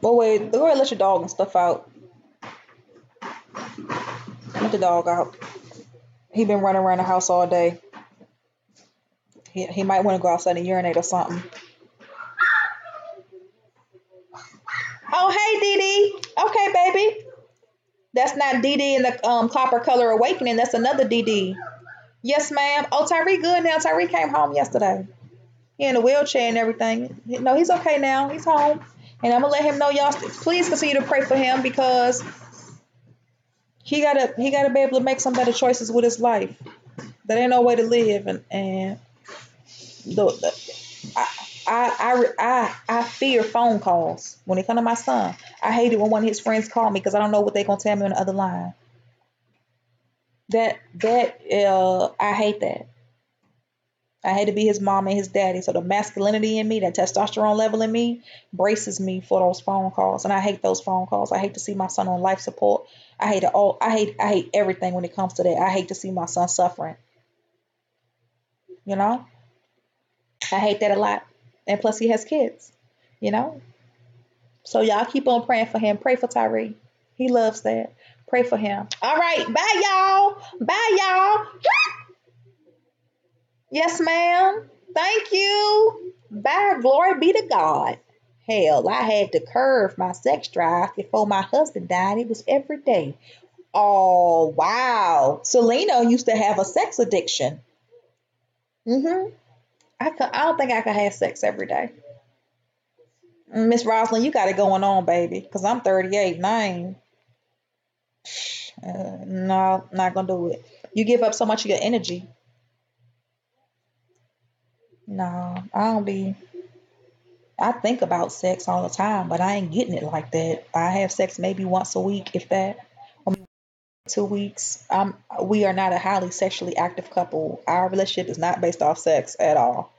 B: Well, wait, go ahead, let your dog and stuff out. Let the dog out. He been running around the house all day. He might want to go outside and urinate or something. Oh, hey, Dee Dee. Okay, baby. That's not Dee Dee in the Copper Color Awakening. That's another Dee Dee. Yes, ma'am. Oh, Tyree good now. Tyree came home yesterday. He in a wheelchair and everything. No, he's okay now. He's home. And I'm gonna let him know, y'all. Please continue to pray for him because he gotta be able to make some better choices with his life. That ain't no way to live. And I, I fear phone calls when it come to my son. I hate it when one of his friends call me because I don't know what they're gonna tell me on the other line. I hate that. I hate to be his mom and his daddy. So the masculinity in me, that testosterone level in me, braces me for those phone calls. And I hate those phone calls. I hate to see my son on life support. I hate it all. I hate everything when it comes to that. I hate to see my son suffering. You know, I hate that a lot. And plus, he has kids. You know, so y'all keep on praying for him. Pray for Tyree. He loves that. Pray for him. All right, bye y'all. Bye y'all. Yes, ma'am. Thank you. Bye. Glory be to God. Hell, I had to curb my sex drive before my husband died. It was every day. Oh, wow. Selena used to have a sex addiction. Mm-hmm. I don't think I could have sex every day. Miss Roslyn, you got it going on, baby. Because I'm 38 and I ain't. No, not going to do it. You give up so much of your energy. No, I don't be. I think about sex all the time, but I ain't getting it like that. I have sex maybe once a week, if that, or maybe 2 weeks. We are not a highly sexually active couple. Our relationship is not based off sex at all.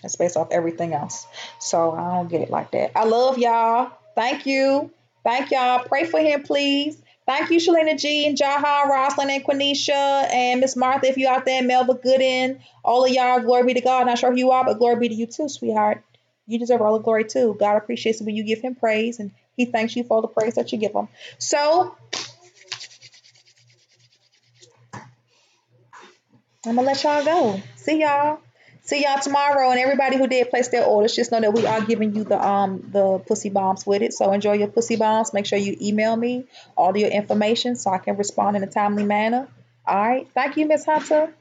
B: It's based off everything else. So I don't get it like that. I love y'all. Thank you. Thank y'all. Pray for him, please. Thank you, Shalina G and Jaha, Roslyn and Quenisha and Miss Martha, if you out there, Melba Gooden. All of y'all, glory be to God. Not sure who you are, but glory be to you too, sweetheart. You deserve all the glory too. God appreciates it when you give him praise, and he thanks you for the praise that you give him. So I'm gonna let y'all go. See y'all. See y'all tomorrow. And everybody who did place their orders, just know that we are giving you the pussy bombs with it. So enjoy your pussy bombs. Make sure you email me all of your information so I can respond in a timely manner. All right. Thank you, Miss Hunter.